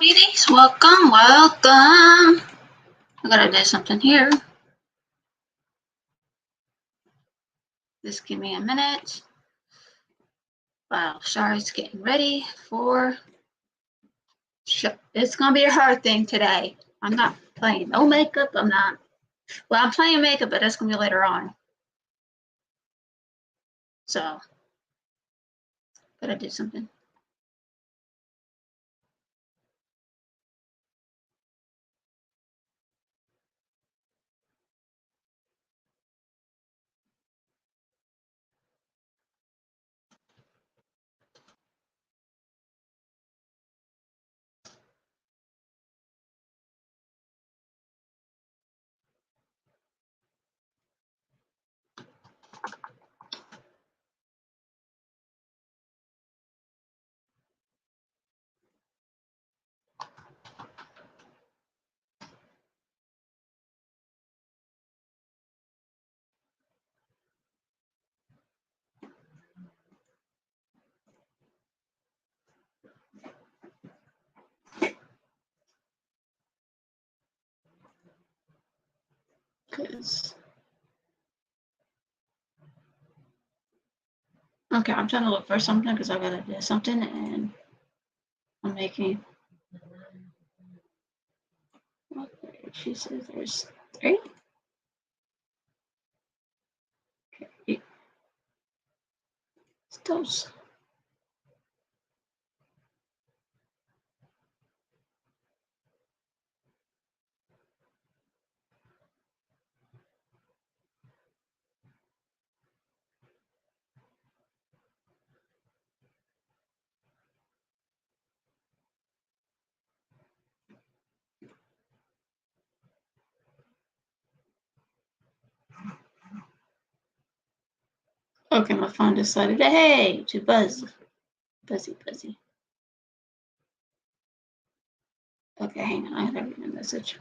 sweeties? Welcome, welcome. I gotta do something here. Just give me a minute. While Char's getting ready for. It's gonna be a hard thing today. I'm not playing no makeup. I'm not. Well, I'm playing makeup, but that's gonna be later on. So, gotta do something. Okay, I'm trying to look for something because I gotta do something, and I'm making. Okay, she says there's 3. Okay, those. Okay, my phone decided, hey, to buzz. Buzzy. Okay, hang on, I gotta read a message.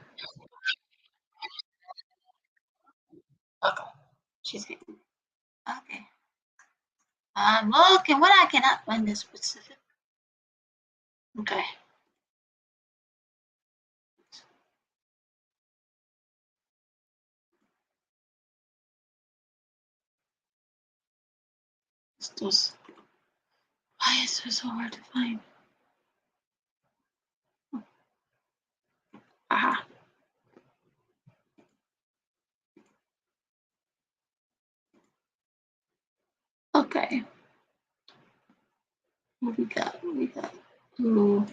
Okay, she's getting. Okay. I'm looking. What I cannot find this specific. Okay. Those. Why is it so hard to find? Aha. Okay. What we got? Ooh.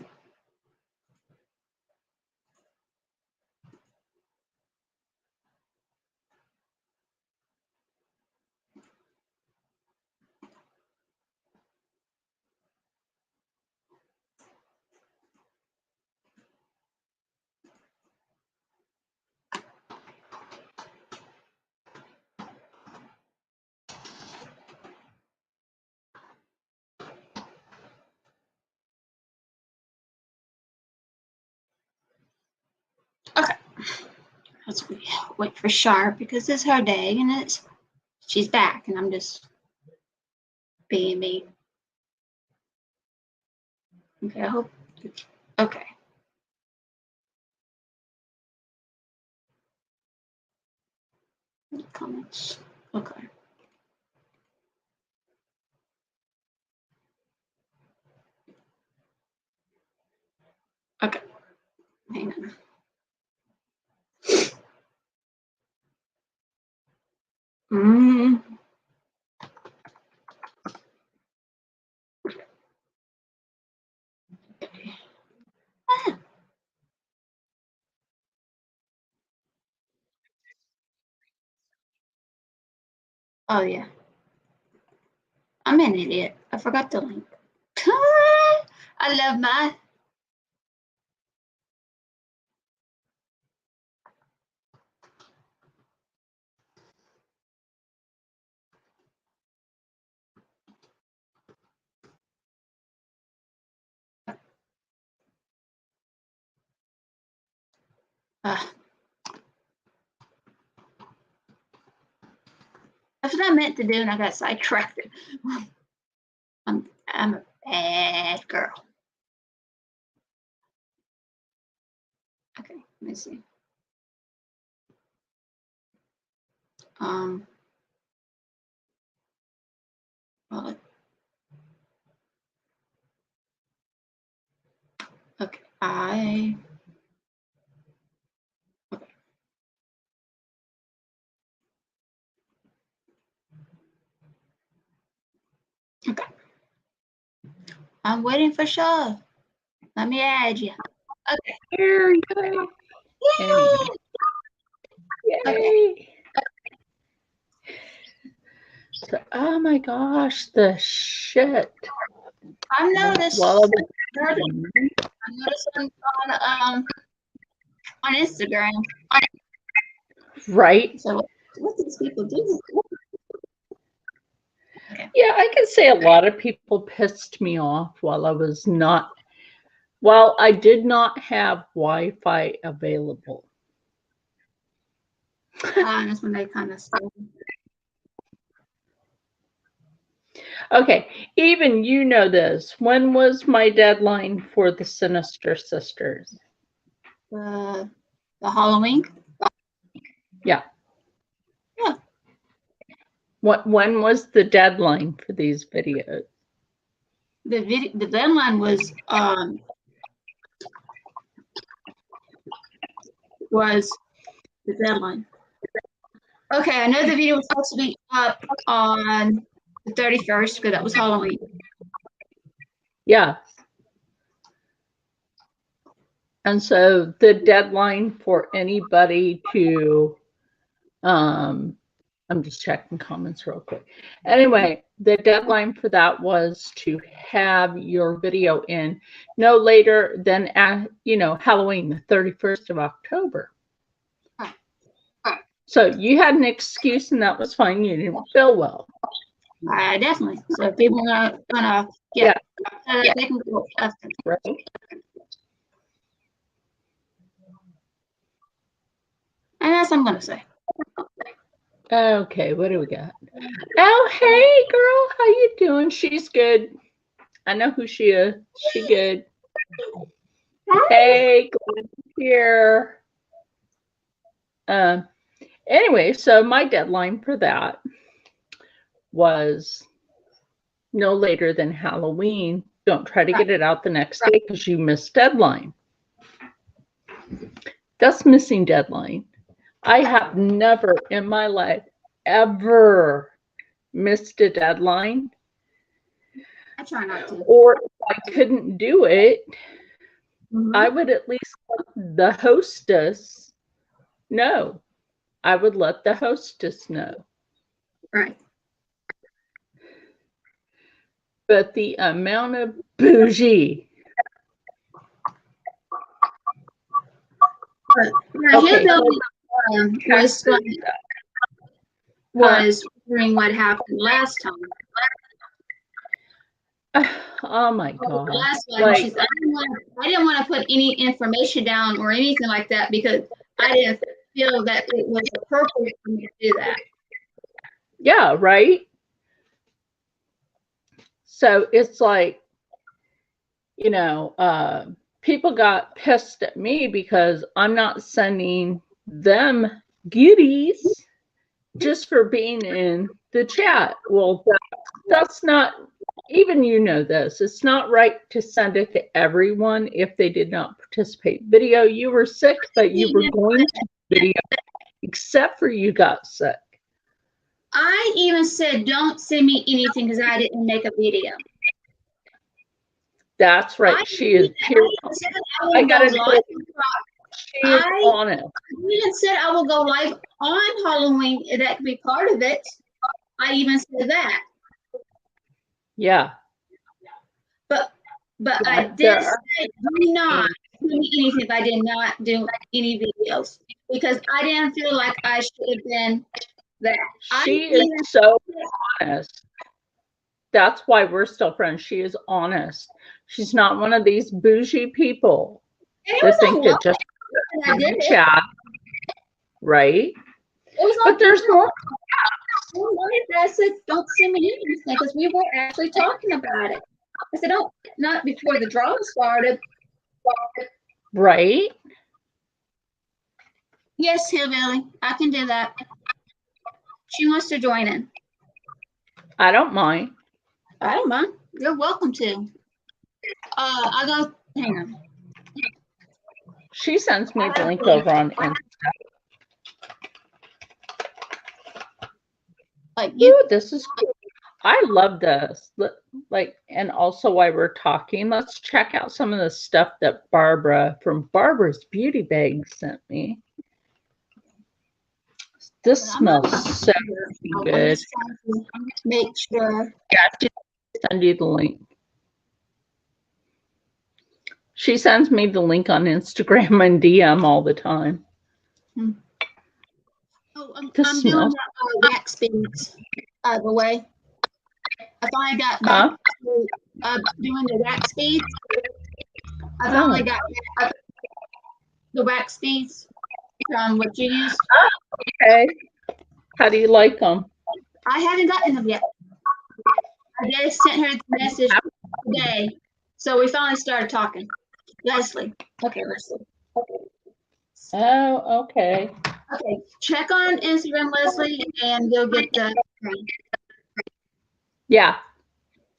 Okay. Let's wait for Char because it's her day and she's back and I'm just being me. Okay, I hope. Okay. Comments. Okay. Okay. Hang on. Oh yeah. I'm an idiot. I forgot the link. I love my. That's what I meant to do, and I got sidetracked. I'm a bad girl. Let me see. Well, okay, okay. I'm waiting for Char. Let me add you. Okay. Here you go. Anyway. Yay. Okay. So, oh my gosh, the shit. I noticed. Well, I noticed on Instagram. right? So what these people do? Okay. Yeah, I can say a lot of people pissed me off while I did not have Wi-Fi available. That's when they kind of stole. Okay, even you know this. When was my deadline for the Sinister Sisters? The Halloween. Yeah. Yeah. When was the deadline for these videos? The deadline was the deadline. Okay, I know the video was supposed to be up on the 31st because that was Halloween. Yeah. And so the deadline for anybody to, I'm just checking comments real quick. Anyway, the deadline for that was to have your video in no later than, Halloween, the 31st of October. So you had an excuse and that was fine. You didn't feel well. Definitely. So if people are gonna they can go after. Right. And that's what I'm gonna say. Okay, what do we got? Oh, hey girl, how you doing? She's good. I know who she is. She good. Hey, glad here. Anyway, so my deadline for that was no later than Halloween. Don't try to get it out the next day because you missed deadline. That's missing deadline. I have never in my life ever missed a deadline. I try not to. Or if I couldn't do it, I would at least let the hostess know. I would let the hostess know. Right. But the amount of bougie. Okay. Was wondering what happened last time. Oh my God. Last time I didn't want to put any information down or anything like that because I didn't feel that it was appropriate for me to do that. Yeah, right? So it's like, people got pissed at me because I'm not sending them goodies just for being in the chat. Well, that's not, even this, it's not right to send it to everyone if they did not participate. Video, you were sick, but you were going to video, except for you got sick. I even said, don't send me anything because I didn't make a video. That's right. She is pure. I got to live. She is honest. I even said I will go live on Halloween. That could be part of it. I even said that. Yeah. But I did say do not send me anything if I did not do any videos because I didn't feel like I should have been that. She is so honest. That's why we're still friends. She is honest. She's not one of these bougie people that think that just in the chat, right? But there's more. I said, don't send me anything because we were actually talking about it. I said, not before the drama started. Right. Yes, Hillbilly. I can do that. She wants to join in. I don't mind. I don't mind. You're welcome to. I go. Hang on. She sends me the link over on Instagram. Like you. Ooh, this is cool. I love this. Like, and also while we're talking, let's check out some of the stuff that Barbara from Barbara's Beauty Bag sent me. This smells so good. Make sure. Yeah, she send you the link. She sends me the link on Instagram and DM all the time. Oh, I'm doing the wax beads the way. I finally got back to doing the wax beads. I finally got the wax beads from what you used. Okay. How do you like them? I haven't gotten them yet. I just sent her the message today. So we finally started talking. Leslie. Okay, Leslie. Okay. Oh, okay. Okay. Check on Instagram, Leslie, and you'll get the. Yeah.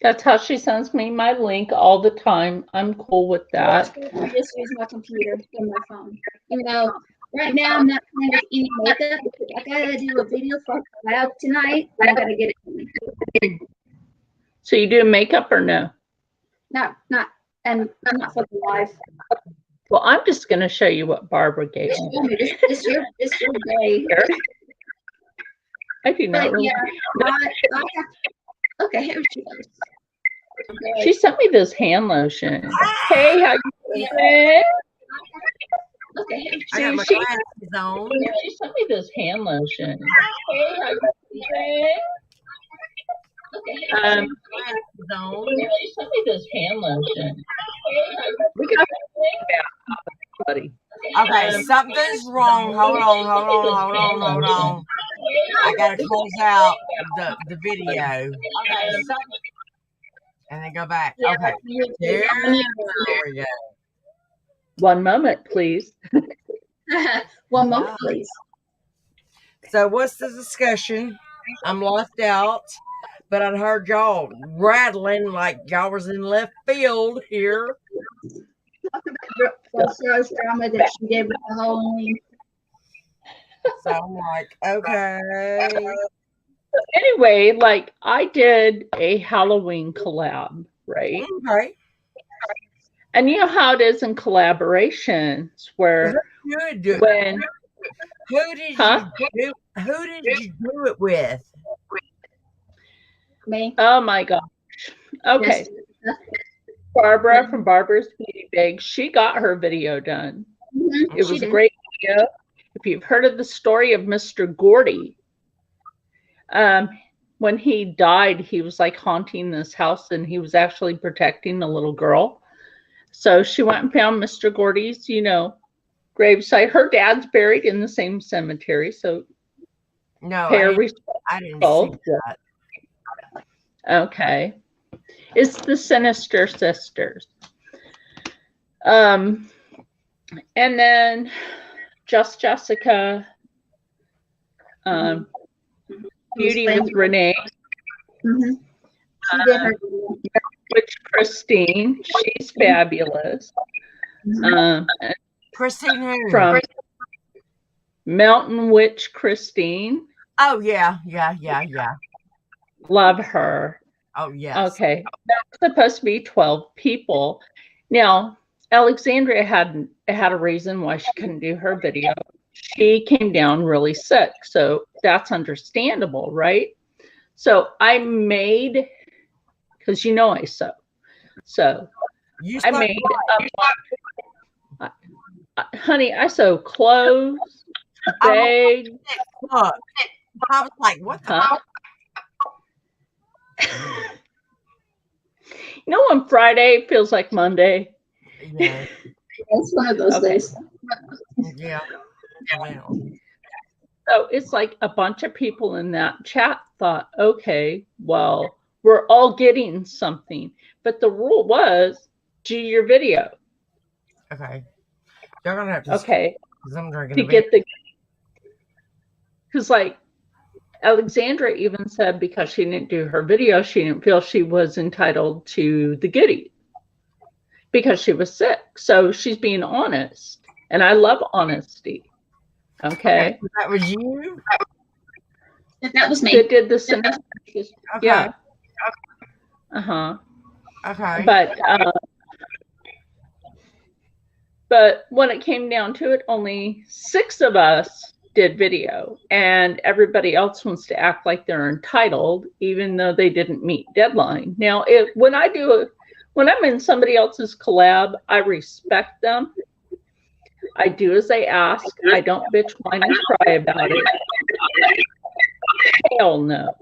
That's how she sends me my link all the time. I'm cool with that. I just use my computer and my phone. You know, right now I'm not playing with any makeup because I gotta do a video for Cloud tonight. And I gotta get it. So you do makeup or no? Not, and I'm not fucking live. Well, I'm just gonna show you what Barbara gave me. It's your day. I do not really. Yeah, okay, here she goes. Okay. She sent me this hand lotion. Hey, how you doing? Okay, here I got my glasses on. She sent me this hand lotion. Hey, how you doing? Okay, she sent me this hand lotion. We got buddy. Okay, something's wrong. Hold on. I gotta close out the video. Okay, and then go back. Okay, there we go. One moment, please. One moment, please. So what's the discussion? I'm left out, but I heard y'all rattling like y'all was in left field here. Talk about the drama that she did with the Halloween. So I'm like, okay. So anyway, like I did a Halloween collab, right? Okay. And you know how it is in collaborations where when who did you do it with? Me. Oh my gosh. Okay. Yes. Barbara from Barbara's Beauty Bag, she got her video done. Mm-hmm. It was a great video. If you've heard of the story of Mr. Gordy, when he died, he was like haunting this house and he was actually protecting a little girl. So she went and found Mr. Gordy's, gravesite. Her dad's buried in the same cemetery. So no, I didn't see that. Okay. It's the Sinister Sisters. And then Just Jessica, Beauty with Renee, Witch Christine, she's fabulous. Christine who? From Mountain Witch Christine. Oh, yeah. Love her. Oh, yes. Okay. That's supposed to be 12 people. Now, Alexandria had a reason why she couldn't do her video. She came down really sick, so that's understandable, right? So I made, because I sew. So I made, honey, I sew clothes, bags. I was like, what the fuck? When Friday feels like Monday? Yeah. It's one of those days. Yeah. So it's like a bunch of people in that chat thought, okay, well, we're all getting something. But the rule was, do your video. Okay. You're going to have to. Okay. Because I'm drinking to get the Because like Alexandra even said, because she didn't do her video, she didn't feel she was entitled to the goodie because she was sick. So she's being honest. And I love honesty. Okay. That was you? That was me. That did the synopsis. Okay. Yeah. Uh-huh. Okay. But when it came down to it, only 6 of us did video, and everybody else wants to act like they're entitled, even though they didn't meet deadline. Now, when I'm in somebody else's collab, I respect them. I do as they ask. I don't bitch, whine, and cry about it. Hell no.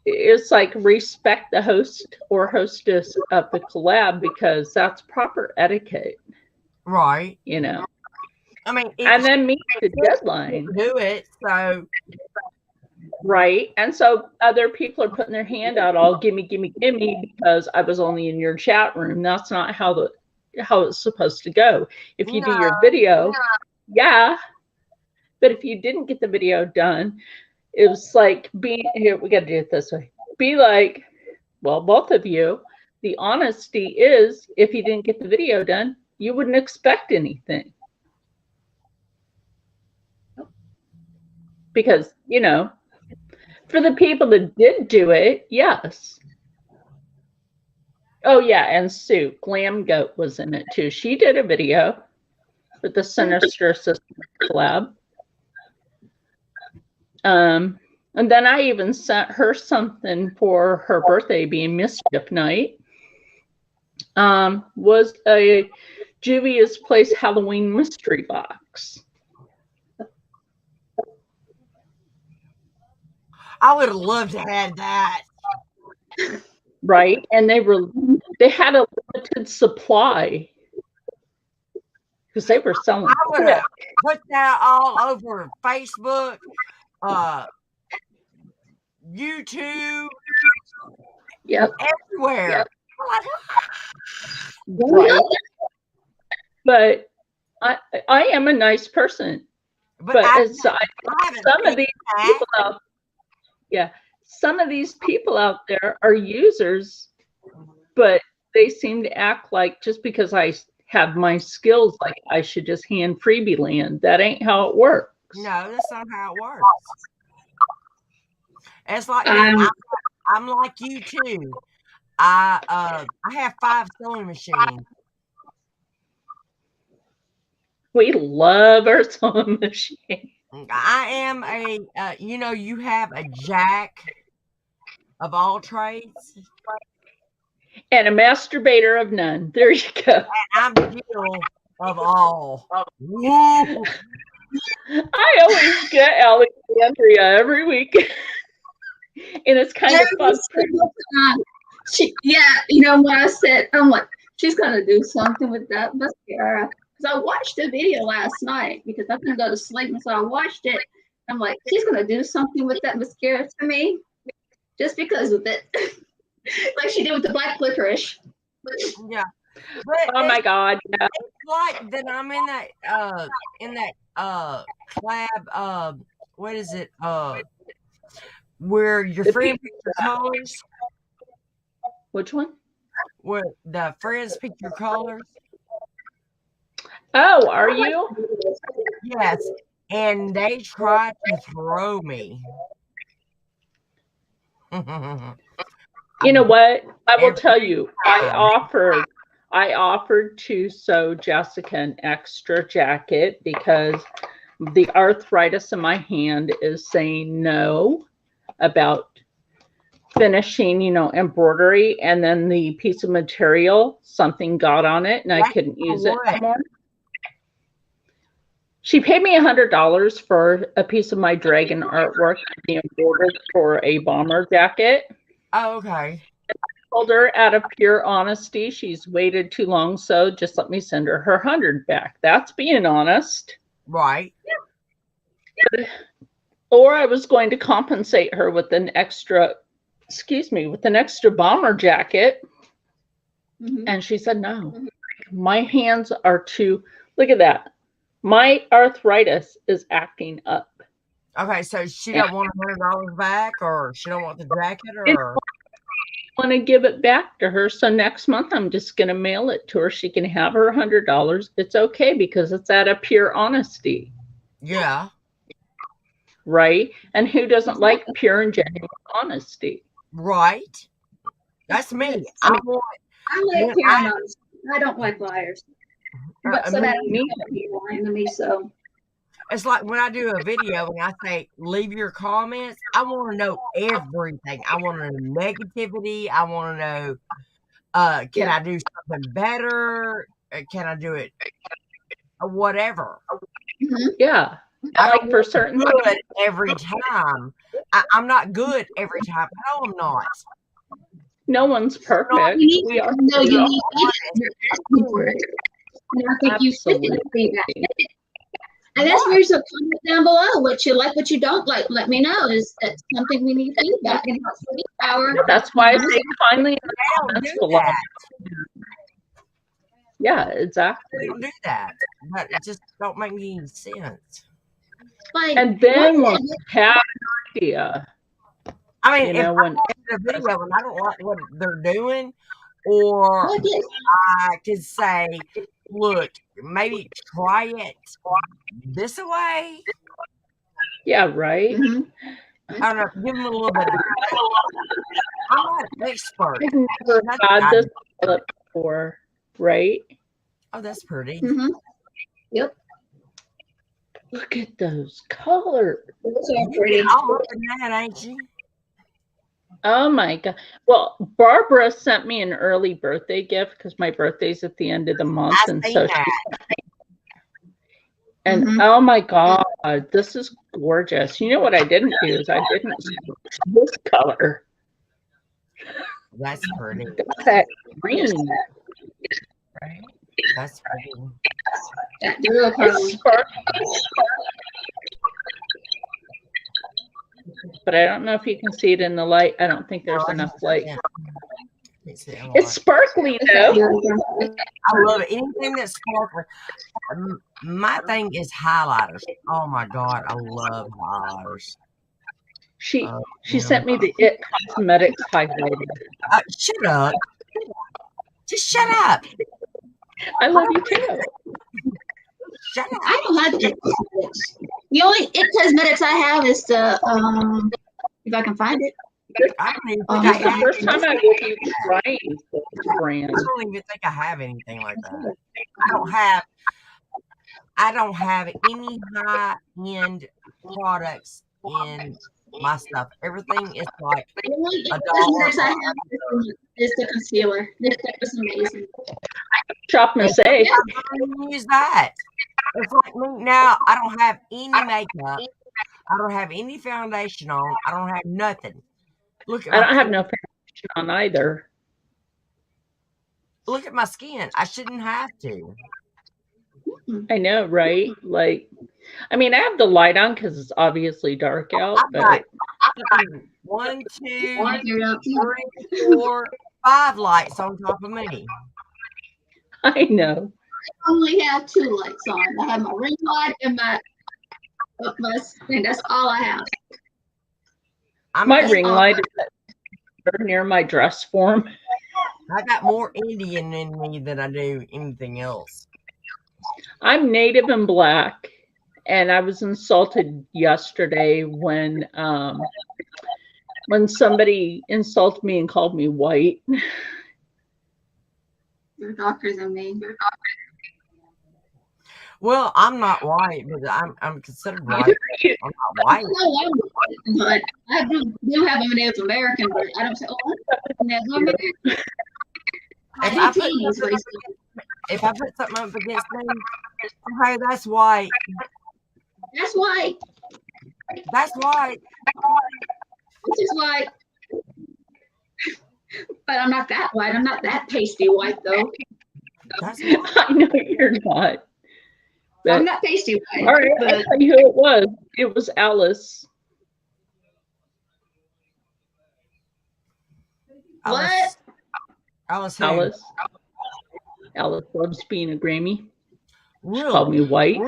It's like respect the host or hostess of the collab, because that's proper etiquette. Right. You know. I mean, and then meet the deadline. Do it, so. Right. And so other people are putting their hand out, all gimme, gimme, gimme, because I was only in your chat room. That's not how it's supposed to go. If you do your video, yeah. But if you didn't get the video done, it was like here, we got to do it this way. Be like, well, both of you, the honesty is, if you didn't get the video done, you wouldn't expect anything. Because, you know, for the people that did do it, yes. Oh, yeah, and Sue, Glam Goat, was in it too. She did a video with the Sinister Sister collab. And then I even sent her something for her birthday, being Mischief Night. Was a Juvia's Place Halloween mystery box. I would have loved to have that. Right, and they had a limited supply because they were selling. I would have put that all over Facebook, YouTube, everywhere. Yep. Right. But I am a nice person. But some of these people out, some of these people out there are users, but they seem to act like just because I have my skills, like I should just hand freebie land. That ain't how it works. No, that's not how it works. It's like I'm like you too. I have 5 sewing machines. We love our sewing machine. I am you have a jack of all trades. And a masturbator of none. There you go. And I'm Jill of all. I always get Alexandria every week. And it's kind of fun. When I said, I'm like, she's going to do something with that mascara. Because I watched the video last night because I couldn't go to sleep. And so I watched it. I'm like, she's going to do something with that mascara to me just because of it. Like she did with the black licorice. Yeah. But oh my God. Yeah. It's like that I'm in that collab, what is it? Where your friend picks your colors. Which one? Where the friends pick your colors. Oh, are you? Yes. And they tried to throw me. You know what? I will tell you, I offered to sew Jessica an extra jacket because the arthritis in my hand is saying no about finishing, embroidery, and then the piece of material, something got on it and I couldn't use it anymore. She paid me $100 for a piece of my dragon artwork to be embroidered for a bomber jacket. Oh, okay. I told her out of pure honesty, she's waited too long, so just let me send her her 100 back. That's being honest. Right. Or I was going to compensate her with an extra bomber jacket. Mm-hmm. And she said, no, my hands are too, look at that. My arthritis is acting up. Okay, so she don't want $100 back, or she don't want the jacket, or want to give it back to her. So next month I'm just going to mail it to her. She can have her $100. It's okay because it's out of pure honesty. yeah, right? And who doesn't like pure and genuine honesty? Right. That's me. I like pure and honesty. I don't like liars. But so that people lying to me, so. It's like when I do a video and I say, leave your comments, I want to know everything. I want to know negativity. I want to know, can I do something better? Can I do it? Whatever. Mm-hmm. Yeah. I like for certain good every time. I'm not good every time. No, I'm not. No one's perfect. We are. No, you need feedback. And I think you should get feedback. And that's where some comment down below. What you like, what you don't like. Let me know. Is that something we need feedback? And that's why I say kindly comments below. Yeah, exactly. They don't do that. But it just don't make any sense. Like, and then when you have an idea. I mean, if I watch a video and I don't like what they're doing, or I could say, look, maybe try it this way. Yeah, right. Mm-hmm. I don't know. Give them a little bit of I'm not an expert. I've never had this before, right? Oh, that's pretty. Mm-hmm. Yep. Look at those colors. Those are pretty. I'm looking at that, ain't you? Oh my God. Well, Barbara sent me an early birthday gift because my birthday's at the end of the month. And so oh my God, this is gorgeous. You know what I didn't do is I didn't switch this color. That's pretty. That's that green. Right? That's pretty. It's sparkly. But I don't know if you can see it in the light. I don't think there's enough light. It's sparkly though. I love it. Anything that's sparkly. My thing is highlighters. Oh my God, I love highlighters. She sent me the It Cosmetics highlighter. Shut up. Just shut up. I love you too. Shut up. I don't have It Cosmetics. The only It Cosmetics I have is the if I can find it. I don't even think the first time I will be trying this brand. I don't even think I have anything like that. I don't have any high-end products in my stuff. Everything is like the only cosmetics I have is the concealer. This is amazing. Shop and save. Use that. It's like me now. I don't have any makeup. I don't have any foundation on. I don't have nothing. Look at I don't have no foundation on either. Look at my skin. I shouldn't have to. I know, right? Like, I mean, I have the light on because it's obviously dark out. But 1, 2, 3, 4, 5 lights on top of me. I know. I only have 2 lights on. I have my ring light and my thing. That's all I have. My ring light is near my dress form. I got more Indian in me than I do anything else. I'm Native and Black, and I was insulted yesterday when somebody insulted me and called me white. You're darker than me. Well, I'm not white, but I'm considered white. I'm not white. But I do have a Native American, but I don't say, oh, I'm Native American. If I put something up against me, okay, that's white. That's white. That's white. This is white. But I'm not that white. I'm not that pasty white, though. That's white. I know you're not. But I'm not pasty white. All right, I'll tell you who it was. It was Alice. What? Alice. Alice loves being a Grammy. Really? She called me white.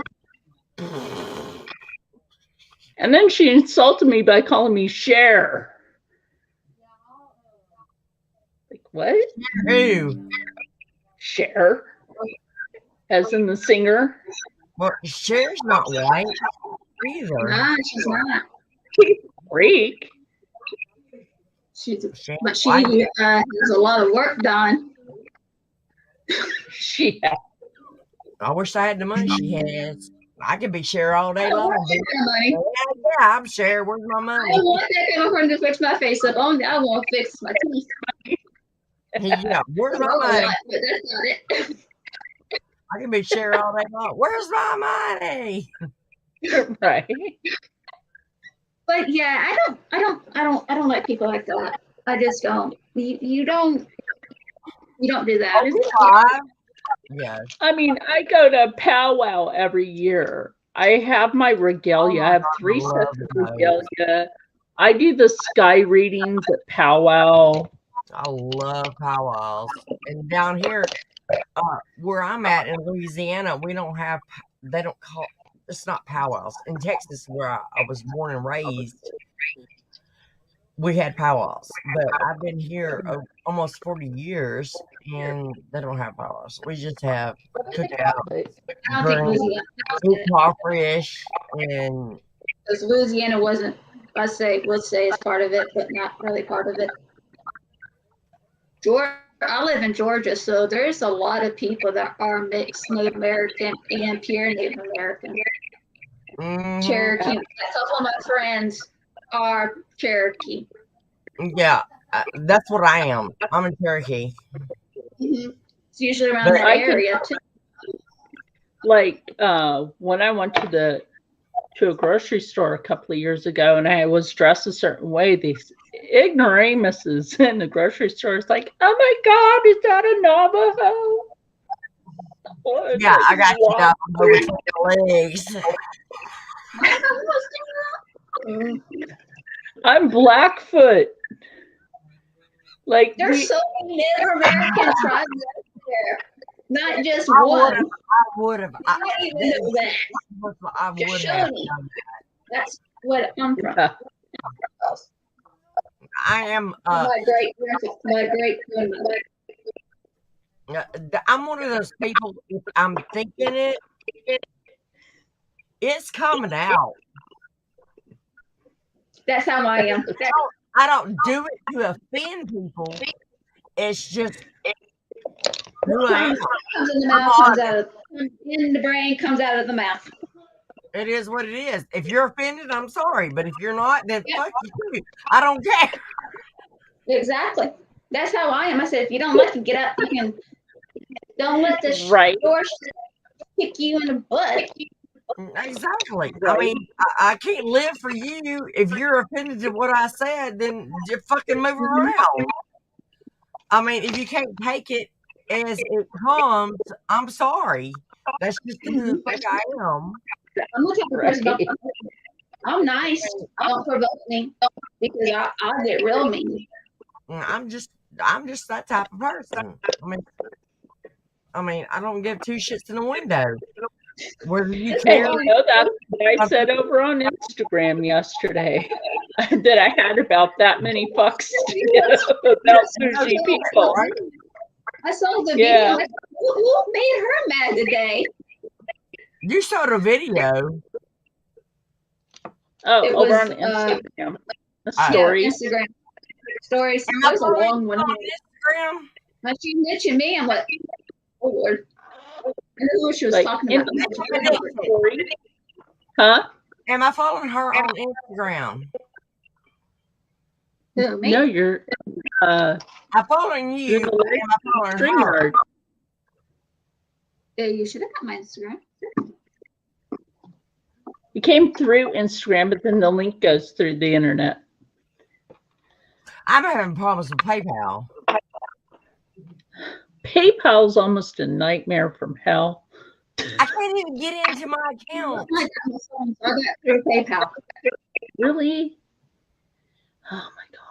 And then she insulted me by calling me Cher. Like, what? Who? Cher. As in the singer. Well, Cher's not white either. Nah, she's not. Freak. But she has a lot of work done. She. I wish I had the money she has. I could be Cher all day long. Money. Yeah, I'm Cher. Where's my money? I don't want that kind of friend to fix my face up. Only I want to fix my teeth. Yeah, where's my money? But that's not it. I can be Cher all day long. Where's my money? Right. But yeah, I don't like people like that. I just don't. You don't do that. Yeah. I mean, I go to powwow every year. I have my regalia. I have 3 sets of regalia. I do the sky readings at powwow. I love powwows. And down here, where I'm at in Louisiana, we don't have. They don't call. It's not powwows. In Texas, where I was born and raised, we had powwows. But I've been here almost 40 years, and they don't have powwows. We just have cookout, crawfish, and because Louisiana wasn't. Would say it's part of it, but not really part of it. Georgia. I live in Georgia, so there's a lot of people that are mixed Native American and pure Native American. Mm-hmm. Cherokee. A couple of my friends are Cherokee. Yeah, that's what I am. I'm a Cherokee. Mm-hmm. It's usually around that area too. Like when I went to a grocery store a couple of years ago, and I was dressed a certain way, these ignoramuses in the grocery store is like, "Oh my God, is that a Navajo?" Yeah, I got you down over the legs. I'm Blackfoot. Like there's so many Native American tribes out there, not just one. I would have. I don't even know that. I would Just have. show me. That's what I'm from. I am. My great grandmother. I'm one of those people. If I'm thinking it, it's coming out. That's how I am. I don't do it to offend people. It's just who I am. Comes in the mouth, comes out of in the brain, comes out of the mouth. It is what it is. If you're offended, I'm sorry. But if you're not, then fuck you too. I don't care. Exactly. That's how I am. I said, if you don't like it, get up. You can. Don't let the door kick you in the butt. Exactly. I mean, I can't live for you. If you're offended at what I said, then you fucking move around. I mean, if you can't take it as it comes, I'm sorry. That's just who the fuck I am. I'm the type of person. I'm nice. Don't provoke me because I'll get real mean. I'm just that type of person. I mean, I don't give 2 shits in the window. Whether you care. And you know, that's what I said over on Instagram yesterday. That I had about that many fucks about sushi people. I saw the video. Like, who made her mad today? You saw the video. Oh, it over on Instagram. Stories. Instagram. Stories. That was a long one. On Instagram? When she mentioned me, I'm like, oh Lord. I knew who she was talking about. Huh? Am I following her on Instagram? Who, me? No, you're. I'm following you. Am I following her? Yeah, you should have got my Instagram. It came through Instagram, but then the link goes through the internet. I'm having problems with PayPal. PayPal's almost a nightmare from hell. I can't even get into my account. I got through PayPal. Really? Oh my gosh.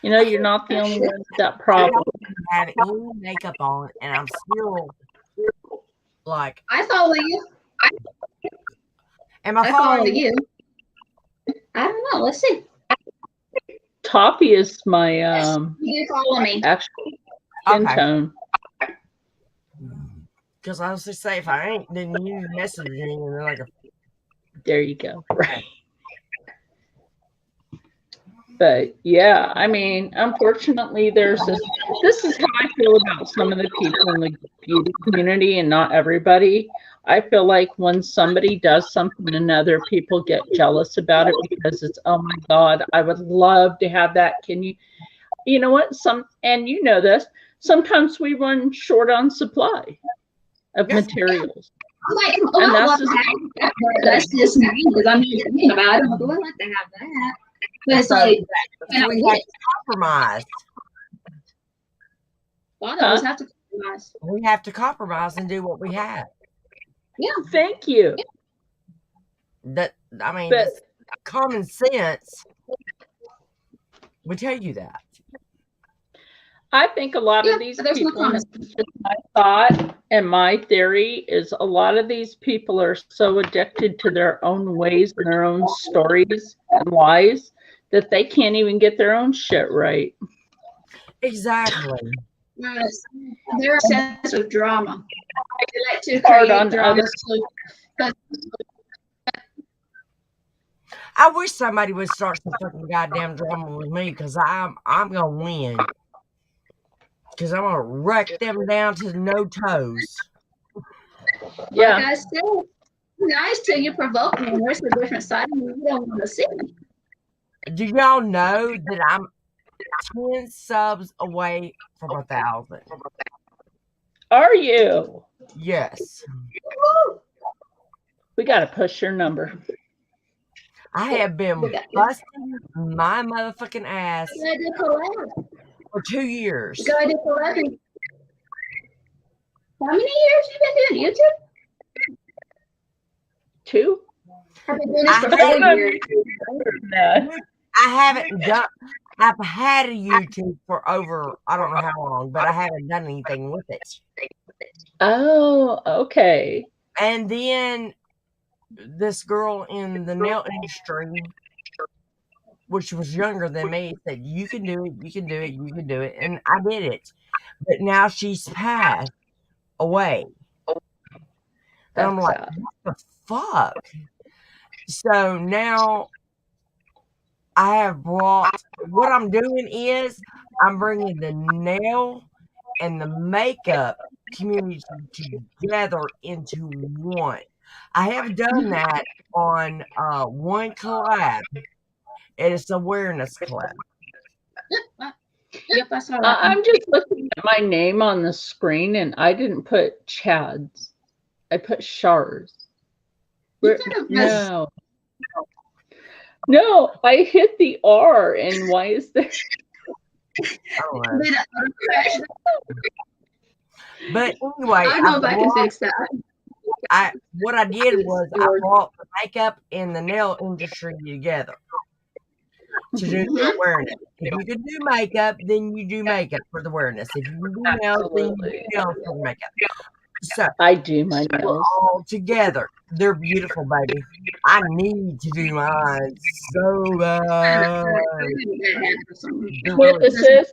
You know, you're not the only one with that problem. I have any makeup on, and I'm still like. I follow you. Am I following you? Oh, let's see. Toffee is my You follow me. actual skin tone. Because I was just say, if I ain't, then you need messaging, and they're like, there you go. Right. But yeah, I mean, unfortunately, there's this is how I feel about some of the people in the beauty community, and not everybody. I feel like when somebody does something and other people get jealous about it because it's, oh my God, I would love to have that. Can you know what? And you know this, sometimes we run short on supply of materials. Like, and that's just me, because I'm not thinking about it. I'd like to have that. But it's like, we have to compromise. A lot of us have to compromise. We have to compromise and do what we have. Yeah. Thank you. That, I mean, that's common sense would tell you that. I think a lot of these people, my thought and my theory is a lot of these people are so addicted to their own ways and their own stories and lies that they can't even get their own shit right. Exactly. Yes. Their sense of drama. They like to create drama. I wish somebody would start some fucking goddamn drama with me, because I'm gonna win. Because I'm gonna wreck them down to no toes. Yeah. Like I said, nice till you provoke me, and there's a different side of me you don't want to see. Do y'all know that I'm 10 subs away from 1,000? Are you? Yes. We gotta push your number. I have been busting my motherfucking ass for 2 years. How many years you been doing YouTube? 2? I've been doing this for 4 years. I haven't done. I've had a YouTube for over, I don't know how long, but I haven't done anything with it. Oh, okay. And then this girl in the nail industry, which was younger than me, said, you can do it, you can do it, you can do it. And I did it. But now she's passed away. And I'm like, what the fuck? So now I have brought, what I'm doing is I'm bringing the nail and the makeup community together into one. I have done that on one collab. It is awareness collab. Yep, I saw that. I'm just looking at my name on the screen, and I didn't put Chad's. I put Char's. No, I hit the R, and why is there? But anyway, I know if I can fix that. What I did was I brought the makeup and the nail industry together to do the awareness. If you can do makeup, then you do makeup for the awareness. If you can do nails, then you do nails for the makeup. So I do my nails all together. They're beautiful, baby. I need to do mine so bad. What this is,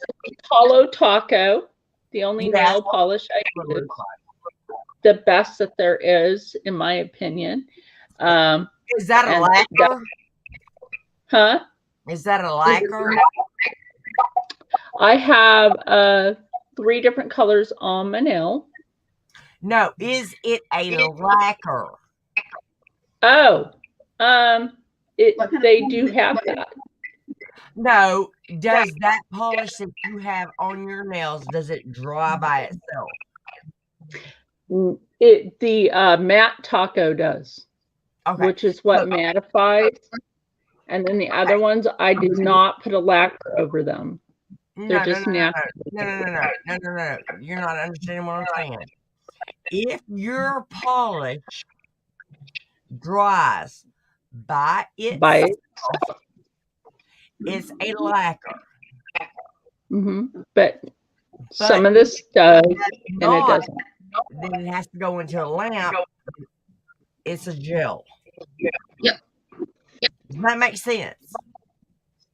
Hollow Taco, the only nail polish I use. The best that there is, in my opinion. Is that a lacquer? Huh? Is that a lacquer? I have 3 different colors on my nail. No, is it a lacquer? Oh, they do have that. No, does that polish that you have on your nails, does it dry by itself? The matte taco does, which is what mattifies. And then the other ones, I did not put a lacquer over them. They're just natural. No. You're not understanding what I'm saying. If your polish dries by itself, it's a lacquer. But some of this does, and it doesn't. Then it has to go into a lamp. It's a gel. Yep. Does that make sense?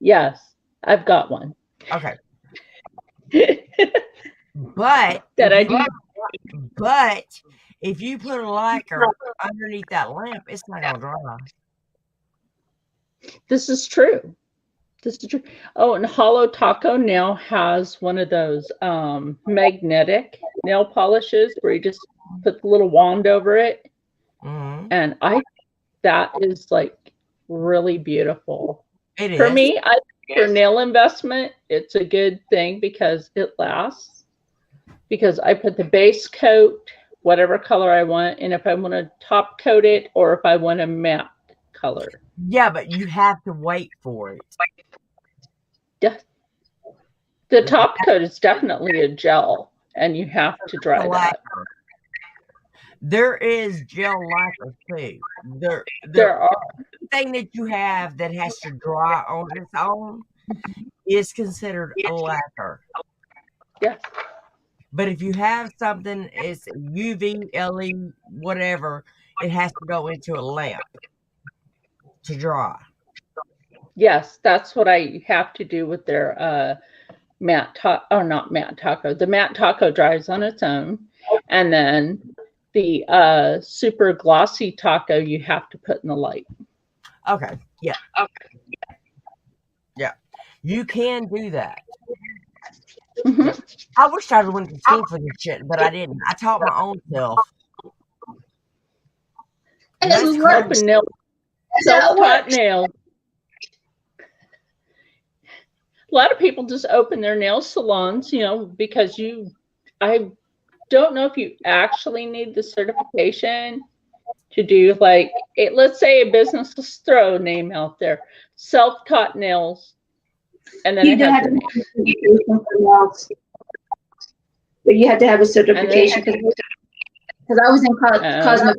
Yes, I've got one. Okay. But that I do. But if you put a lacquer underneath that lamp, it's not gonna dry. This is true. This is true. Oh, and Hollow Taco now has one of those magnetic nail polishes where you just put the little wand over it. Mm-hmm. And that is like really beautiful. It is. For me, for nail investment, it's a good thing because it lasts. Because I put the base coat, whatever color I want, and if I want to top coat it or if I want a matte color. Yeah, but you have to wait for it. Yeah. The top coat is definitely a gel, and you have to dry that. There is gel lacquer too. There are. The thing that you have that has to dry on its own is considered a lacquer. Yes. But if you have something, it's UV, LED, whatever, it has to go into a lamp to dry. Yes, that's what I have to do with their not matte taco. The matte taco dries on its own, and then the super glossy taco you have to put in the light. Okay. Yeah. Okay. Yeah. You can do that. Mm-hmm. I wish I went to school for this shit, but I didn't. I taught my own self. And that's open nails. Self-taught nails. A lot of people just open their nail salons, because I don't know if you actually need the certification to do let's say a business, let's throw a name out there, self-taught nails. And then you don't have to have a certification for nails. But you have to have a certification because I was in cosmetology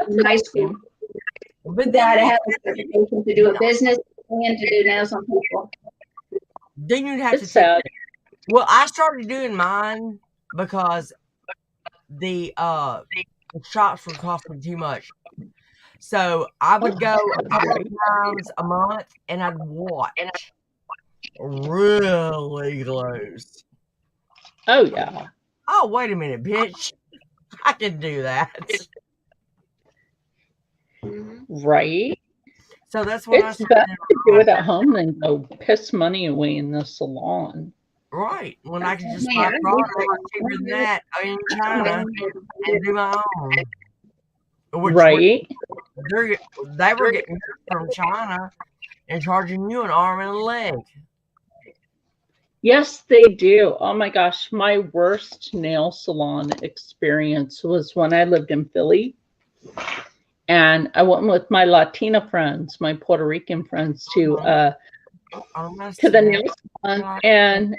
in high school. But I had to have a certification to do a business and to do nails on people. Then you'd have to sad. Well, I started doing mine because the shops were costing too much. So I would go a couple of times a month and I'd watch really close. Oh yeah. Oh, wait a minute, bitch. I can do that. Right. So that's what it's better to do it at home than go piss money away in the salon. Right. When I can just buy products cheaper than that in China and do my own. Right. They were getting from China and charging you an arm and a leg. Yes, they do. Oh my gosh. My worst nail salon experience was when I lived in Philly. And I went with my Latina friends, my Puerto Rican friends, to the nail salon. And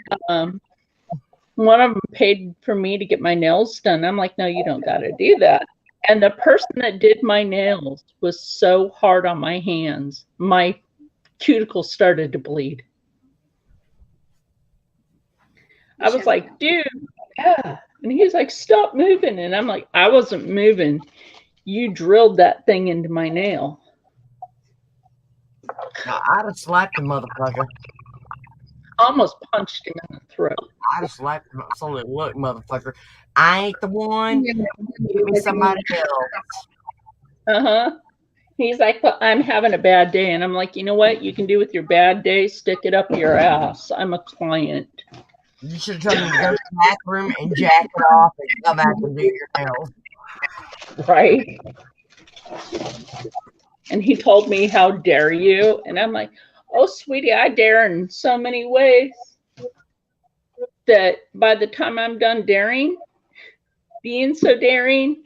one of them paid for me to get my nails done. I'm like, no, you don't got to do that. And the person that did my nails was so hard on my hands, my cuticles started to bleed. I was like, dude, yeah. And he's like, stop moving. And I'm like, I wasn't moving. You drilled that thing into my nail. I'd have slapped the motherfucker. Almost punched him in the throat. I'd have slapped him. So look, motherfucker, I ain't the one. Give me somebody else. He's like, well, I'm having a bad day. And I'm like, you know what you can do with your bad day? Stick it up your ass. I'm a client. You should have told me to go to the bathroom and jack it off and come back and do your nails. Right. And he told me, how dare you? And I'm like, oh, sweetie, I dare in so many ways that by the time I'm done being so daring,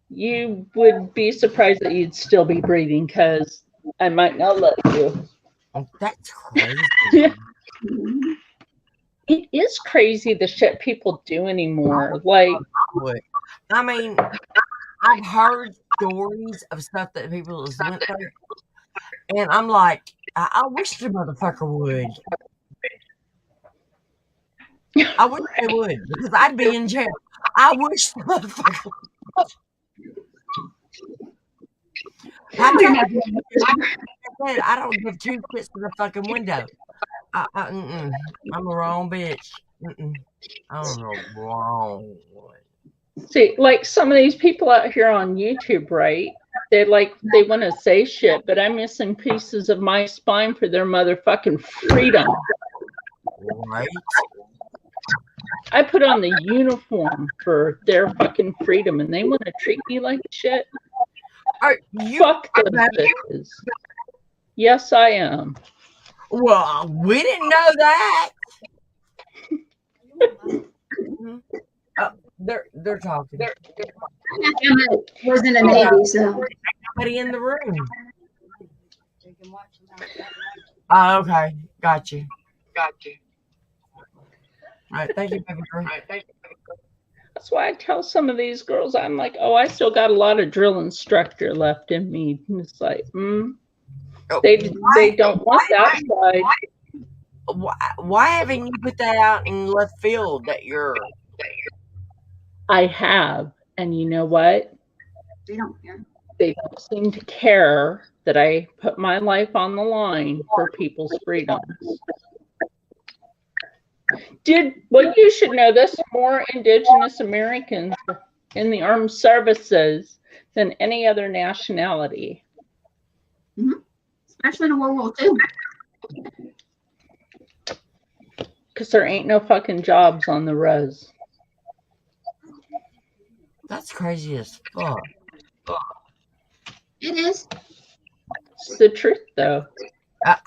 you would be surprised that you'd still be breathing because I might not let you. Oh, that's crazy. It is crazy the shit people do anymore. Like, I mean, I've heard stories of stuff that people have went through, and I'm like, I wish the motherfucker would. I wish they would, because I'd be in jail. I wish the motherfucker would. I don't give two shits to the fucking window. I'm the wrong bitch. I'm the wrong one. See, like some of these people out here on YouTube, right? They want to say shit, but I'm missing pieces of my spine for their motherfucking freedom. Right? I put on the uniform for their fucking freedom, and they want to treat me like shit. Fuck those bitches. Yes, I am. Well, we didn't know that. They're talking. Was in the Navy, so nobody in the room. Oh, okay. Got you. All right, thank you, baby girl. That's why I tell some of these girls, I'm like, oh, I still got a lot of drill instructor left in me. And it's like, they don't want that side. Why haven't you put that out in left field that you're... I have, and you know what? they don't care. They don't seem to care that I put my life on the line for people's freedoms. You should know this, more Indigenous Americans in the armed services than any other nationality. Mm-hmm. Especially in World War II. Because there ain't no fucking jobs on the res. That's crazy as fuck. It is. It's the truth, though.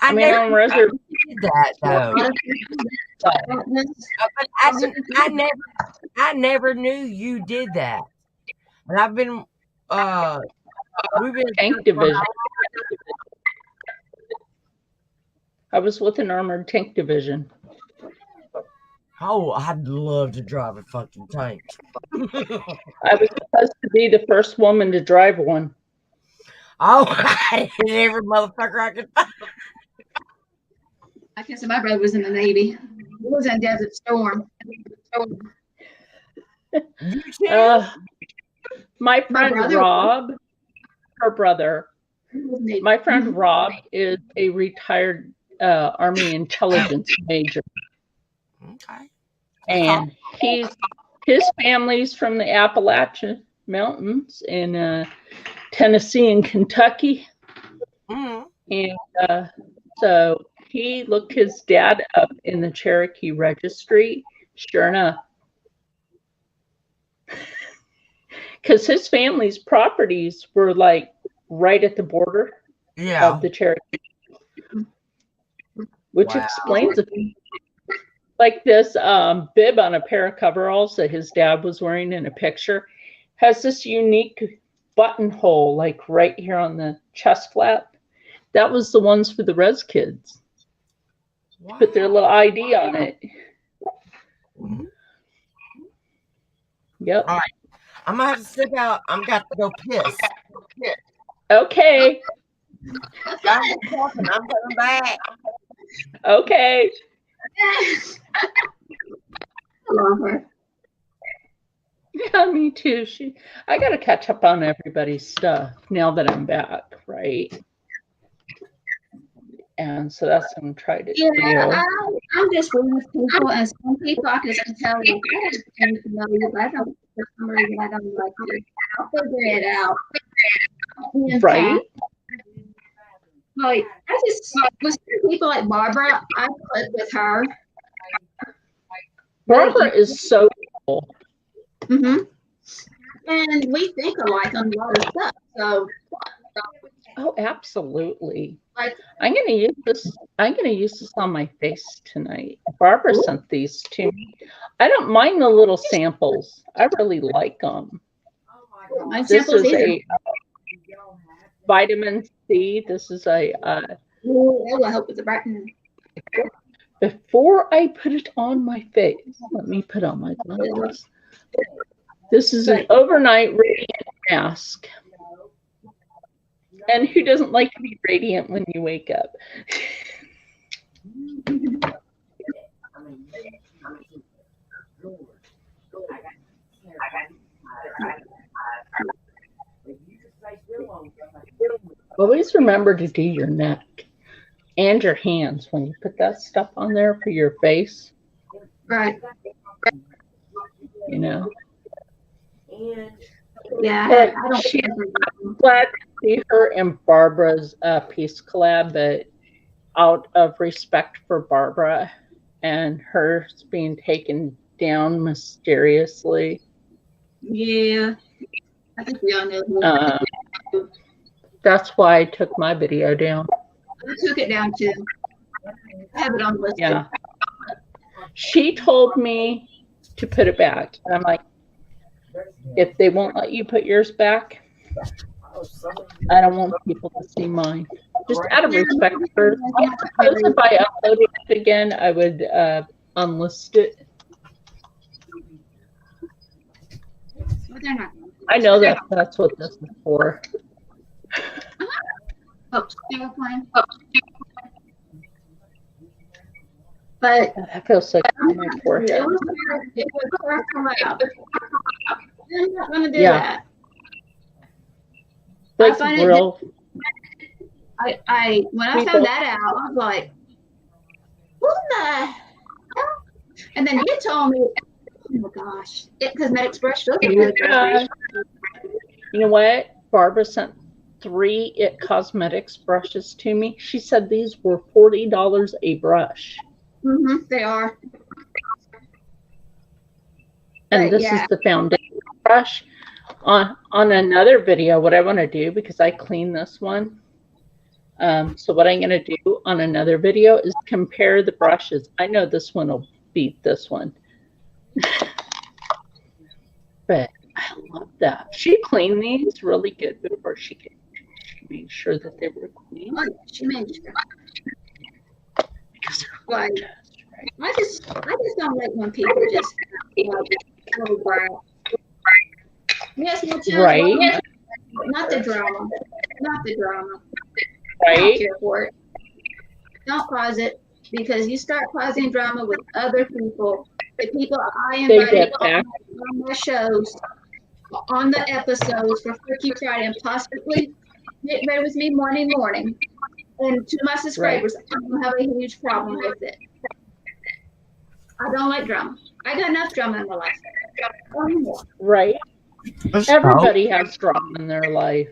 I mean, on reservation did that though. But I never knew you did that. And I've been we've been tank division. I was with an armored tank division. Oh, I'd love to drive a fucking tank. I was supposed to be the first woman to drive one. Oh, I hit every motherfucker I could find. I can say my brother was in the Navy. He was in Desert Storm. My friend Rob, her brother, my friend Rob is a retired Army intelligence major. Okay. And his family's from the Appalachian Mountains in Tennessee and Kentucky. Mm-hmm. And so he looked his dad up in the Cherokee registry. Sure enough. Because his family's properties were like right at the border of the Cherokee. Which explains it. Like this bib on a pair of coveralls that his dad was wearing in a picture has this unique buttonhole, like right here on the chest flap. That was the ones for the res kids. Put their little ID on it. Mm-hmm. Yep. All right. I'm going to have to step out. I'm got to go piss. Okay. I'm coming back. Okay. I love her. Yeah, me too. I got to catch up on everybody's stuff now that I'm back, right? And so that's what I'm trying to do. I'm just with people, and some people I can just tell you, I don't, for some reason, I don't like it. I'll figure it out. Right? Like, I just, with people like Barbara, I click with her. Barbara is so cool. Mm-hmm. And we think alike on a lot of stuff. So. Oh, absolutely. Like, I'm gonna use this. I'm gonna use this on my face tonight. Barbara sent these to me. I don't mind the little samples. I really like them. This is a vitamin C. This is a. That will help with the brightening. Before I put it on my face, let me put on my glasses. This is an overnight radiant mask. And who doesn't like to be radiant when you wake up? Always remember to do your neck and your hands when you put that stuff on there for your face. Right. You know. Yeah. But I'm glad to see her in Barbara's Peace collab, but out of respect for Barbara and hers being taken down mysteriously. Yeah. I think we all know. That's why I took my video down. I took it down too. I have it on listed. Yeah. She told me to put it back. And I'm like, if they won't let you put yours back, I don't want people to see mine. Just out of respect for suppose if I uploaded it again, I would unlist it. I know that's what this is for. Oh, they were playing. But that feels so good on my forehead. It was her collab. I'm not gonna do that. Like real. I when I found that out, I was like, what the hell? And then you told me, oh my gosh, Cosmetics brush does good. You know what? Barbara sent 3 IT Cosmetics brushes to me. She said these were $40 a brush. Mm-hmm, they are. And this is the foundation brush. On another video, what I want to do, because I cleaned this one, so what I'm going to do on another video is compare the brushes. I know this one will beat this one. But I love that. She cleaned these really good before she made sure that they were clean. Oh, she made sure. Like, I just don't like when people just go brown. Yes, right. Not the drama. Not the drama. Right. I don't care for it. Don't cause it, because you start causing drama with other people. The people I invited on my shows, on the episodes for Freaky Friday, and possibly get ready with me morning. And to my subscribers, I don't have a huge problem with it. I don't like drama. I got enough drama in my life. Right. Everybody has drama in their life.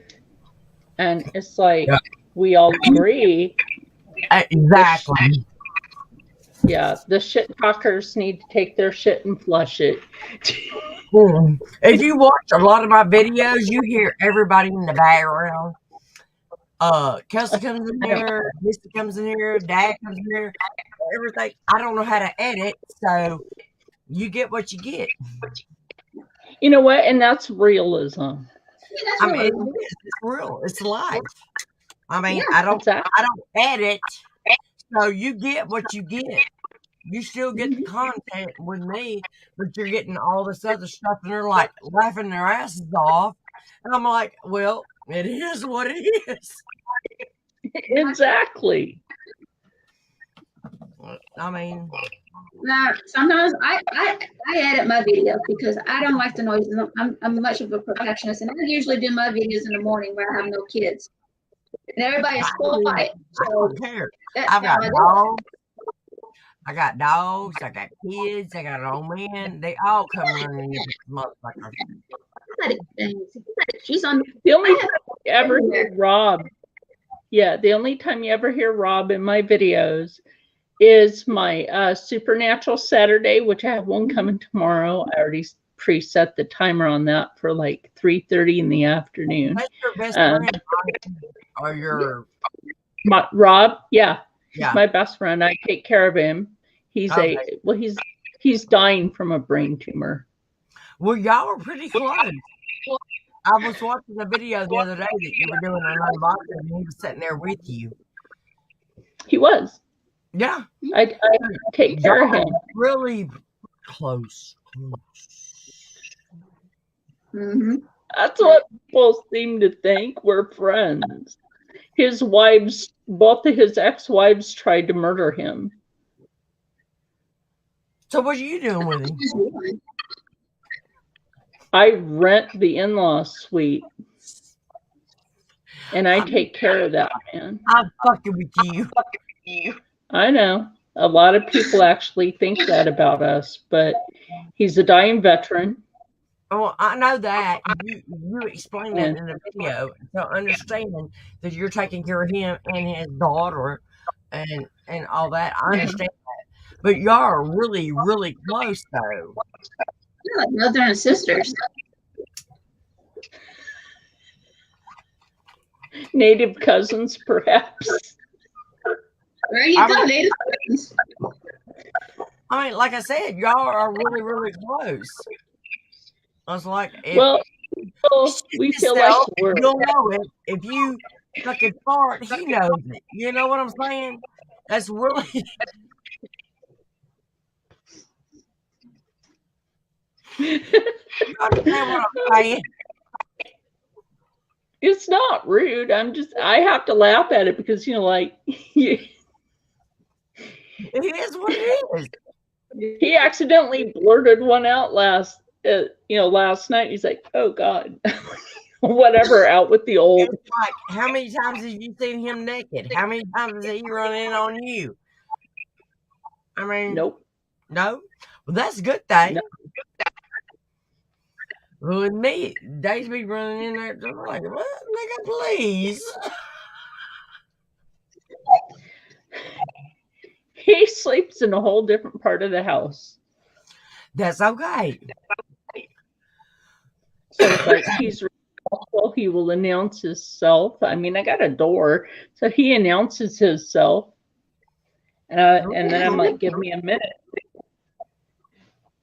And it's like, we all agree. Exactly. Yeah, the shit talkers need to take their shit and flush it. If you watch a lot of my videos, you hear everybody in the background. Kelsey comes in here, Misty comes in here, Dad comes in here, everything. I don't know how to edit, so you get what you get. You know what? And that's realism. I mean, it's real. It's life. I mean, I don't edit, so you get what you get. You still get the content with me, but you're getting all this other stuff, and they're like laughing their asses off, and I'm like, well, it is what it is. Exactly. I mean, now sometimes I edit my videos because I don't like the noise. I'm much of a perfectionist, and I usually do my videos in the morning where I have no kids, and everybody's quiet. So I don't care. I've got dogs. I got dogs. I got kids. I got an old man. They all come running into this motherfucker. She's on. The only time you ever hear Rob. Yeah, the only time you ever hear Rob in my videos is my Supernatural Saturday, which I have one coming tomorrow. I already preset the timer on that for like 3:30 in the afternoon. That's your best friend, or your Rob? Yeah, he's my best friend. I take care of him. He's he's dying from a brain tumor. Well, y'all were pretty close. I was watching a video the other day that you were doing an unboxing, and he was sitting there with you. He was. Yeah. I take care of him. Really close. Mm-hmm. That's what people seem to think. We're friends. His wives, both of his ex-wives, tried to murder him. So what are you doing with him? I rent the in-law suite, and I take care of that man. I'm fucking with you. I know. A lot of people actually think that about us, but he's a dying veteran. Oh, I know that. You explained that in the video. So understand that you're taking care of him and his daughter and all that. I understand that. But y'all are really, really close though. You're like brother and sisters. Native cousins, perhaps. There you go, native cousins. I mean, like I said, y'all are really, really close. I was like, well, we feel like we're. You'll know it if you fucking fart. He knows it. You know what I'm saying? That's really. You understand what I'm saying? It's not rude. I have to laugh at it because, like. It is what it is. He accidentally blurted one out last night. He's like, "Oh God," whatever. Out with the old. It's like, how many times have you seen him naked? How many times has he run in on you? I mean, nope. No. Well, that's a good thing. No. Well, with me, Dave's be running in there. I'm like, what, nigga, please. He sleeps in a whole different part of the house. That's okay. So, but he's responsible. He will announce himself. I mean, I got a door, so he announces himself, and then I'm like, "Give me a minute."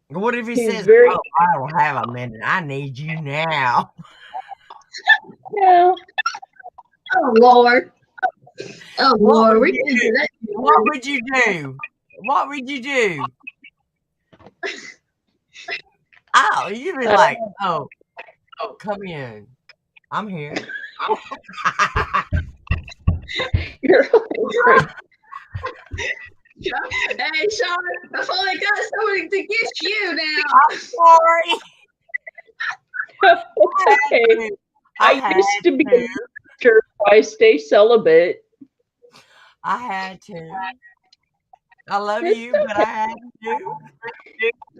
What if he says, "Oh, I don't have a minute. I need you now"? Yeah. Oh Lord. Oh Lord. What would you do? What would you do? Oh, you'd be like, oh, come in. I'm here. You're right. Hey, Char, I finally got somebody to get you now. I'm sorry. It's okay. I used to be a teacher, so I stay celibate. I had to. I love you, but I had to.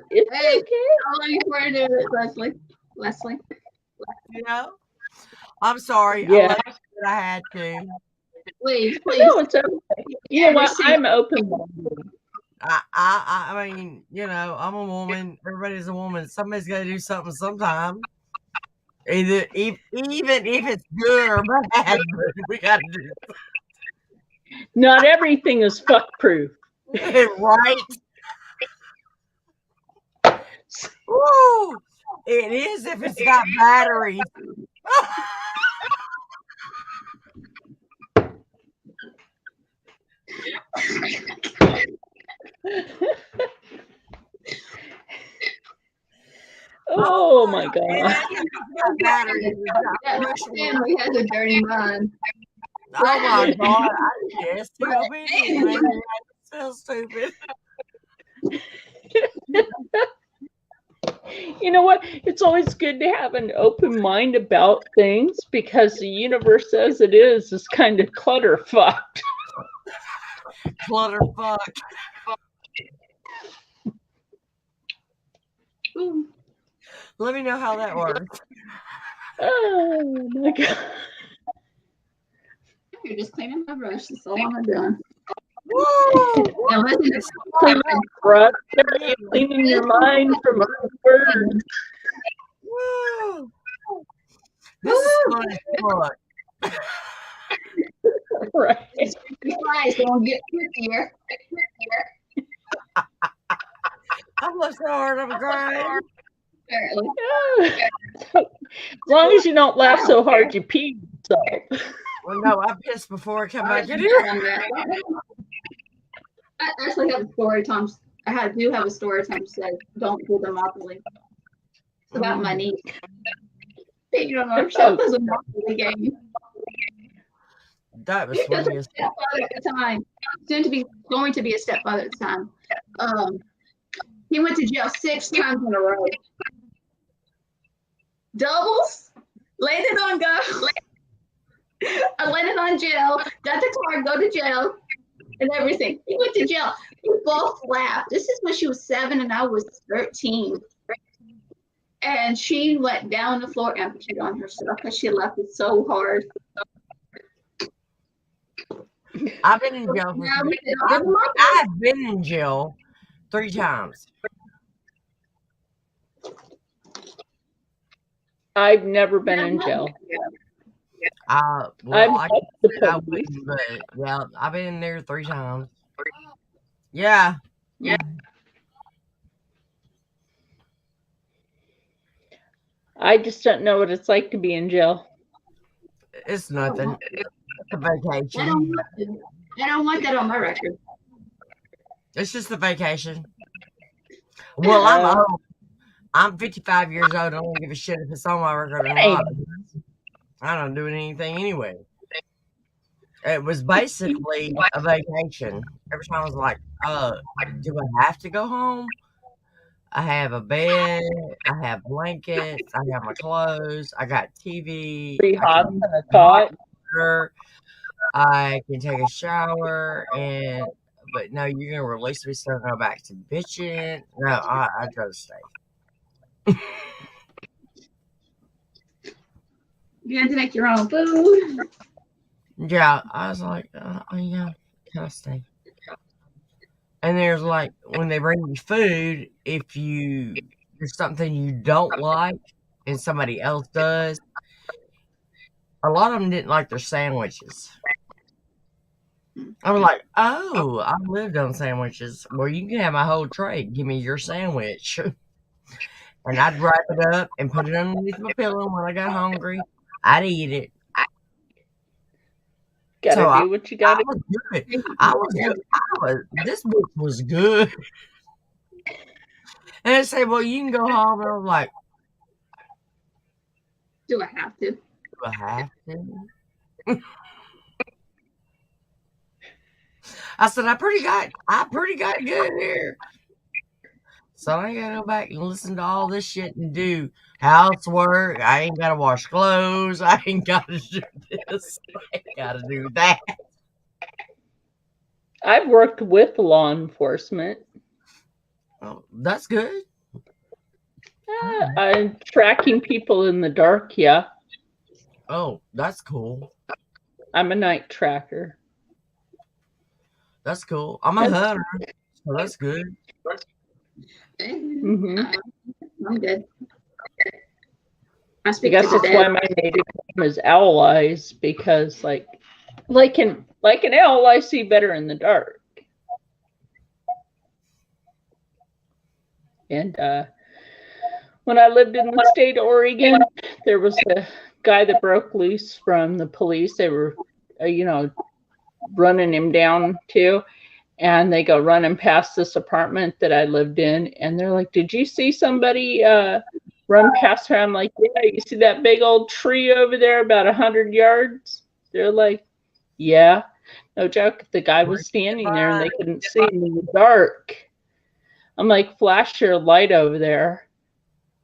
It's hey, okay. How long you for to do it, Leslie? You know? I'm sorry. Yeah. I love you, but I had to. Please. No, it's okay. You know what? I'm open-minded. I mean, I'm a woman. Everybody's a woman. Somebody's got to do something sometime. Even if it's good or bad, we got to do something. Not everything is fuck-proof. Right? Woo! It is if it's got batteries. Oh my God. That family has a dirty mind. Oh my God. I guess stupid. So stupid. You know what? It's always good to have an open mind about things because the universe as it is kind of clutter-fucked. Clutter-fucked. Let me know how that works. Oh my God. You're just cleaning my brush. That's all I'm doing. Woo! You're cleaning your mind from other words. Woo! This is fun as fuck. Right. Flies don't get trickier. I'm so hard I'm crying. As long as you don't laugh so hard you pee yourself. Well, no, I pissed before I come back in here. I actually have a story time. I do have a story time said don't do the Monopoly. It's about my niece. You don't know herself as a Monopoly game. That was funny as fuck. At the time, going to be a stepfather at the time. He went to jail 6 times in a row. Doubles, landed on jail, got the card, go to jail, and everything. He went to jail. We both laughed. This is when she was 7 and I was 13. And she went down the floor and peed on herself because she left it so hard. I've been in jail for I've been in jail 3 times. I've never been in jail. Well, I wouldn't, but yeah, I've been in there 3 times. Yeah. Yeah. I just don't know what it's like to be in jail. It's nothing. It's a vacation. I don't want that on my record. It's just a vacation. Well, I'm old. I'm 55 years old. I don't give a shit if it's on my record or not. I don't do anything anyway. It was basically a vacation. Every time I was like, do I have to go home? I have a bed. I have blankets. I have my clothes. I got TV. I can a cot. I can take a shower. But no, you're going to release me so I go back to bitching. No, I'd rather stay. You have to make your own food. Yeah, I was like, yeah, can I stay? And there's like, when they bring you food, if there's something you don't like and somebody else does, a lot of them didn't like their sandwiches. I was like, oh, I lived on sandwiches. Well, you can have my whole tray. Give me your sandwich. And I'd wrap it up and put it underneath my pillow when I got hungry. I'd eat it. Gotta do what you gotta do. I was good. This bitch was good. And they say, well, you can go home. And I was like, do I have to? Do I have to? I said, I pretty got good here. So I ain't gotta go back and listen to all this shit and do housework. I ain't gotta wash clothes. I ain't gotta do this. I ain't gotta do that. I've worked with law enforcement. Oh, that's good. I'm tracking people in the dark, yeah. Oh, that's cool. I'm a night tracker. That's cool. I'm a hunter, so that's good. Mm-hmm. I'm good. I guess that's why my native name is Owl Eyes, because like an owl, I see better in the dark. And when I lived in the state of Oregon, there was a guy that broke loose from the police. They were, running him down too. And they go running past this apartment that I lived in. And they're like, did you see somebody run past her? I'm like, yeah, you see that big old tree over there about 100 yards? They're like, yeah. No joke. The guy was standing there and they couldn't see him in the dark. I'm like, flash your light over there.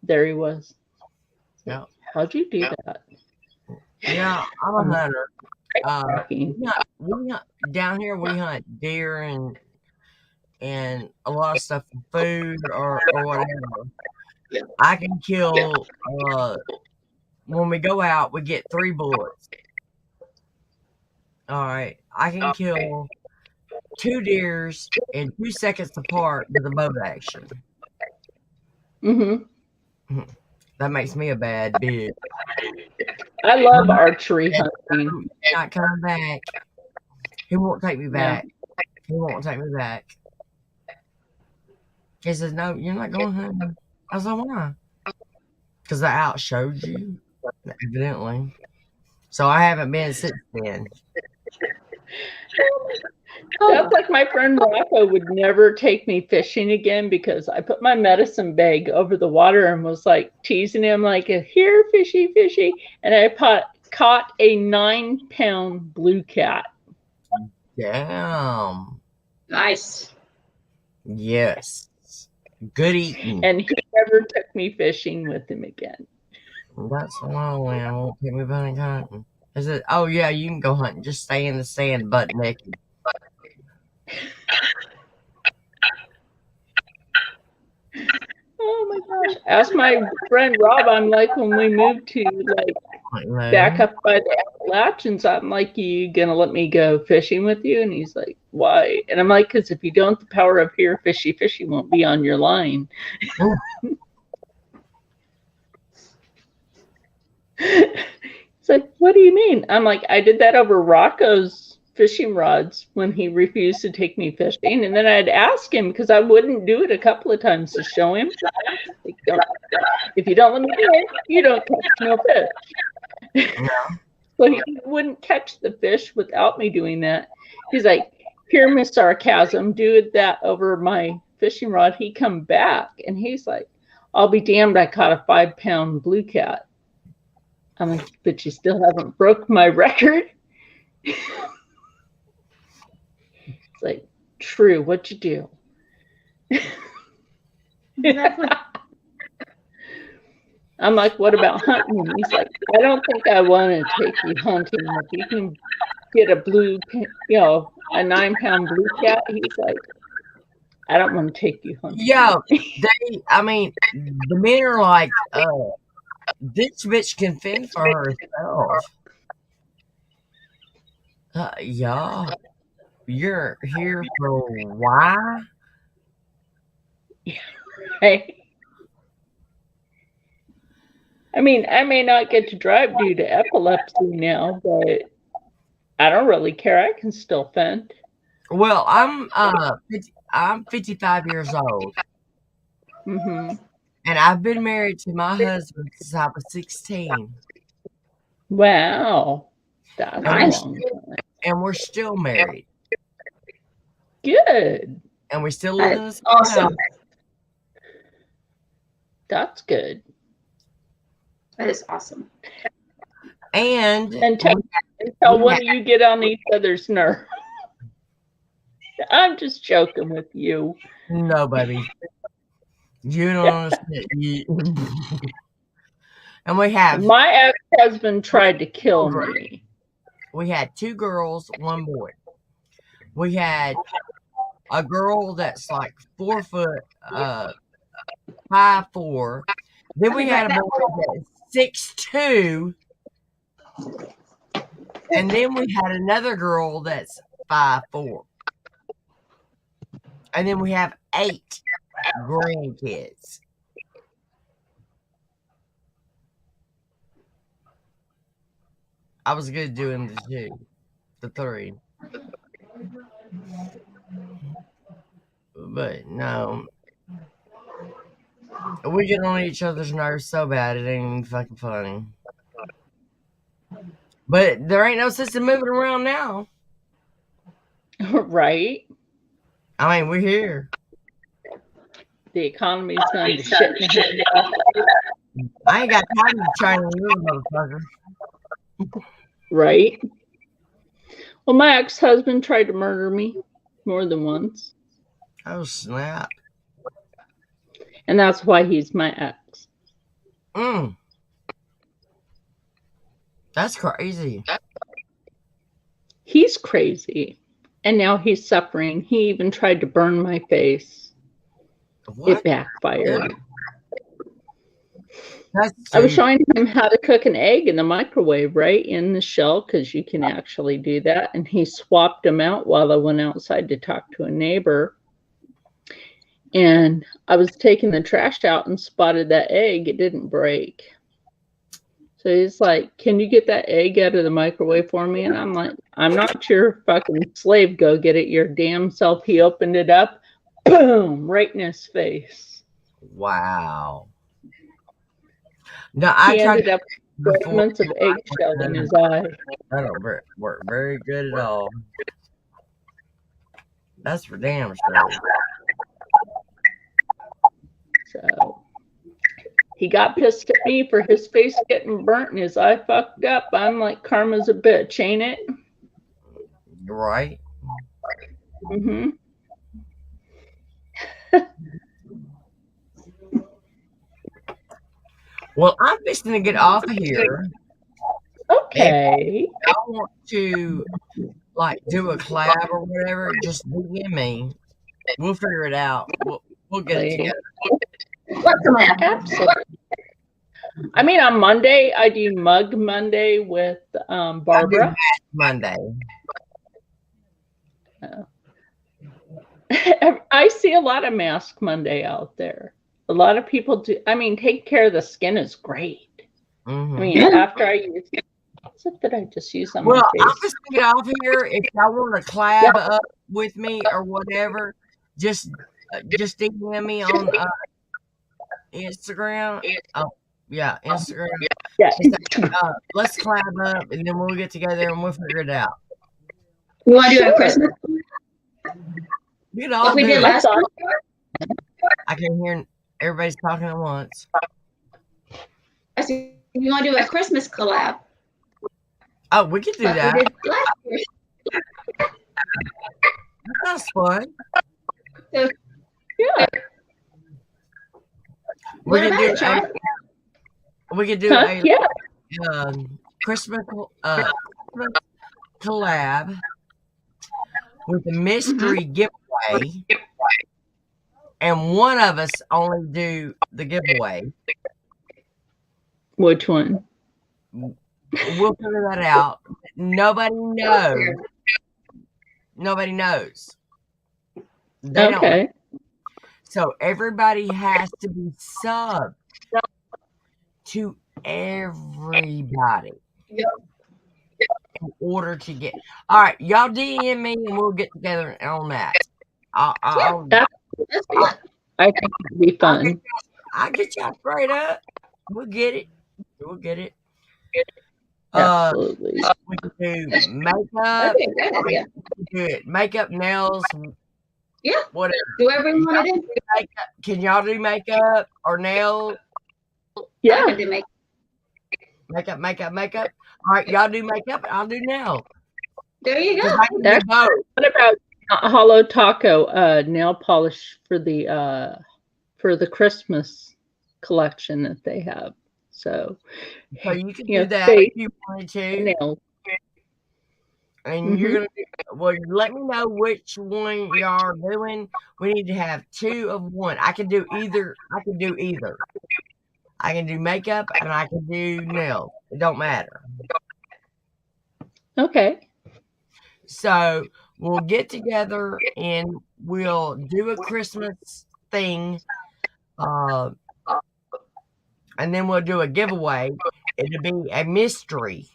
There he was. Yeah. How'd you do that? Yeah, I'm a hunter. We hunt down here. We hunt deer and a lot of stuff for food or whatever. I can kill. When we go out, we get 3 bullets. All right, I can kill 2 deers in 2 seconds apart with a bow action. Mm-hmm. That makes me a bad bitch. I love archery hunting. He's not coming back. He won't take me back. He won't take me back. He says, no, you're not going hunting. I was like, why? Because I outshowed you, evidently. So I haven't been since then. That's like my friend Rocco would never take me fishing again because I put my medicine bag over the water and was like teasing him like, here, fishy, fishy. And I caught a 9-pound blue cat. Damn. Nice. Yes. Good eating. And he never took me fishing with him again. That's why I won't take me hunting. I said, oh yeah, you can go hunting. Just stay in the sand butt naked. Oh my gosh. Ask my friend Rob, I'm like, when we moved to back up by the Appalachians, I'm like, you gonna let me go fishing with you? And he's like, why? And I'm like, because if you don't, the power of here, fishy, fishy won't be on your line. It's like, what do you mean? I'm like, I did that over Rocco's fishing rods when he refused to take me fishing. And then I'd ask him because I wouldn't do it a couple of times to show him. Like, if you don't let me do it, you don't catch no fish. So he wouldn't catch the fish without me doing that. He's like, hear my sarcasm, do that over my fishing rod. He come back and he's like, I'll be damned, I caught a 5-pound blue cat. I'm like, but you still haven't broke my record? It's like, true, what'd you do? Exactly. I'm like, what about hunting? He's like, I don't think I want to take you hunting. If you can get a blue, a 9-pound blue cat, he's like, I don't want to take you hunting. Yeah, the men are like, this bitch can fend for herself. Yeah, you're here for why? Yeah, right. I mean, I may not get to drive due to epilepsy now, but I don't really care. I can still fend. Well, I'm 55 years old. Mm-hmm. And I've been married to my husband since I was 16. Wow. That's nice. And we're still married. Good. And we still live in this awesome house. That's good. That is awesome. And until when do you get on each other's nerve? I'm just joking with you. No, baby. You don't understand. And we have... My ex-husband tried to kill me. We had 2 girls, 1 boy. We had a girl that's like 4 foot, 5'4". Then we had a boy that's 6'2". And then we had another girl that's 5'4". And then we have 8 grandkids. I was good doing the 3. But no. We get on each other's nerves so bad, it ain't even fucking funny. But there ain't no sense in moving around now. Right? I mean, we're here. The economy's going to shit in the head. I ain't got time to try and move, motherfucker. Right? Well, my ex-husband tried to murder me more than once. Oh, snap. And that's why he's my ex. That's crazy. He's crazy. And now he's suffering. He even tried to burn my face. What? It backfired. I was showing him how to cook an egg in the microwave, right in the shell, because you can actually do that. And he swapped them out while I went outside to talk to a neighbor. And I was taking the trash out and spotted that egg. It didn't break. So he's like, can you get that egg out of the microwave for me? And I'm like, I'm not your fucking slave. Go get it your damn self. He opened it up. Boom, right in his face. Wow. No, I he tried ended up with fragments of eggshell in his eye. That don't work very good at all. That's for damn sure. So he got pissed at me for his face getting burnt and his eye fucked up. I'm like, karma's a bitch, ain't it? You're right. Mm-hmm. Well, I'm fixing to get off of here. Oh, Okay. If y'all want to like do a collab or whatever, just DM me. We'll figure it out. We'll get it together. What's the matter? Absolutely. I mean, on Monday, I do Mug Monday with Barbara. I do Monday. I see a lot of Mask Monday out there. A lot of people do. I mean, take care of the skin is great. Mm-hmm. I mean, after I use it, what did I just use on my face? I'll just get off here. If y'all want to collab up with me or whatever, just DM me on Instagram. Oh, yeah, Instagram. Yeah. Let's collab up, and then we'll get together and we'll figure it out. You want to do a Christmas? We could all we do did it. last time. I can hear everybody's talking at once. I said, you want to do a Christmas collab? Oh, we could do that. We did last year. That's fun. So, Yeah. We could do Char? we could do a Yeah. Christmas collab with a mystery giveaway, and one of us only do the giveaway. Which one? We'll figure that out. Nobody knows. Nobody knows. They Okay. don't. So everybody has to be subbed to everybody in order to get. All right, y'all DM me and we'll get together on that. I think it'd be fun. I'll get y'all straight up. We'll get it. We'll get it. Absolutely. We can do makeup. Yeah. Do it. Makeup, nails. Yeah. Whatever. Do whatever you want to do. Can y'all do makeup or nails? Yeah. I can do Makeup. All right, y'all do makeup. I'll do nails. There you go. What about Hollow Taco nail polish for the Christmas collection that they have? So you can do that if you wanted to. Nails. And you're gonna let me know which one y'all are doing. We need to have 2 of one. I can do either. I can do makeup and I can do nails. It don't matter. Okay. So we'll get together and we'll do a Christmas thing. And then we'll do a giveaway. It'll be a mystery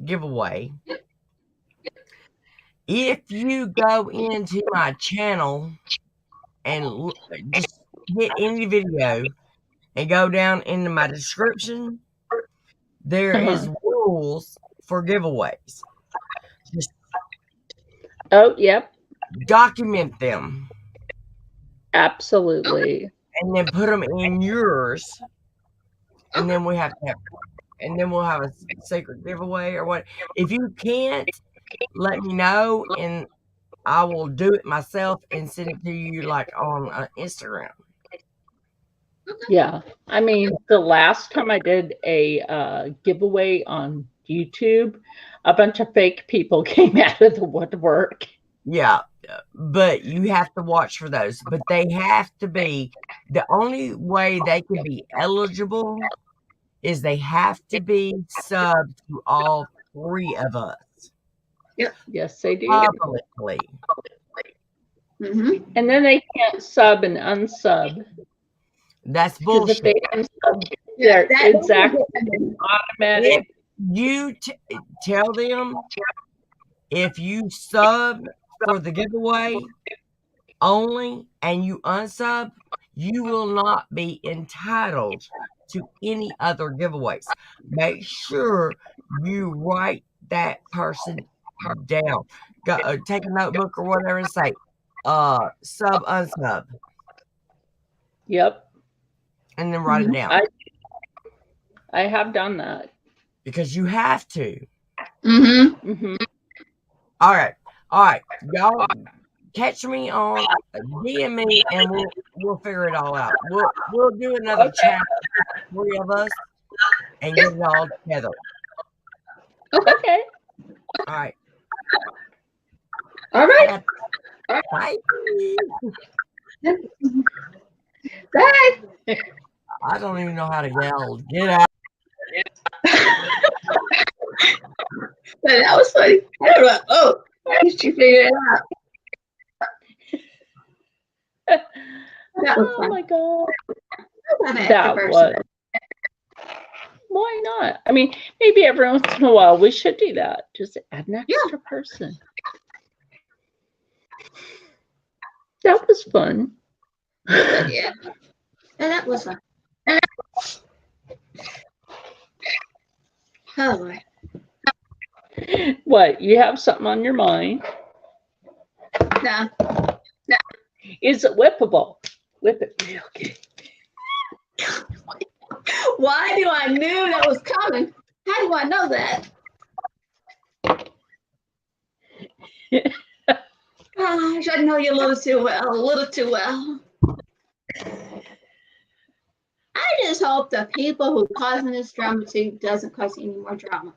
giveaway. If you go into my channel and just hit any video and go down into my description, there is rules for giveaways. Just yep. document them. Absolutely. And then put them in yours. And then we'll have a secret giveaway or what. If you can't, let me know and I will do it myself and send it to you like on Instagram. Yeah. I mean, the last time I did a giveaway on YouTube, a bunch of fake people came out of the woodwork. Yeah, but you have to watch for those. But they have to be, the only way they can be eligible is they have to be subbed to all 3 of us. Yep. Yes, they do. Publicly. Mm-hmm. And then they can't sub and unsub. That's bullshit. If they unsub, they're exactly automatic. If you tell them, if you sub for the giveaway only and you unsub, you will not be entitled to any other giveaways. Make sure you write that person down. Take a notebook or whatever and say, sub, unsub. Yep. And then write it down. I have done that. Because you have to. Mm-hmm. Mm-hmm. All right. Y'all catch me on DM me and we'll figure it all out. We'll do another chat, 3 of us, and get it all together. Okay. All right. All right. Bye. Bye. I don't even know how to yell. Get out. That was funny. Oh, she figured it out. That was Oh fun. my God. That was. Why not? I mean, maybe every once in a while we should do that. Just add an extra person. That was fun. Yeah. That was fun. Oh, boy. What? You have something on your mind? No. Is it whippable? Whip it real good. Why do I knew that was coming? How do I know that? Gosh, I know you a little too well. I just hope the people who causing this drama too doesn't cause any more drama.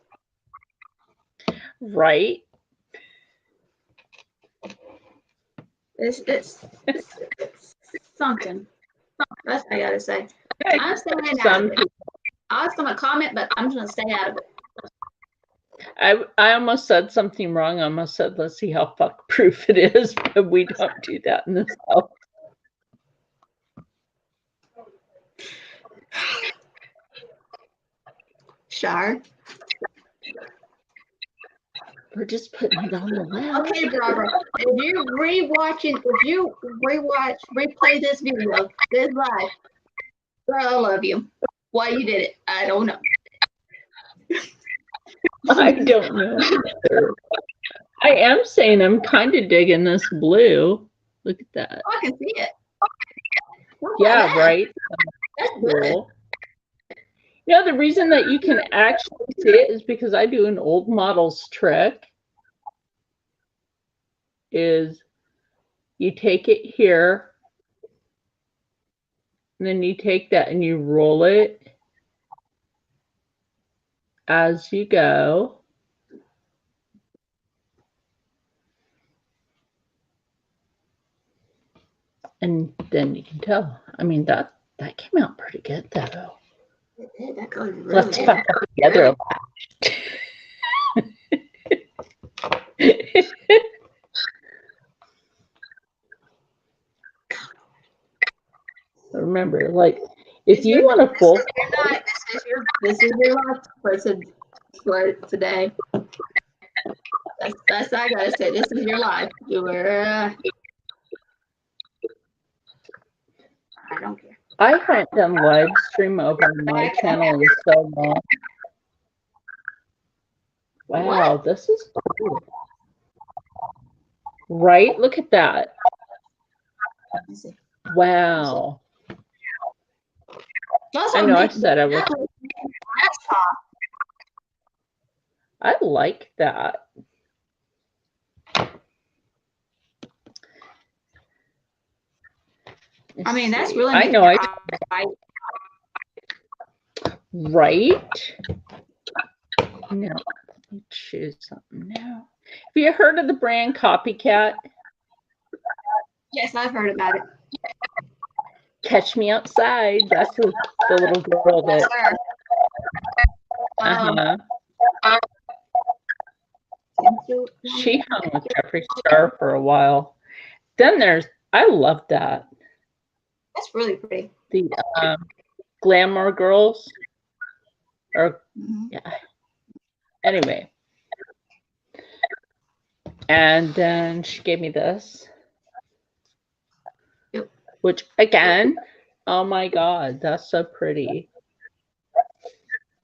Right? It's something. That's what I gotta say. I'm staying out of it. I was gonna comment, but I'm gonna stay out of it. I almost said something wrong. I almost said, let's see how fuck proof it is, but we don't do that in this house. Char. We're just putting it on the left. Okay, Barbara. If you replay this video, this live, girl, I love you. Why you did it, I don't know. I don't know. I am saying I'm kind of digging this blue. Look at that. Oh, I can see it. Yeah, right. That's cool. You know, the reason that you can actually see it is because I do an old models trick. Is you take it here, and then you take that and you roll it as you go. And then you can tell. I mean, that came out pretty good, though. That goes really Let's put it together. Remember, like, if you want a full, this is your last person for today. That's I gotta say. This is your life. You were. I don't care. I haven't done live stream over my channel in so long. Wow, what? This is cool. Right? Look at that. Wow. I know I said I was. I like that. I mean, that's really. I know. Right? No, let me choose something now. Have you heard of the brand Copycat? Yes, I've heard about it. Catch Me Outside. That's the little girl that. She hung with Jeffree Star for a while. Then I love that. That's really pretty. The Glamour Girls. Or yeah. Anyway. And then she gave me this. Yep. Which again, oh my God, that's so pretty.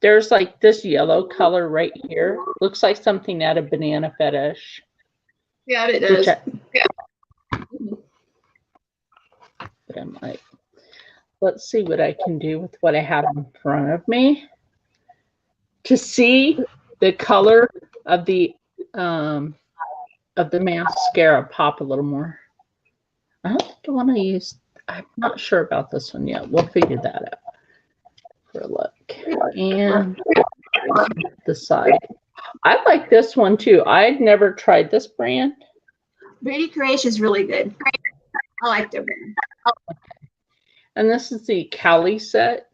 There's like this yellow color right here. Looks like something out of Banana Fetish. Yeah, it does. But I'm like, let's see what I can do with what I have in front of me to see the color of the mascara pop a little more. I don't think I want to use. I'm not sure about this one yet. We'll figure that out for a look. And the side. I like this one too. I'd never tried this brand. Beauty Creation is really good. I like their brand. And this is the Cali set.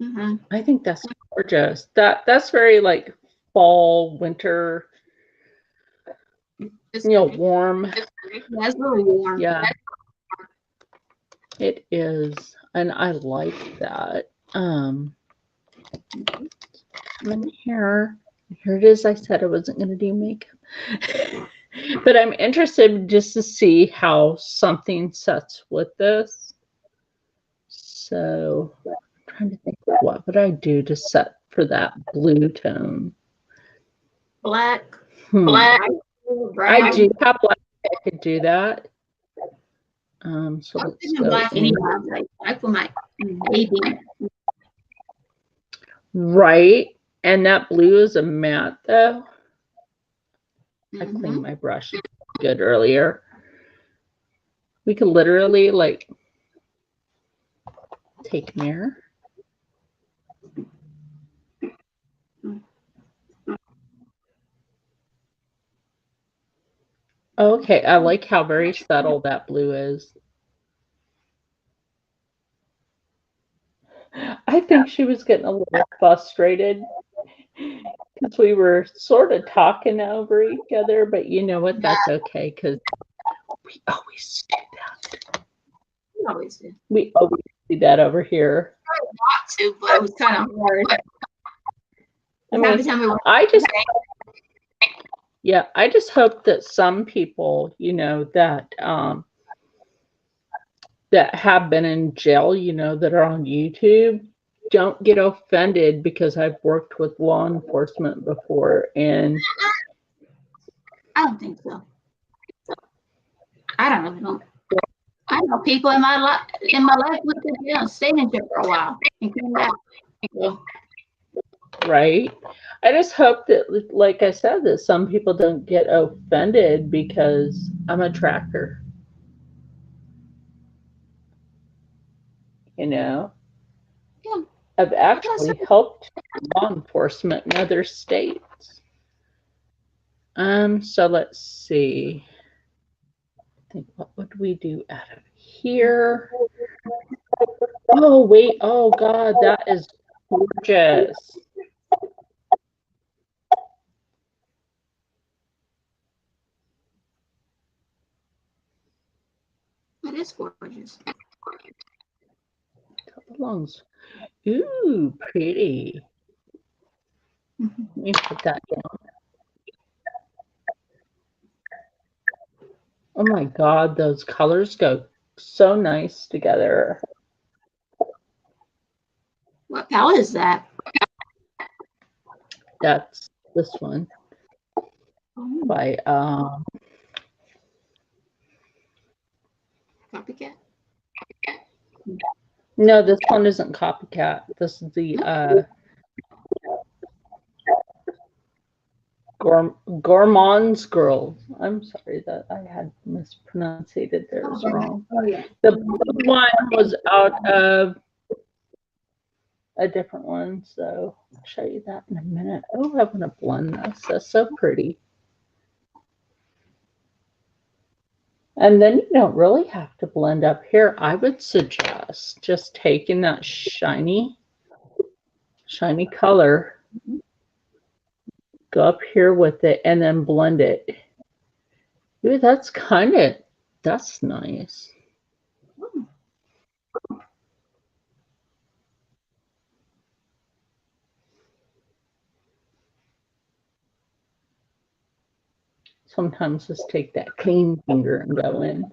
Mm-hmm. I think that's gorgeous. That's very like fall, winter, warm. That's really warm. Yeah. It is. And I like that. I'm in here. Here it is. I said I wasn't going to do makeup. But I'm interested just to see how something sets with this. So I'm trying to think, what would I do to set for that blue tone? Black. Black. I do have black. I could do that. So let's go black anyhow. Black for my baby. Right. And that blue is a matte though. I cleaned my brush good earlier. We could literally like take mirror. Okay, I like how very subtle that blue is. I think she was getting a little frustrated because we were sort of talking over each other, but you know what? That's okay because we always do that. We always do that over here. I want to, but it was kind of hard. I just hope that some people, you know, that that have been in jail, you know, that are on YouTube, don't get offended because I've worked with law enforcement before, and I don't think so. I don't really know. I know people in my life with the stayed in jail for a while and came back. So. Right. I just hope that, like I said, that some people don't get offended because I'm a tracker. You know? Yeah. I've actually helped law enforcement in other states. So let's see. I think, what would we do out of here? Oh, wait. Oh, God, that is gorgeous. It is gorgeous. That belongs. Ooh, pretty. Let me put that down. Oh my God, those colors go so nice together. What palette is that? That's this one by Copycat. No, this one isn't Copycat. This is the Gourmand's Girl. I'm sorry that I had mispronounced theirs wrong. Oh, yeah. The one was out of a different one, so I'll show you that in a minute. Oh, I want to blend this. That's so pretty. And then you don't really have to blend up here. I would suggest just taking that shiny color, go up here with it, and then blend it. Ooh, that's nice. Sometimes just take that clean finger and go in.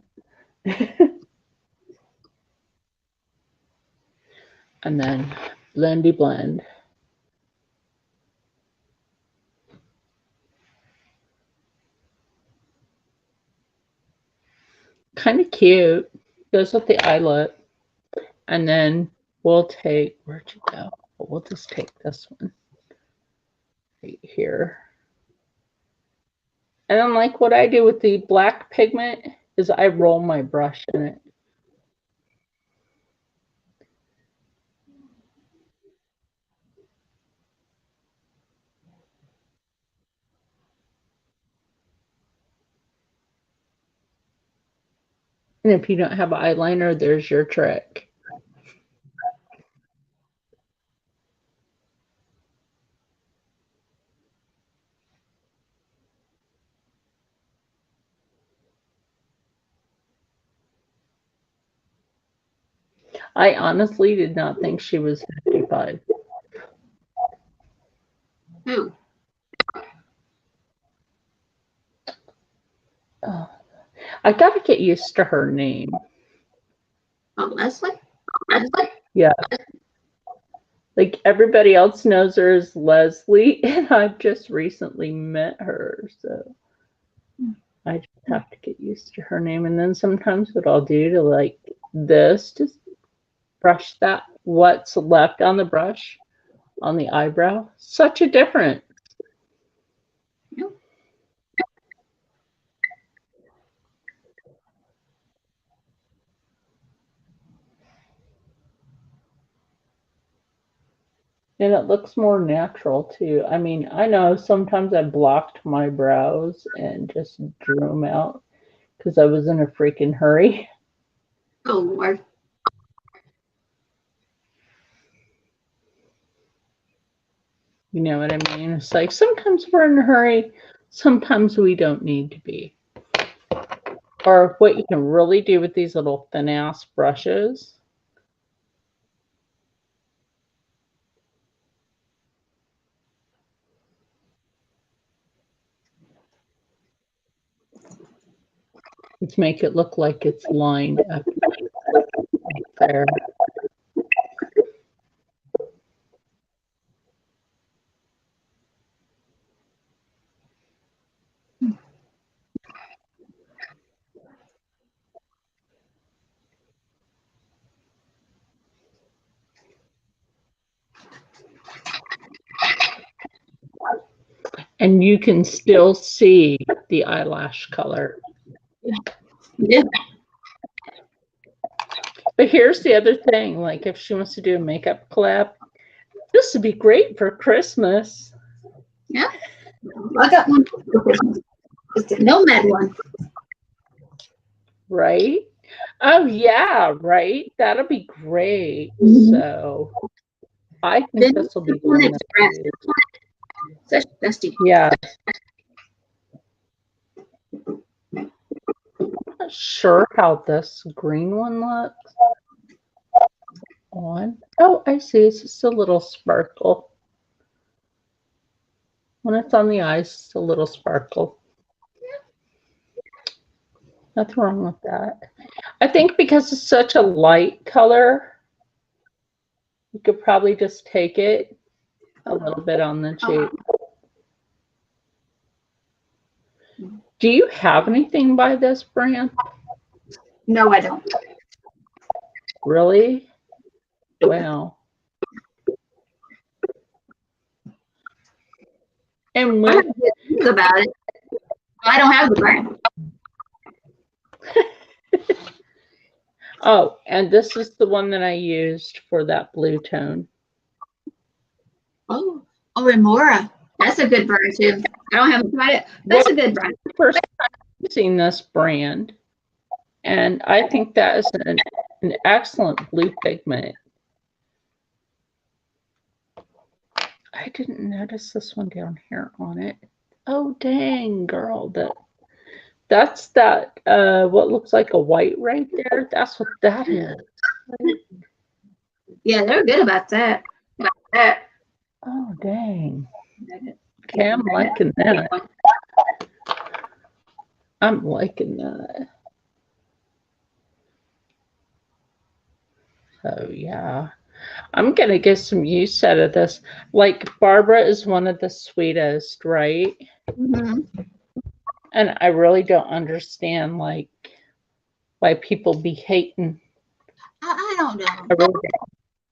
And then blendy blend. Kind of cute. Goes with the eye look. And then we'll take, where'd you go? We'll just take this one right here. And then, like, what I do with the black pigment is I roll my brush in it. And if you don't have eyeliner, there's your trick. I honestly did not think she was 55. Who? Oh, I got to get used to her name. Oh, Leslie? Yeah. Like everybody else knows her as Leslie, and I've just recently met her, so I just have to get used to her name. And then sometimes what I'll do to like this, just brush that what's left on the brush on the eyebrow. Such a difference. Yep. And it looks more natural too. I mean, I know sometimes I blocked my brows and just drew them out because I was in a freaking hurry. Oh, Lord. You know what I mean? It's like sometimes we're in a hurry, sometimes we don't need to be. Or what you can really do with these little thin ass brushes. Is make it look like it's lined up there. And you can still see the eyelash color. Yeah. But here's the other thing, like if she wants to do a makeup collab, this would be great for Christmas. Yeah. I got one for Christmas. It's the Nomad one. Right? Oh yeah, right. That'll be great. So I think Then this will be one the that's such dusty. Yeah. I'm not sure how this green one looks on. Oh, I see. It's just a little sparkle. When it's on the eyes, it's a little sparkle. Nothing wrong with that. I think because it's such a light color, you could probably just take it a little bit on the cheek. Do you have anything by this brand? No, I don't. Really? Wow. And when I have good things about it. I don't have the brand. Oh, and this is the one that I used for that blue tone. Oh, Remora. That's a good brand too. I haven't tried it. That's a good brand. First time I've seen this brand, and I think that is an excellent blue pigment. I didn't notice this one down here on it. Oh dang, girl, that's that what looks like a white right there. That's what that is. Yeah, they're good about that. Oh dang. Okay, I'm liking that. I'm liking that. Oh yeah. I'm gonna get some use out of this. Like Barbara is one of the sweetest, right? Mm-hmm. And I really don't understand like why people be hating. I don't know. I really don't.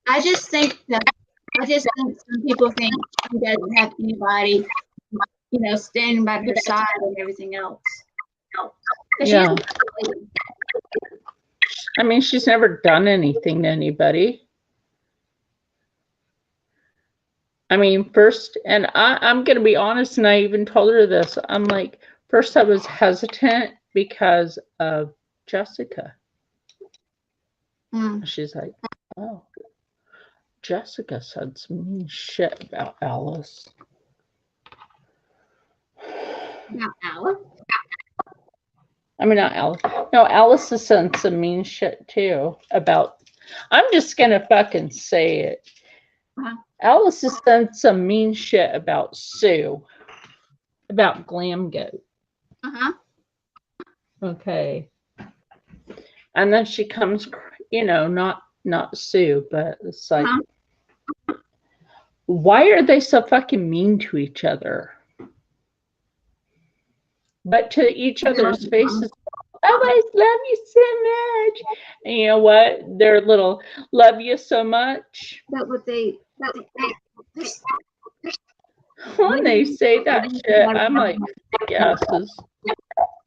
I just think some people think she doesn't have anybody, standing by her side and everything else. Yeah. I mean, she's never done anything to anybody. I mean, first, and I'm going to be honest, and I even told her this. I'm like, first I was hesitant because of Jessica. She's like, oh, Jessica said some mean shit about Alice. About Alice? I mean, not Alice. No, Alice has said some mean shit too about. I'm just gonna fucking say it. Alice has said some mean shit about Sue, about Glam Goat. Okay. And then she comes, not Sue, but it's like, why are they so fucking mean to each other? But to each other's faces, I always love you so much. And you know what? Their little love you so much. But what When they say that shit, I'm like, guesses.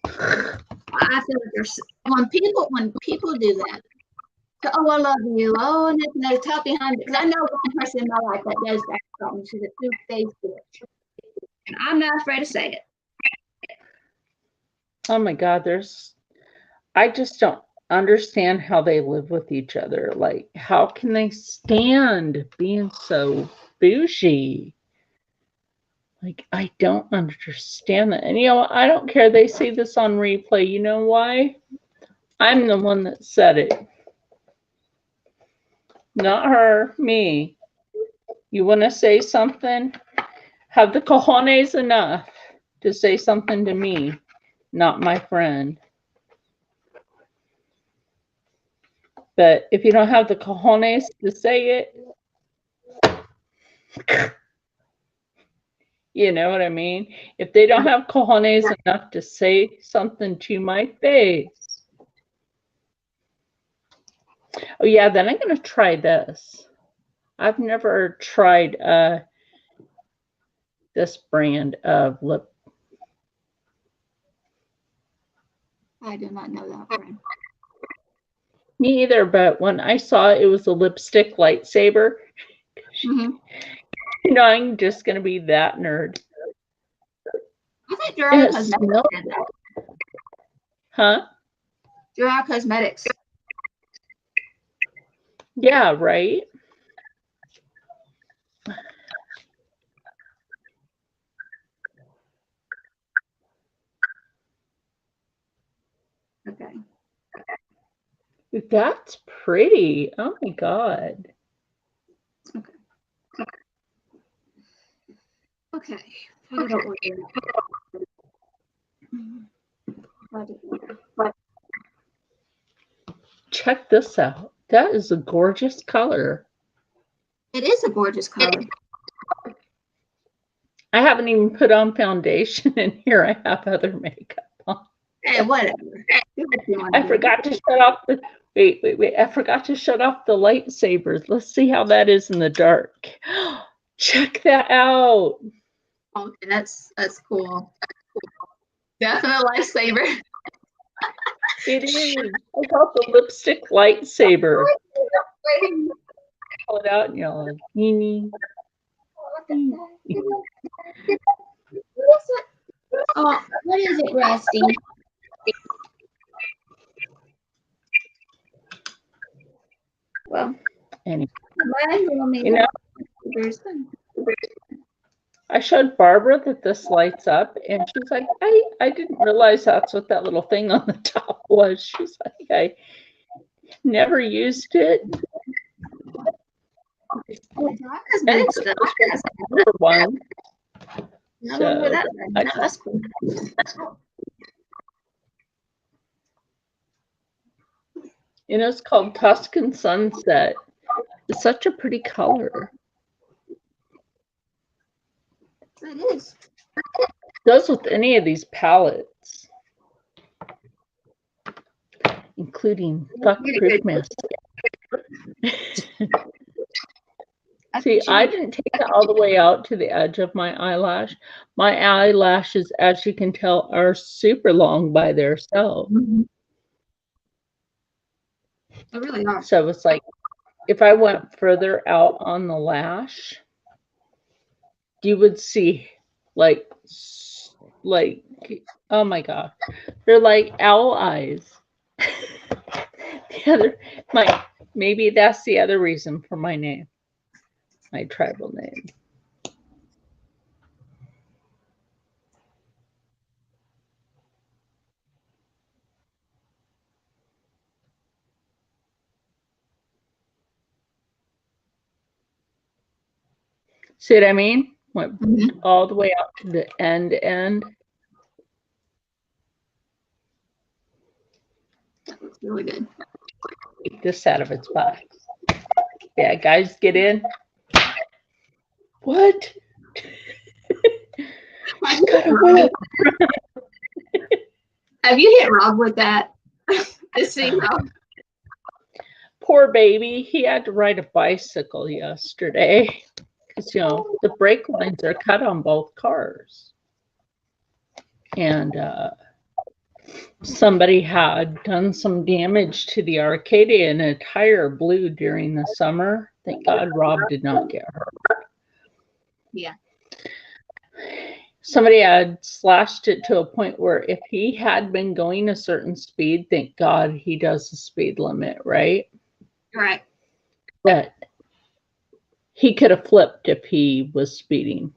I feel like there's when people do that. So, oh, I love you. Oh, and they talk behind it. Because I know one person in my life that does that something to the face it. And I'm not afraid to say it. Oh my God, I just don't understand how they live with each other. Like, how can they stand being so bougie? Like, I don't understand that. And I don't care. They say this on replay. You know why? I'm the one that said it. Not her, me. You want to say something? Have the cojones enough to say something to me, not my friend. But if you don't have the cojones to say it, you know what I mean? If they don't have cojones enough to say something to my face. Oh yeah, then I'm going to try this. I've never tried this brand of lip. I do not know that brand. Me either, but when I saw it was a lipstick lightsaber, I'm just going to be that nerd. I think Gerard Cosmetics did that. Huh? Gerard Cosmetics. Yeah, right? Okay. That's pretty. Oh my God. Okay. I gotta order. Check this out. That is a gorgeous color. It is a gorgeous color. I haven't even put on foundation, and here I have other makeup on. Hey, whatever. I forgot to shut off the wait. I forgot to shut off the lightsabers. Let's see how that is in the dark. Check that out. Okay, that's cool. Definite lifesaver. It is. I call it the lipstick lightsaber. Pull it out and you're like, Oh, what is it, Rusty? Well, anyway, you I showed Barbara that this lights up, and she's like, I didn't realize that's what that little thing on the top was. She's like, I never used it. One. So, that's cool. It's called Tuscan Sunset. It's such a pretty color. It is. It goes with any of these palettes, including Fuck Christmas. See, I didn't take it all the way out to the edge of my eyelash. My eyelashes, as you can tell, are super long by themselves. They really are. So it's like, if I went further out on the lash, you would see like, oh my God, they're like owl eyes. maybe that's the other reason for my name, my tribal name. See what I mean? Went all the way out to the end. That looks really good. Take this out of its box. Yeah, guys, get in. What? Have you hit Rob with that? Poor baby. He had to ride a bicycle yesterday because, you know, the brake lines are cut on both cars. And somebody had done some damage to the Arcadia and a tire blew during the summer. Thank God Rob did not get hurt. Yeah. Somebody had slashed it to a point where if he had been going a certain speed, thank God he does the speed limit, right? Right. But he could have flipped if he was speeding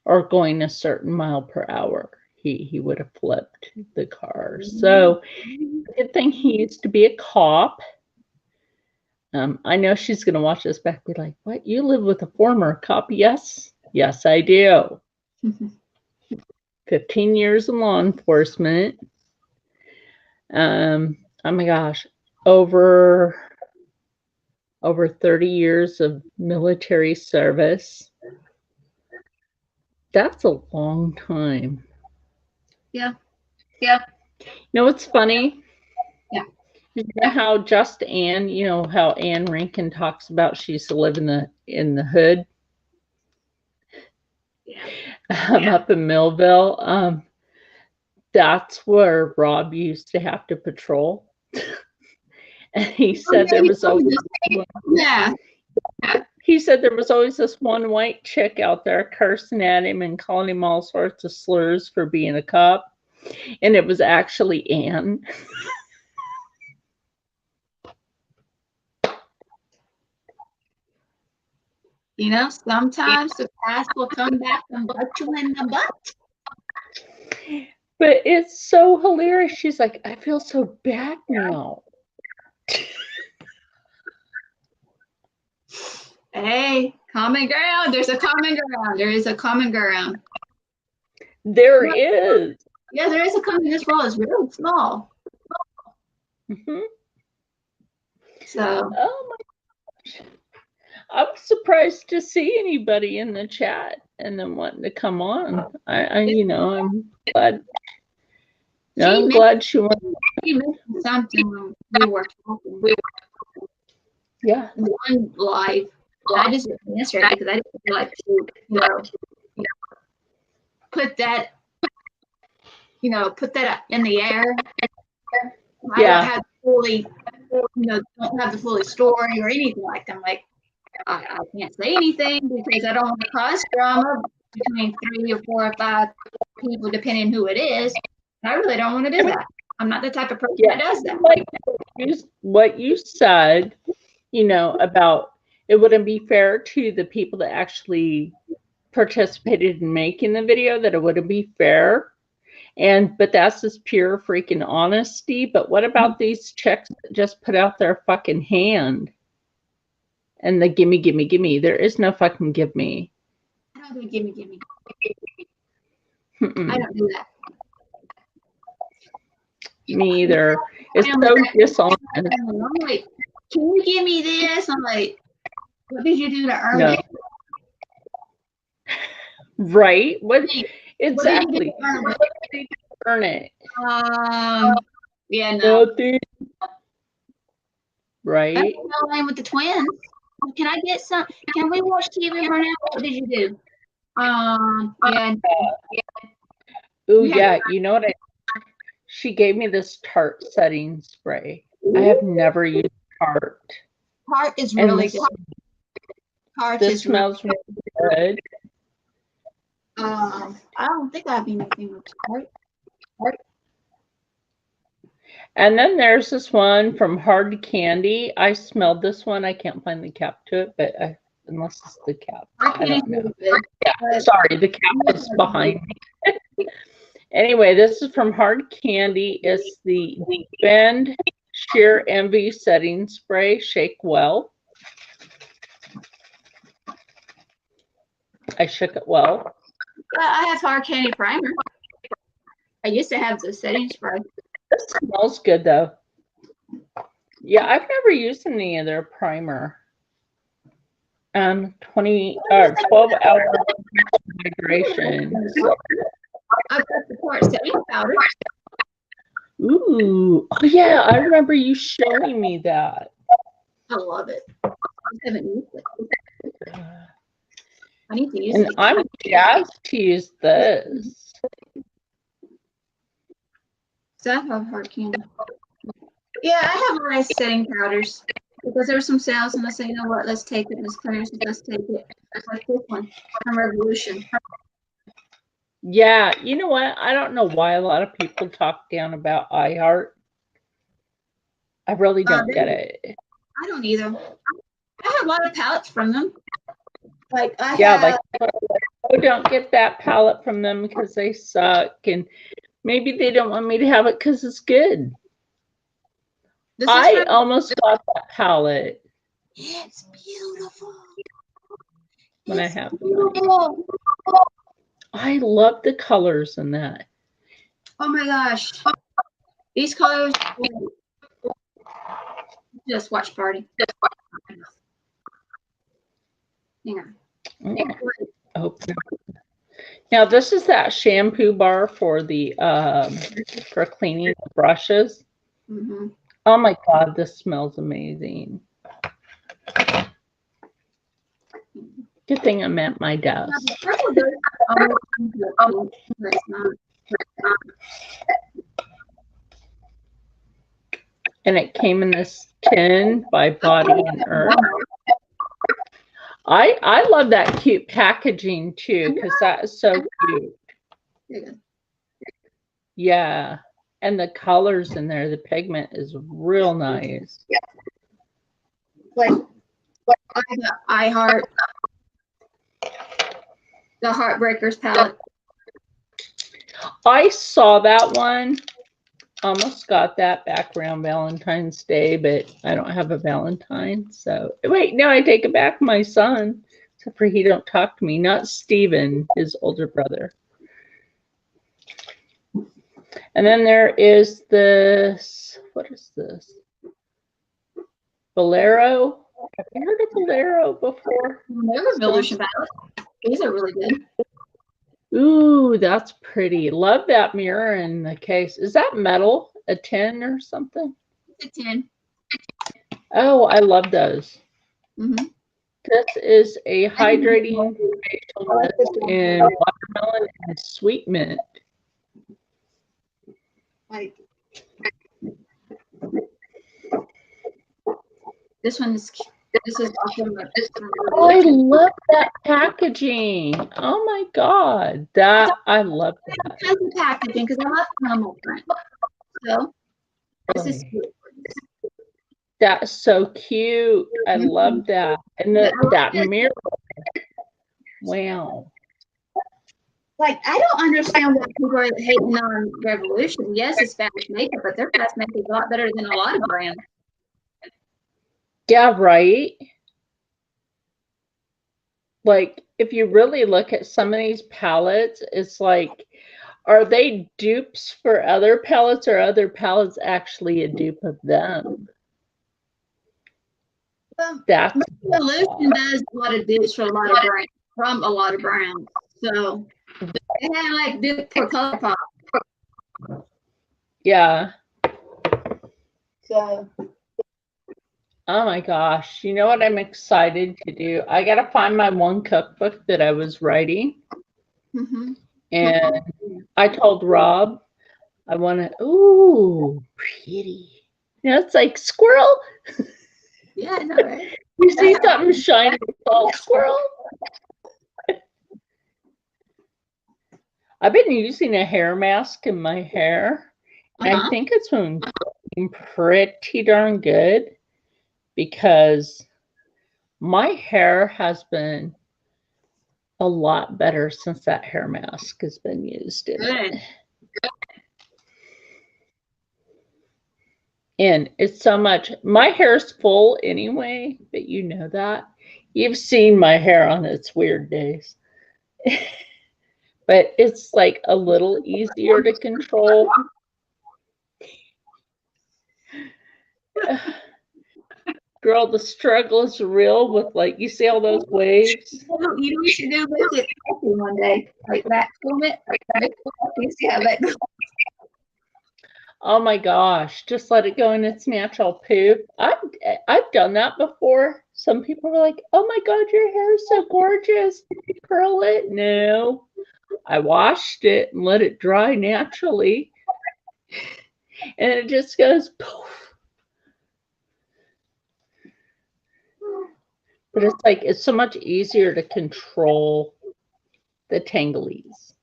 or going a certain mile per hour. He would have flipped the car. So good thing he used to be a cop. I know she's going to watch this back and be like, what? You live with a former cop? Yes. Yes, I do. 15 years in law enforcement. Oh my gosh. Over 30 years of military service. That's a long time. Yeah. You know what's funny? Yeah. You know how just Anne, you know how Anne Rankin talks about she used to live in the hood? Yeah. Up in Millville. That's where Rob used to have to patrol. And he said there was always He said there was always this one white chick out there cursing at him and calling him all sorts of slurs for being a cop. And it was actually Anne. You know, sometimes the past will come back and bite you in the butt. But it's so hilarious. She's like, I feel so bad now. Hey, common ground. There's a common ground. There is a common ground. There is. Yeah, there is a common. This world is really small. So. Oh my gosh. I was surprised to see anybody in the chat and then wanting to come on. I'm glad. I'm glad she wanted. She mentioned something when we were talking. Yeah. One live. I just didn't answer it because I didn't feel like to, put that, in the air. I don't have fully, don't have the full story or anything like that. I'm like, I can't say anything because I don't want to cause drama between 3 or 4 or 5 people, depending who it is. I really don't want to do that. I'm not the type of person that does that. Like what you said, about it wouldn't be fair to the people that actually participated in making the video, that it wouldn't be fair. But that's just pure freaking honesty. But what about these chicks that just put out their fucking hand? And the gimme, gimme, gimme. There is no fucking give me. I don't do gimme, gimme. I don't do that. Me either. It's so dishonest. I'm like, can you give me this? I'm like, what did you do to earn it? Right? What exactly? What did you earn it? Yeah, no. Nothing. Right? I'm playing with the twins. Can I get some? Can we watch TV for now? What did you do? Yeah. Oh yeah, you know what? She gave me this Tarte setting spray. I have never used Tarte. Tarte is really good. Tarte this smells really good. I don't think I have anything with Tarte. And then there's this one from Hard Candy. I smelled this one. I can't find the cap to it, but unless it's the cap. I don't know. Yeah, sorry, the cap is behind me. Anyway, this is from Hard Candy. It's the Bend Sheer Envy Setting Spray. Shake well. I shook it well. I have Hard Candy primer. I used to have the setting spray. It smells good though. Yeah, I've never used any of their primer. 12 hour hydration. I've got the port setting powder. Ooh, oh yeah, I remember you showing me that. I love it. I haven't used it. I need to use and it. I'm jazzed to use this. So I have Hard Candy. Yeah, I have my setting powders because there were some sales, and I said, you know what? Let's take it. Miss Clarence, let's take it. Like this one from Revolution. Yeah, you know what? I don't know why a lot of people talk down about iHeart. I really don't get it. I don't either. I have a lot of palettes from them. Like I don't get that palette from them because they suck, and maybe they don't want me to have it because it's good. I almost got that palette. It's beautiful. When I have it. I love the colors in that. Oh my gosh. These colors. Just watch party. Hang on. Oh. Now this is that shampoo bar for the for cleaning the brushes. Mm-hmm. Oh my God, this smells amazing. Good thing I'm at my desk. And it came in this tin by Body and Earth. I love that cute packaging too, because that is so cute. Yeah. And the colors in there, the pigment is real nice. Like iHeart, the Heartbreakers palette. I saw that one. Almost got that back around Valentine's Day, but I don't have a Valentine. So wait, no, I take it back. My son, except for he don't talk to me. Not Steven, his older brother. And then there is this. What is this? Bolero. Have you heard of Bolero before? Never Revolution palette. These are really good. Ooh, that's pretty. Love that mirror in the case. Is that metal? A 10 or something? It's a 10. Oh, I love those. Mm-hmm. This is a hydrating facial mist in watermelon and sweet mint. Like this one is. This is awesome. Oh, I love that packaging. Oh my God, I love that. I the packaging because I love animal print. So this is cute. That's so cute. I love that. And that mirror. Wow. Like, I don't understand why people are hating on Revolution. Yes, it's fast makeup, but their fast makeup is a lot better than a lot of brands. Yeah, right. Like, if you really look at some of these palettes, it's like, are they dupes for other palettes, or other palettes actually a dupe of them? That's Revolution does a lot of dupes for a lot of brands, from a lot of brands. So they had like dupe for ColourPop. Yeah. So. Oh my gosh. You know what I'm excited to do? I got to find my one cookbook that I was writing. Mm-hmm. And I told Rob, I want to, ooh, pretty. You know, it's like squirrel. Yeah, I know, right? You see something shiny, it's all squirrel. I've been using a hair mask in my hair. I think it's from pretty darn good because my hair has been a lot better since that hair mask has been used in it. And it's so much, my hair's full anyway, but you know that. You've seen my hair on its weird days. But it's like a little easier to control. Girl, the struggle is real with, like, you see all those waves? You know what you should do with it one day? Like vacuum it. You see how that goes. Oh my gosh, just let it go in its natural poop. I've done that before. Some people were like, oh my God, your hair is so gorgeous. Curl it. No, I washed it and let it dry naturally. And it just goes poof. But it's like, it's so much easier to control the tanglies.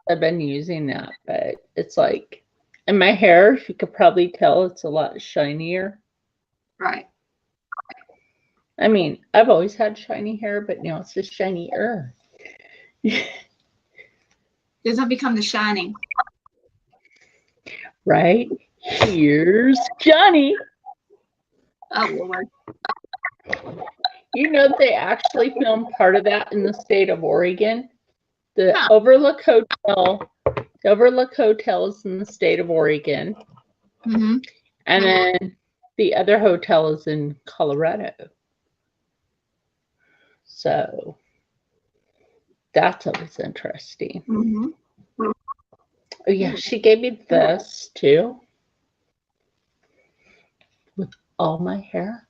I've been using that, but it's like, and my hair, you could probably tell it's a lot shinier. Right. I mean, I've always had shiny hair, but now it's just shinier. Does not become the shining. Right? Here's Johnny. Oh, Lord. You know, they actually filmed part of that in the state of Oregon. The Overlook Hotel. The Overlook Hotel is in the state of Oregon. And then the other hotel is in Colorado. So that's always interesting. Oh, yeah, she gave me this too. With all my hair.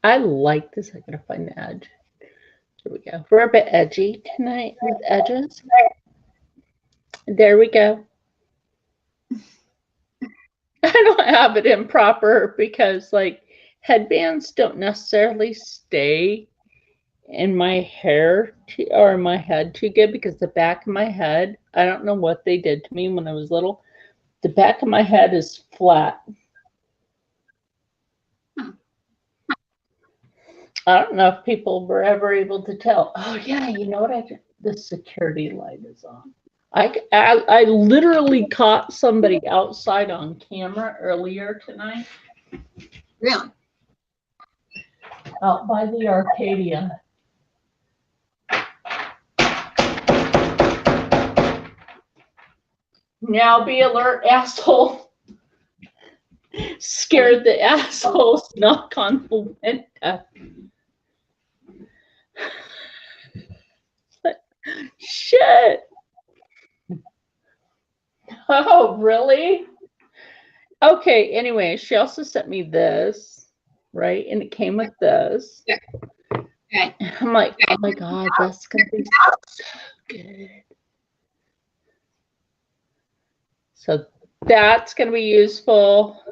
I like this. I gotta find the edge. There we go. We're a bit edgy tonight with edges. There we go. I don't have it in proper because, like, headbands don't necessarily stay in my hair or my head too good because the back of my head, I don't know what they did to me when I was little. The back of my head is flat. I don't know if people were ever able to tell. Oh yeah, you know what I did? The security light is on. I literally caught somebody outside on camera earlier tonight. Really? Out by the Arcadia. Now be alert, asshole. Scared the assholes knock on the window. Shit. Oh, really? Okay, anyway, she also sent me this, right? And it came with this. Okay. I'm like, oh my God, that's going to be so good. So that's going to be useful.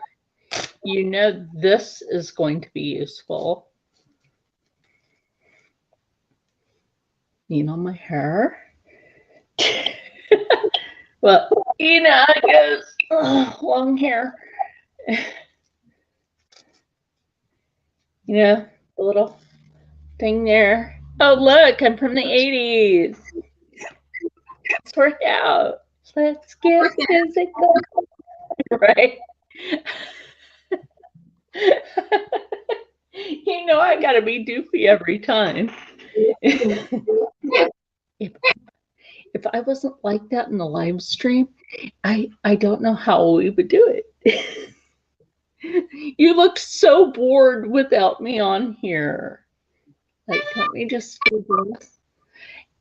You know, this is going to be useful. You know, my hair. Well, you know, it goes long hair. You know, the little thing there. Oh, look, I'm from the 80s. Let's work out. Let's get physical. Right? You know, I got to be doofy every time. If I wasn't like that in the live stream, I don't know how we would do it. You looked so bored without me on here. Like, let me just do this.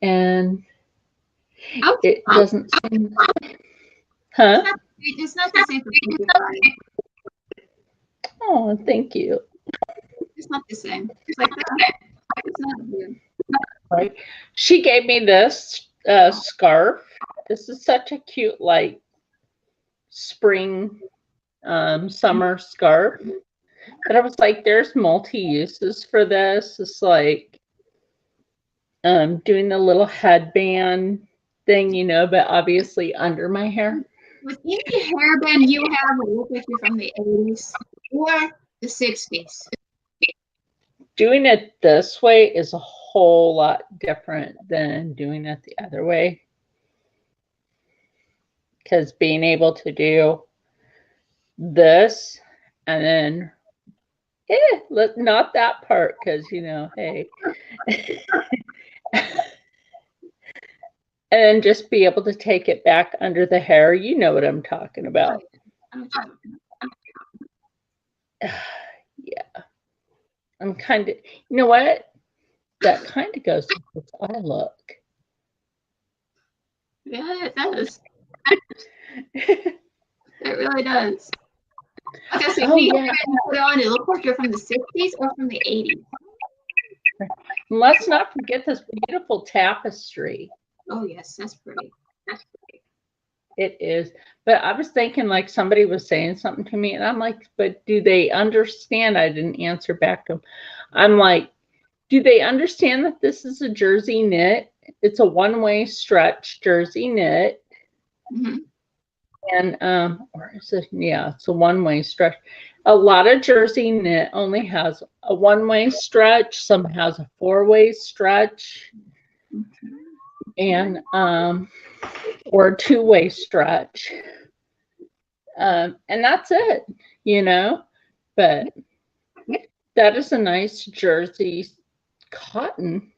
And it doesn't seem... Huh? It's not the same for everybody. Oh, thank you. It's not the same. It's like that. It's not good. Right. She gave me this scarf. This is such a cute, like, spring, summer scarf. But I was like, there's multi-uses for this. It's like doing the little headband thing, you know, but obviously under my hair. With any hairband you have will look like you're from the 80s or the 60s. Doing it this way is a whole lot different than doing it the other way. Because being able to do this and then, not that part, because, you know, hey. And then just be able to take it back under the hair. You know what I'm talking about. Yeah. I'm kind of, you know what? That kind of goes with this eye look. Yeah, it does. It really does. Like I said, Oh, yeah. put it on, it looks like you're from the 60s or from the 80s. And let's not forget this beautiful tapestry. Oh, yes, that's pretty. That's pretty. It is. But I was thinking, like, somebody was saying something to me, and I'm like, but do they understand? I didn't answer back to them. I'm like, do they understand that this is a jersey knit? It's a one-way stretch jersey knit. Mm-hmm. And or is it, yeah, it's a one-way stretch. A lot of jersey knit only has a one-way stretch. Some has a four-way stretch. And or a two-way stretch. And that's it, you know. But that is a nice jersey cotton.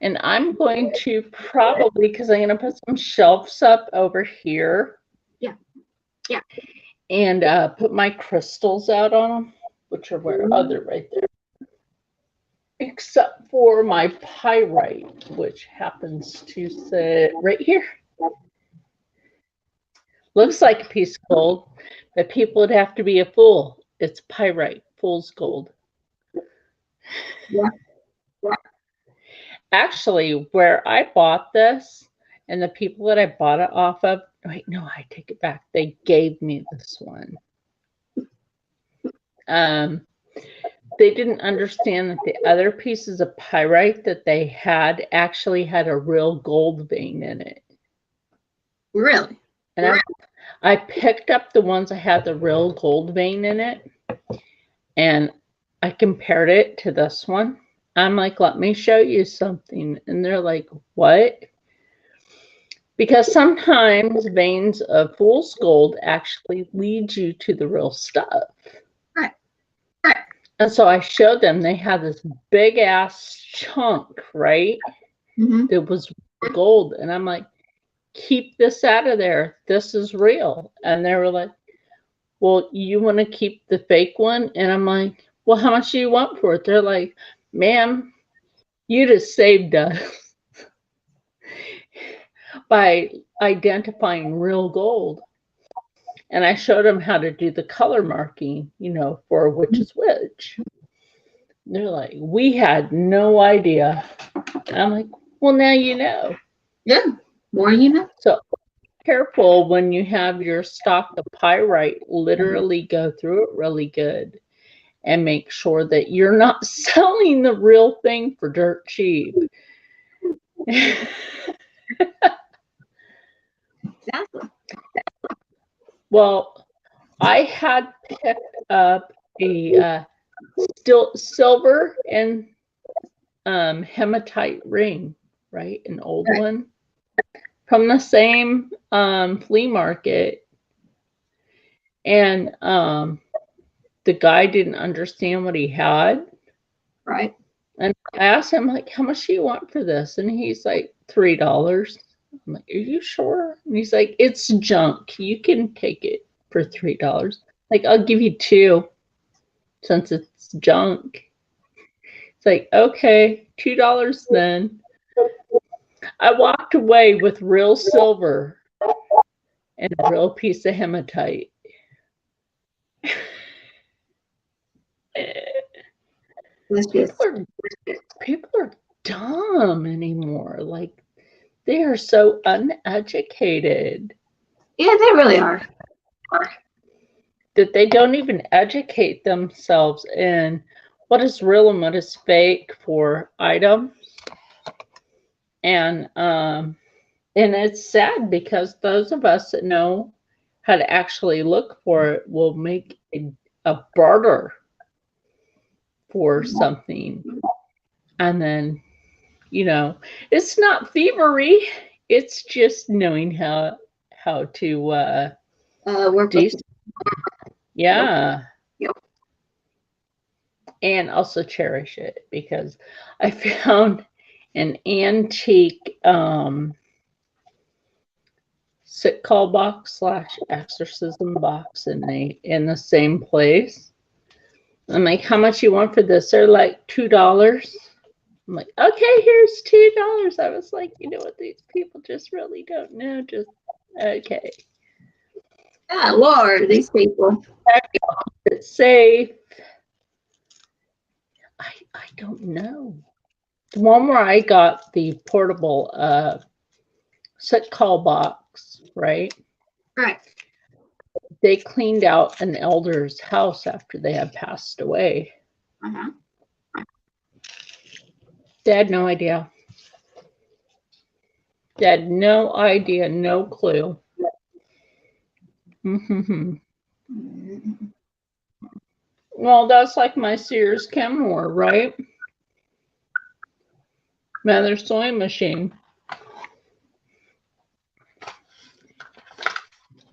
And I'm going to probably, because I'm going to put some shelves up over here. Yeah. Yeah. And put my crystals out on them, which are where other right there. Except for my pyrite, which happens to sit right here. Looks like a piece of gold, but people would have to be a fool. It's pyrite, fool's gold. Yeah. Yeah. Actually, where I bought this and the people that I bought it off of, wait, no, I take it back. They gave me this one. They didn't understand that the other pieces of pyrite that they had actually had a real gold vein in it. Really? And I picked up the ones that had the real gold vein in it, and I compared it to this one. I'm like, let me show you something. And they're like, what? Because sometimes veins of fool's gold actually lead you to the real stuff. Right. Right. And so I showed them, they had this big ass chunk, right? Mm-hmm. It was gold. And I'm like, keep this out of there. This is real. And they were like, well, you want to keep the fake one? And I'm like, well, how much do you want for it? They're like, ma'am, you just saved us by identifying real gold. And I showed them how to do the color marking, you know, for which is which. They're like, we had no idea. I'm like, well, now you know. Yeah, more you know. So careful when you have your stock of pyrite, literally go through it really good and make sure that you're not selling the real thing for dirt cheap. Exactly. Well, I had picked up a silver and hematite ring, right? An old one from the same flea market. And the guy didn't understand what he had. Right. And I asked him, like, how much do you want for this? And he's like, $3. I'm like, are you sure? And he's like, it's junk. You can take it for $3. Like, I'll give you $2 since it's junk. It's like, okay, $2 then. I walked away with real silver and a real piece of hematite. People are dumb anymore. Like, they are so uneducated. Yeah, they really are. That they don't even educate themselves in what is real and what is fake for items. And And it's sad because those of us that know how to actually look for it will make a barter for something. And then, it's not thievery. It's just knowing how to work do. with Yeah. Yep. And also cherish it, because I found an antique sick call box / exorcism box in the same place. I'm like, how much you want for this? They're like $2. I'm like, okay, here's $2. I was like, you know what, these people just really don't know. Just okay. Yeah, Lord, these people. It's safe. I don't know. The one where I got the portable sick call box, right? Right. They cleaned out an elder's house after they had passed away. Uh-huh. They had no idea. They had no idea, no clue. Mm-hmm. Well, that's like my Sears Kenmore, right? Another sewing machine.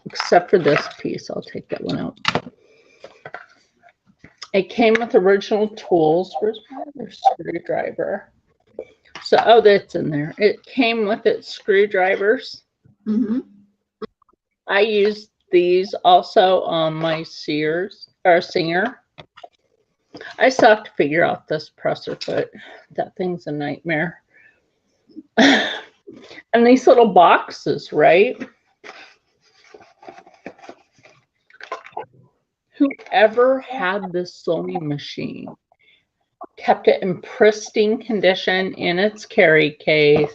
Except for this piece. I'll take that one out. It came with original tools. Where's my other screwdriver? So, oh, that's in there. It came with its screwdrivers. Mm-hmm. I used these also on my Sears or Singer. I still have to figure out this presser foot. That thing's a nightmare. And these little boxes, right? Whoever had this sewing machine kept it in pristine condition in its carry case.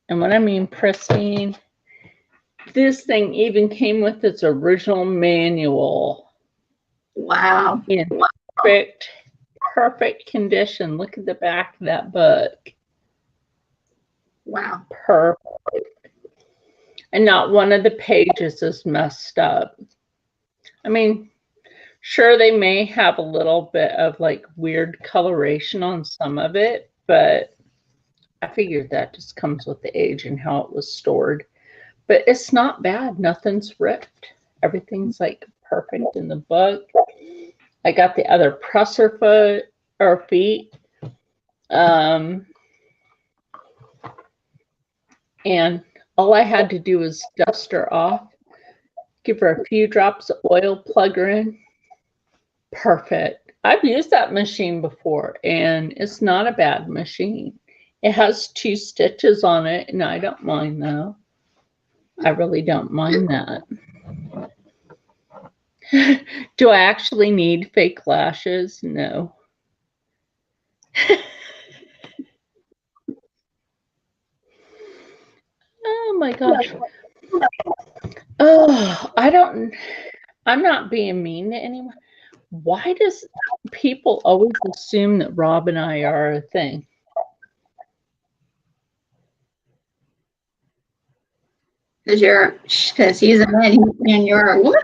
And when I mean pristine, this thing even came with its original manual. Wow. In perfect condition. Look at the back of that book. Wow. Perfect. And not one of the pages is messed up. I mean, sure, they may have a little bit of like weird coloration on some of it, but I figured that just comes with the age and how it was stored. But it's not bad. Nothing's ripped. Everything's like perfect in the book. I got the other presser foot or feet. And all I had to do was dust her off, give her a few drops of oil, plug her in. Perfect. I've used that machine before, and it's not a bad machine. It has 2 stitches on it, and I don't mind though. I really don't mind that. Do I actually need fake lashes? No. Oh my gosh. Oh, I'm not being mean to anyone. Why does people always assume that Rob and I are a thing? Because he's a man and you're a woman.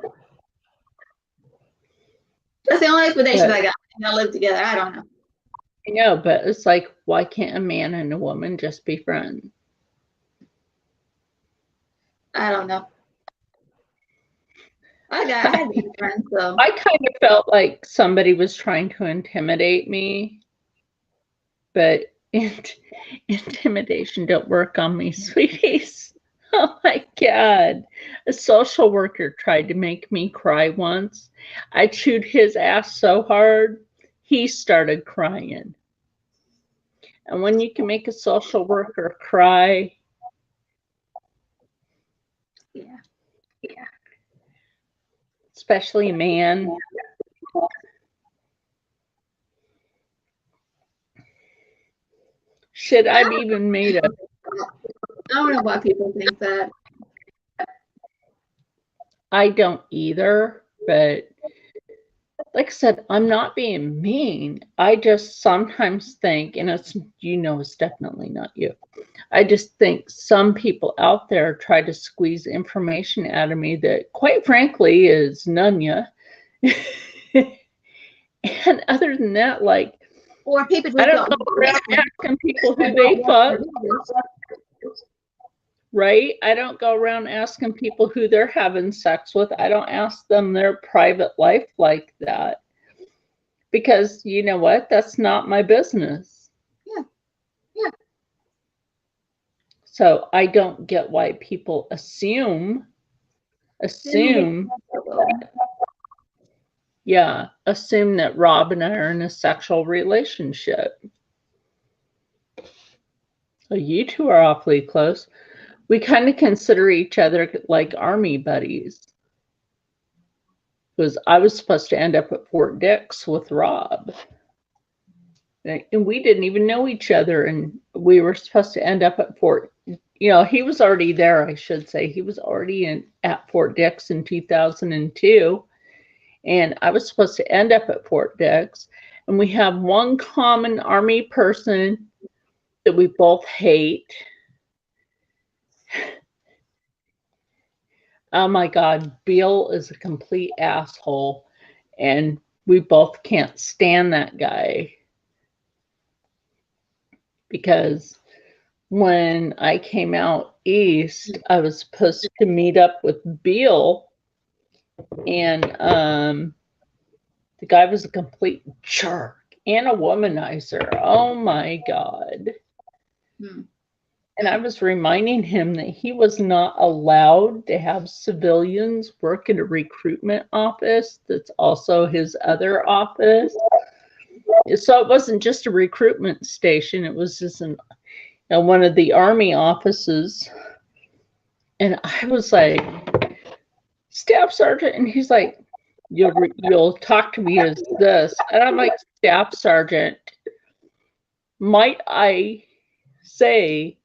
That's the only explanation I got. They'll live together. I don't know. I know, but it's like, why can't a man and a woman just be friends? I don't know. I had these friends, so I kind of felt like somebody was trying to intimidate me, but intimidation don't work on me, sweeties. Oh my God. A social worker tried to make me cry once. I chewed his ass so hard, he started crying. And when you can make a social worker cry, yeah. Especially a man. Shit, I've even made a... I don't know why people think that. I don't either, but like I said, I'm not being mean. I just sometimes think, and it's, it's definitely not you. I just think some people out there try to squeeze information out of me that, quite frankly, is nunya. And other than that, like, or people I don't go around asking people who they fuck. Right? I don't go around asking people who they're having sex with. I don't ask them their private life like that. Because you know what? That's not my business. Yeah. Yeah. So I don't get why people assume that Rob and I are in a sexual relationship. So you two are awfully close. We kind of consider each other like army buddies. Because I was supposed to end up at Fort Dix with Rob. And we didn't even know each other. And we were supposed to end up at he was already there, I should say. He was already at Fort Dix in 2002. And I was supposed to end up at Fort Dix. And we have one common Army person that we both hate. Oh my God, Bill is a complete asshole. And we both can't stand that guy. Because when I came out east, I was supposed to meet up with Bill. And the guy was a complete jerk and a womanizer. Oh my God. And I was reminding him that he was not allowed to have civilians work in a recruitment office that's also his other office. So it wasn't just a recruitment station. It was just one of the Army offices. And I was like, Staff Sergeant. And he's like, you'll talk to me as this. And I'm like, Staff Sergeant, might I say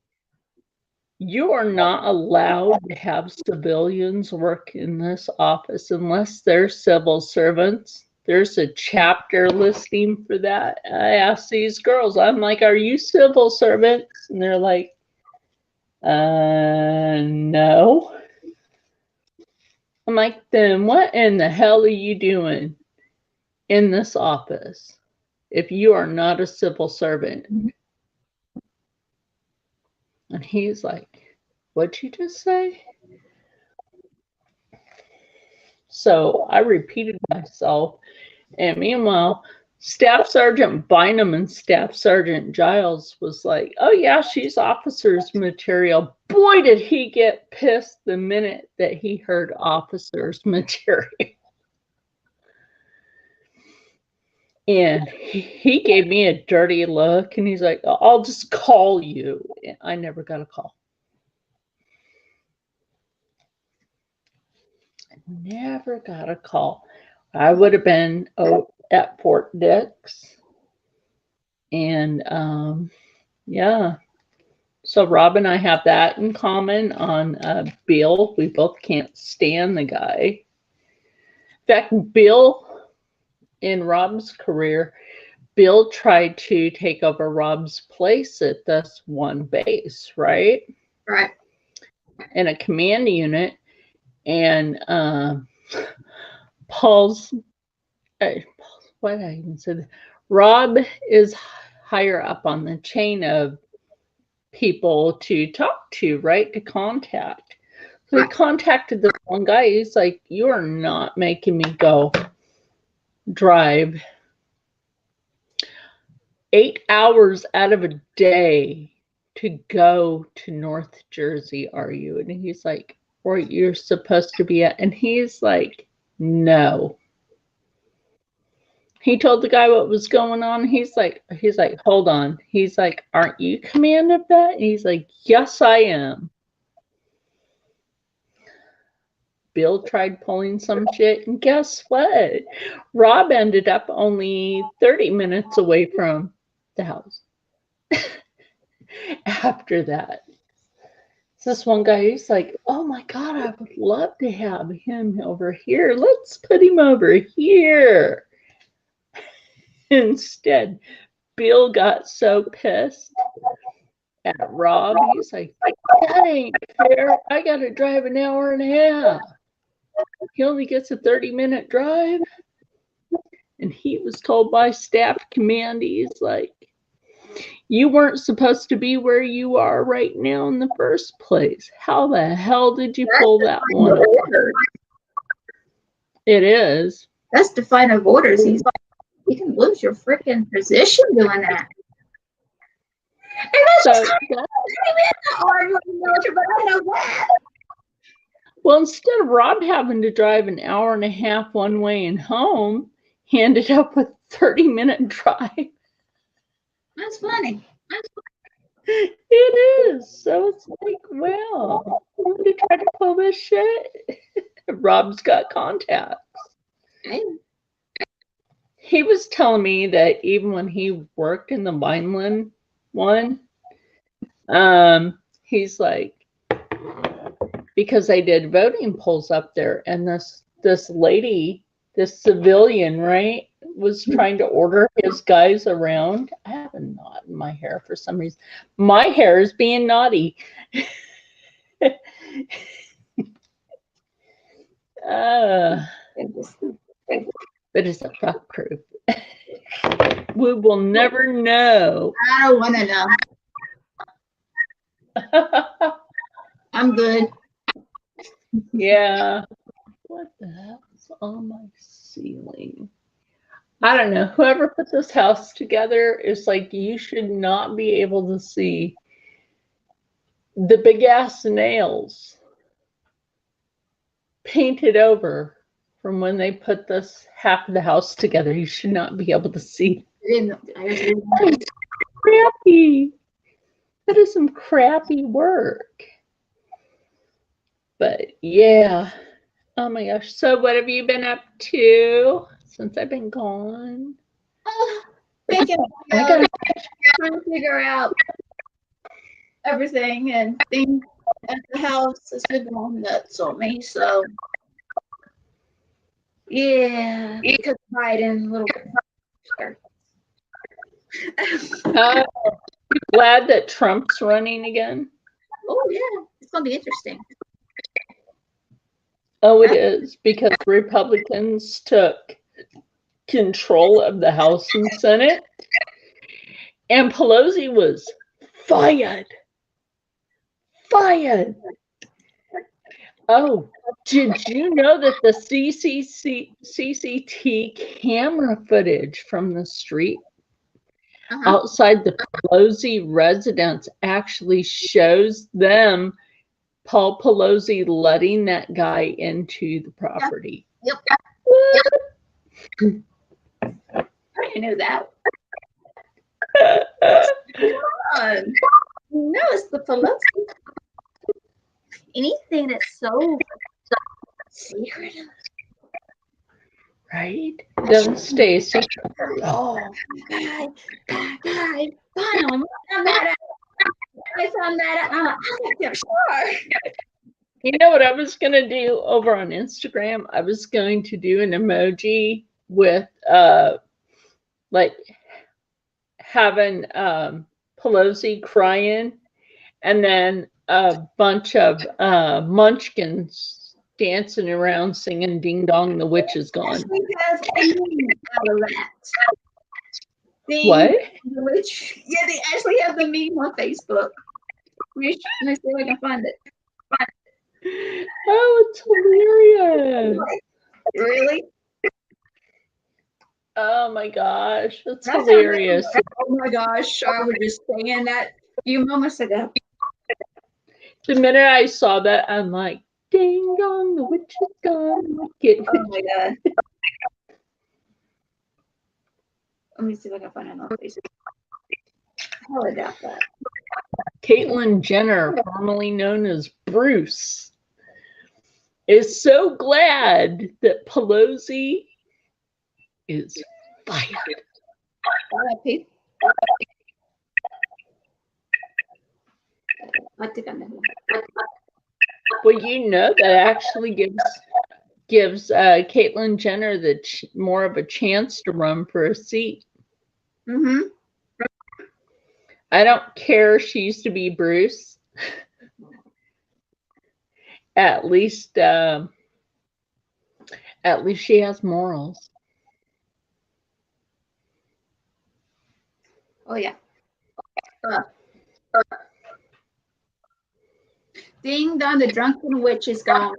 you are not allowed to have civilians work in this office unless they're civil servants. There's a chapter listing for that. I asked these girls, I'm like, are you civil servants? And they're like, no. I'm like, then what in the hell are you doing in this office if you are not a civil servant? And he's like, what'd you just say? So I repeated myself. And meanwhile, Staff Sergeant Bynum and Staff Sergeant Giles was like, oh yeah, she's officer's material. Boy, did he get pissed the minute that he heard officer's material. And he gave me a dirty look, and he's like, I'll just call you. And I never got a call. I never got a call. I would have been at Fort Dix. And yeah. So Rob and I have that in common on Bill. We both can't stand the guy. In fact, Bill, in Rob's career, Bill tried to take over Rob's place at this one base, right? Right. In a command unit. And Paul's, what did I even say? Rob is higher up on the chain of people to talk to, right? To contact. So he contacted this one guy. He's like, you are not making me go drive 8 hours out of a day to go to North Jersey, are you? And he's like, or you're supposed to be at, and he's like, no. He told the guy what was going on. He's like, hold on. He's like, aren't you command of that? And he's like, yes, I am. Bill tried pulling some shit, and guess what? Rob ended up only 30 minutes away from the house. After that, this one guy, he's like, oh my God, I would love to have him over here. Let's put him over here. Instead, Bill got so pissed at Rob. He's like, that ain't fair. I got to drive an hour and a half. He only gets a 30-minute drive. And he was told by staff command, he's like, you weren't supposed to be where you are right now in the first place. How the hell did you pull that one? It is. That's define of orders. You can lose your freaking position doing that. And that's So hard military, but I know that. Well, instead of Rob having to drive an hour and a half one way and home, he ended up with a 30-minute drive. That's funny. It is. So it's like, well, I'm going to try to pull this shit. Rob's got contacts. He was telling me that even when he worked in the Vineland one, he's like, because I did voting polls up there, and this lady, this civilian, right, was trying to order his guys around. I have a knot in my hair for some reason. My hair is being naughty. It is a fuck proof. We will never know. I don't want to know. I'm good. Yeah. What the hell's on my ceiling? I don't know. Whoever put this house together is like, you should not be able to see the big ass nails painted over from when they put this half of the house together. You should not be able to see. Crappy. That is some crappy work. But yeah. Oh my gosh. So what have you been up to since I've been gone? Trying to figure out everything and things at the house has been going nuts on me. So yeah, because Biden little. Glad that Trump's running again. Oh yeah, it's gonna be interesting. Oh, it is, because Republicans took control of the House and Senate, and Pelosi was fired. Fired. Oh, did you know that the CCTV camera footage from the street outside the Pelosi residence actually shows them, Paul Pelosi, letting that guy into the property? Yep. I knew that. No, it's the Pelosi. Anything that's so secretive. Right? Doesn't stay a secret. Oh, God. I found that out. I'm like, sure. You know what I was going to do over on Instagram? I was going to do an emoji with, like, having Pelosi crying, and then a bunch of munchkins dancing around singing "Ding Dong, the Witch is Gone." What? The witch. Yeah, they actually have the meme on Facebook. Let me see if I can find it. Oh, it's hilarious. Really? Oh my gosh, that's hilarious. Oh my gosh, I was just saying that a few moments ago. The minute I saw that, I'm like, ding dong, the witch is gone. Oh my God. Let me see if I can find it on Facebook. How I doubt that. Caitlyn Jenner, formerly known as Bruce, is so glad that Pelosi is fired. I think I know. Well, you know, that actually gives Caitlyn Jenner more of a chance to run for a seat. Mm-hmm. I don't care. She used to be Bruce. At least she has morals. Oh yeah. Ding dong, the drunken witch is gone.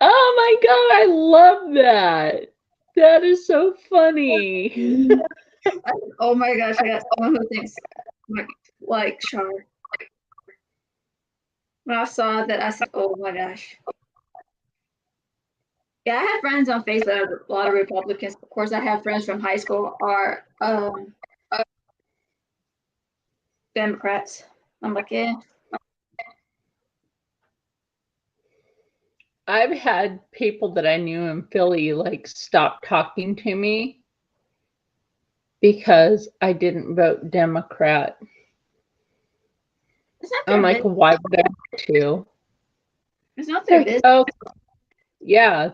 Oh my god, I love that. That is so funny. Oh my gosh, I got someone who thinks like Char. When I saw that, I said, "Oh my gosh." Yeah, I have friends on Facebook that are a lot of Republicans. Of course, I have friends from high school are Democrats. I'm like, yeah. I've had people that I knew in Philly like stop talking to me because I didn't vote Democrat. I'm like, why would I want to? It's not their business. Oh, yeah,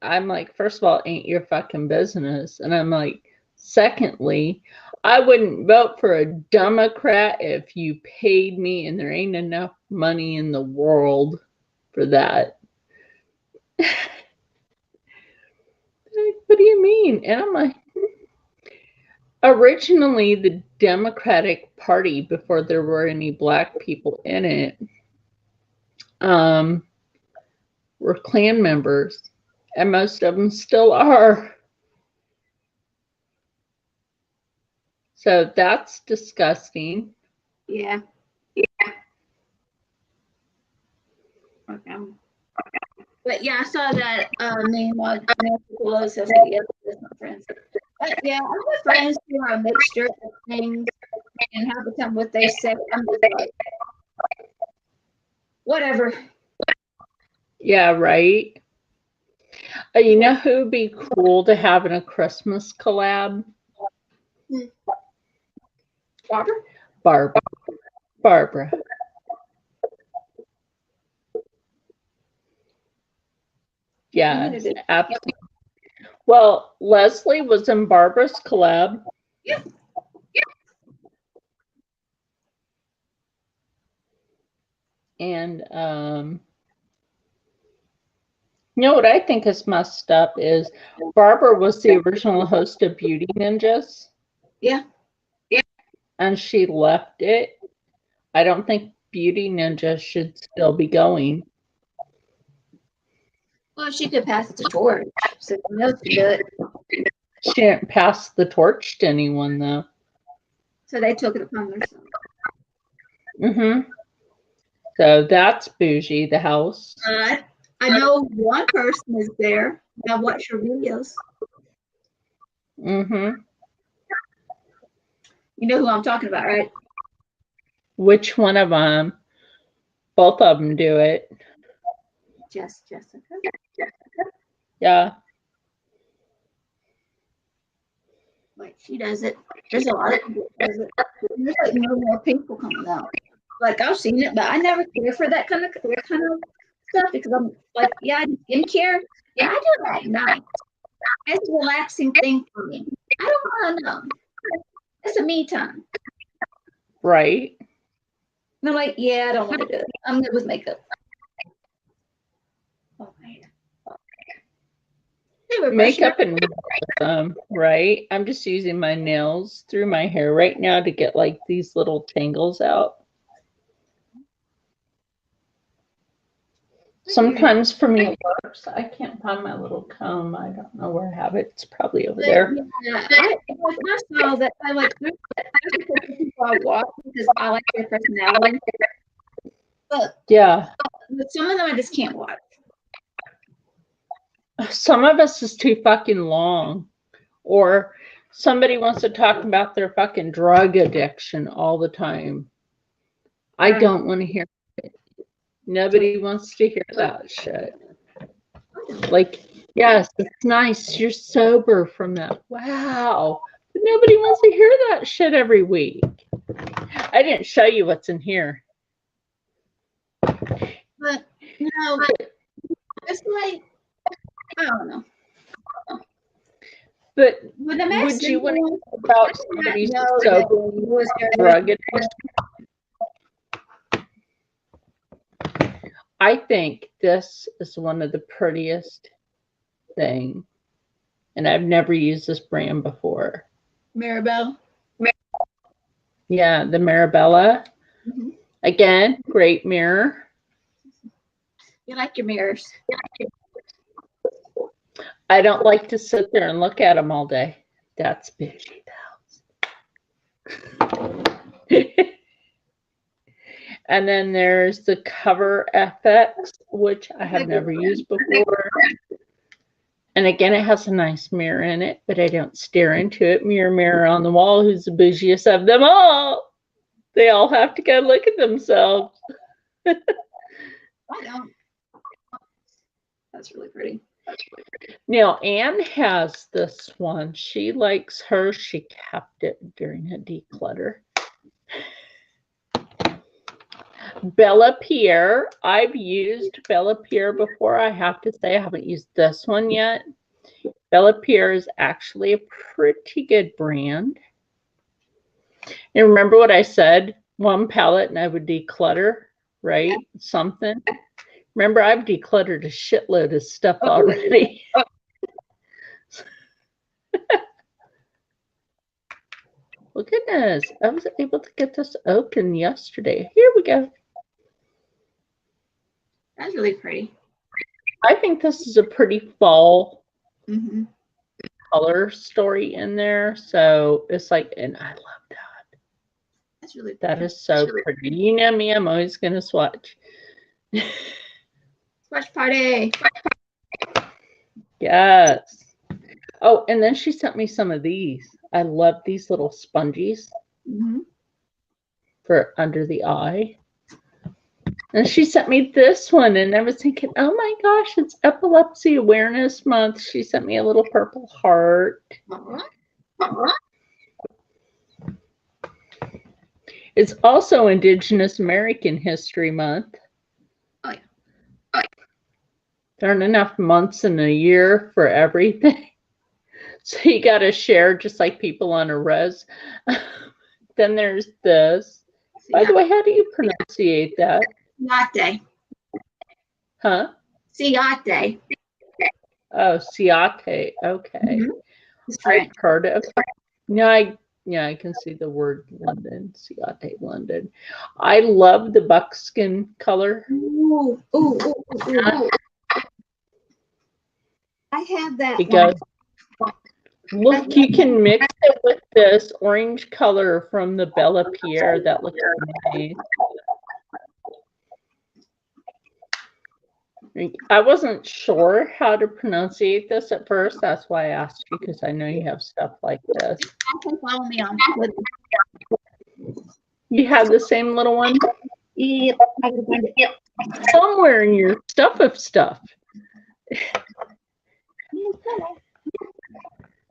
I'm like, first of all, it ain't your fucking business. And I'm like, secondly, I wouldn't vote for a Democrat if you paid me, and there ain't enough money in the world for that. What do you mean? And I'm like, originally the Democratic Party, before there were any black people in it, were Klan members, and most of them still are. So that's disgusting. Yeah. Okay. But yeah, I saw that name on Nancy Pelosi. I said, yeah, that's my friends. But yeah, I have friends who are a mixture of things and half the time what they say, I'm just like, whatever. Yeah, right. You know who would be cool to have in a Christmas collab? Barbara. Yeah, absolutely. Well, Leslie was in Barbara's collab. Yeah. And you know what I think is messed up is Barbara was the original host of Beauty Ninjas. Yeah. And she left it. I don't think Beauty Ninjas should still be going. Well, she could pass the torch. So else to do it. She didn't pass the torch to anyone, though. So they took it upon themselves. Mm-hmm. So that's bougie, the house. I know one person is there. I watch your videos. Mm-hmm. You know who I'm talking about, right? Which one of them? Both of them do it. Jessica. Yeah. Like she does it. There's a lot of people that does it. There's like no more people coming out. Like I've seen it, but I never care for that kind of stuff because I'm like, yeah, I do skincare. Yeah, I do that at night. It's a relaxing thing for me. I don't want to know. It's a me time. Right. And I'm like, yeah, I don't want to do it. I'm good with makeup. Oh man. Makeup and right. I'm just using my nails through my hair right now to get like these little tangles out. Sometimes for me it works. I can't find my little comb. I don't know where I have it. It's probably over there. Yeah, I saw that I like people I watch because I like their personality. But yeah, some of them I just can't watch. Some of us is too fucking long. Or somebody wants to talk about their fucking drug addiction all the time. I don't want to hear it. Nobody wants to hear that shit. Like, yes, it's nice. You're sober from that. Wow. But nobody wants to hear that shit every week. I didn't show you what's in here. But, you know, it's like, I don't know. But Well, the would you want to one, talk about somebody so rugged? I think this is one of the prettiest things, and I've never used this brand before. Maribel. Yeah, the Marabella. Mm-hmm. Again, great mirror. You like your mirrors. I don't like to sit there and look at them all day. That's busy bells. And then there's the Cover FX, which I have never used before. And again, it has a nice mirror in it, but I don't stare into it. Mirror on the wall, who's the bougiest of them all? They all have to go look at themselves. I don't. That's really pretty. Now, Anne has this one. She likes hers. She kept it during a declutter. Bella Pierre. I've used Bella Pierre before. I have to say I haven't used this one yet. Bella Pierre is actually a pretty good brand. And remember what I said? One palette and I would declutter, right? Yeah. Something. Remember, I've decluttered a shitload of stuff already. Well, goodness, I was able to get this open yesterday. Here we go. That's really pretty. I think this is a pretty fall color story in there. So it's like, and I love that. That's really pretty. That is so pretty. You know me, I'm always going to swatch. Swatch party. Yes. Oh, and then she sent me some of these. I love these little sponges for under the eye. And she sent me this one, and I was thinking, oh my gosh, it's Epilepsy Awareness Month. She sent me a little purple heart. It's also Indigenous American History Month. Oh, yeah. There aren't enough months in a year for everything. So you got to share just like people on a res. Then there's this. By the way, how do you pronunciate that? Siate. Huh? Siate. Oh, Siate. Okay. I've heard of it. No, I can see the word London. Siate, London. I love the buckskin color. Ooh. I have that because look, you can mix it with this orange color from the Bella Pierre. That looks nice. I wasn't sure how to pronunciate this at first. That's why I asked you, because I know you have stuff like this. You can follow me on. You have the same little one? Yep. Somewhere in your stuff of stuff.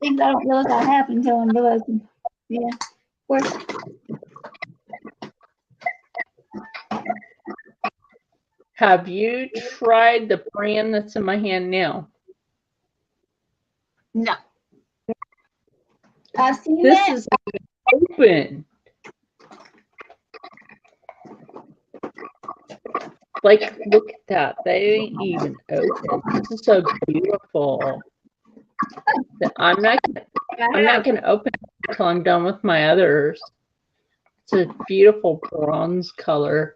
Things I don't realize I have until I'm realizing. Yeah, of course. Have you tried the brand that's in my hand now? No. I've seen this that. Is open. Like, look at that. They ain't even open. This is so beautiful. I'm not gonna open it until I'm done with my others. It's a beautiful bronze color.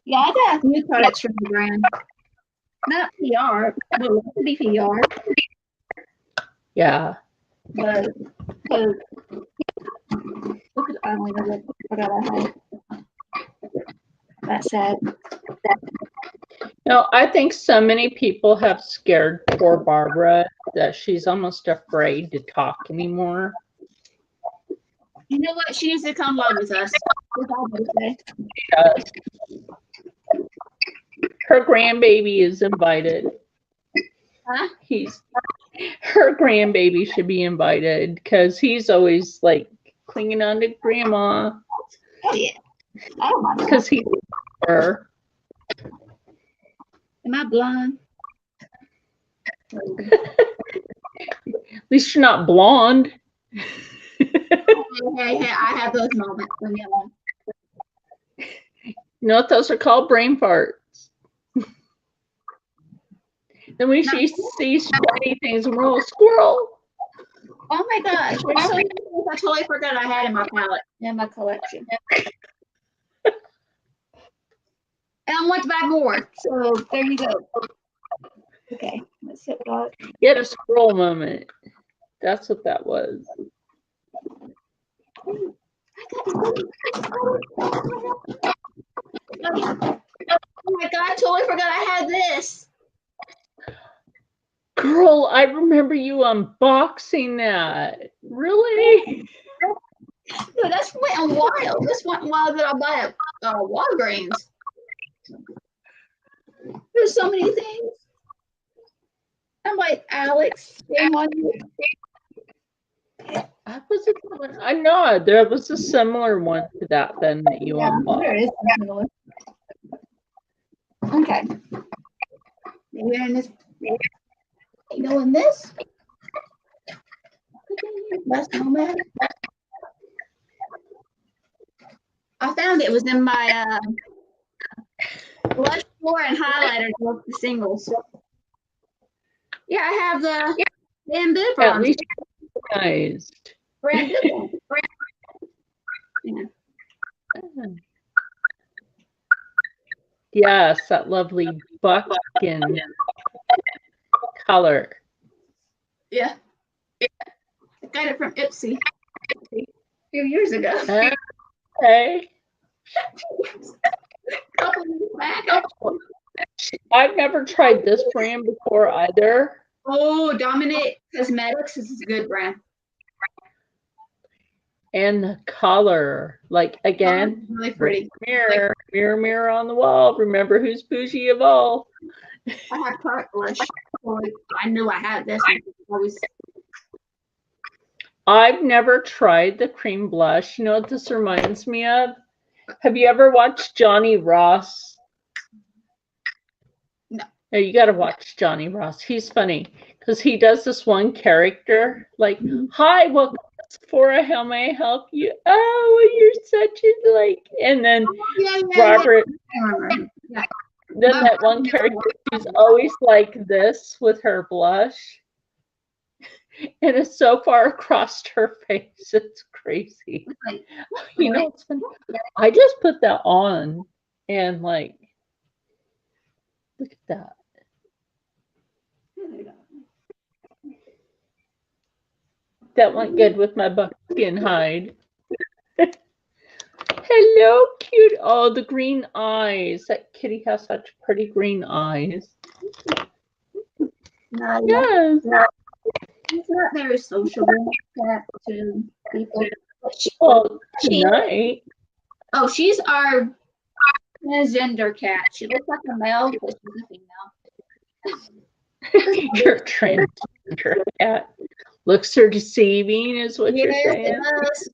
Yeah, I got new products from the brand. Not PR, but it could be PR. Yeah. But look at I only know what I had. That's sad. No, I think so many people have scared poor Barbara that she's almost afraid to talk anymore. You know what? She needs to come live with us. Her grandbaby is invited. Huh? Her grandbaby should be invited because he's always like clinging on to grandma. Oh yeah. Oh my God. Because he's her. Am I blonde? least you're not blonde. Hey, I have those moments. You know what those are called? Brain farts. Then we see shiny things and we're all squirrel. Oh my gosh, there's so many things I totally forgot I had in my palette, in my collection. And I want to buy more, so there you go. Okay, let's hit that. You had a squirrel moment. That's what that was. Oh my god, I totally forgot I had this. Girl, I remember you unboxing that. Really? No, that's went wild. This went wild that I bought at Walgreens. There's so many things. I'm like, Alex, shame on you. I know there was a similar one to that then that you unboxed. There is similar. Okay. Maybe in this. You know, in this. That's no matter. I found it was in my blush floor and highlighters with the singles. Yeah, I have the bamboo bronze. At least recognized. Brand new. Yeah. Yes, that lovely buckskin color. Yeah. I got it from Ipsy a few years ago. Okay. A couple years back. I've never tried this brand before either. Oh, Dominate Cosmetics is a good brand. And the color, like again, really pretty. Mirror, mirror, mirror on the wall. Remember who's bougie of all? I have Tarte blush. I knew I had this one. I've never tried the cream blush. You know what this reminds me of? Have you ever watched Johnny Ross? No. No, you got to watch Johnny Ross. He's funny because he does this one character like, "Hi, welcome to Sephora. How may I help you?" "Oh, you're such a like," and then Robert. Yeah. Then that one character, she's always like this with her blush. And it's so far across her face. It's crazy. You know, it's funny. I just put that on and like, look at that. That went good with my buckskin hide. Hello, cute. Oh, the green eyes. That kitty has such pretty green eyes. Yes. She's not very sociable to people. Well, tonight. Oh, she's our transgender cat. She looks like a male, but she's a female. You're transgender cat. Looks are deceiving, is what you're saying. It does.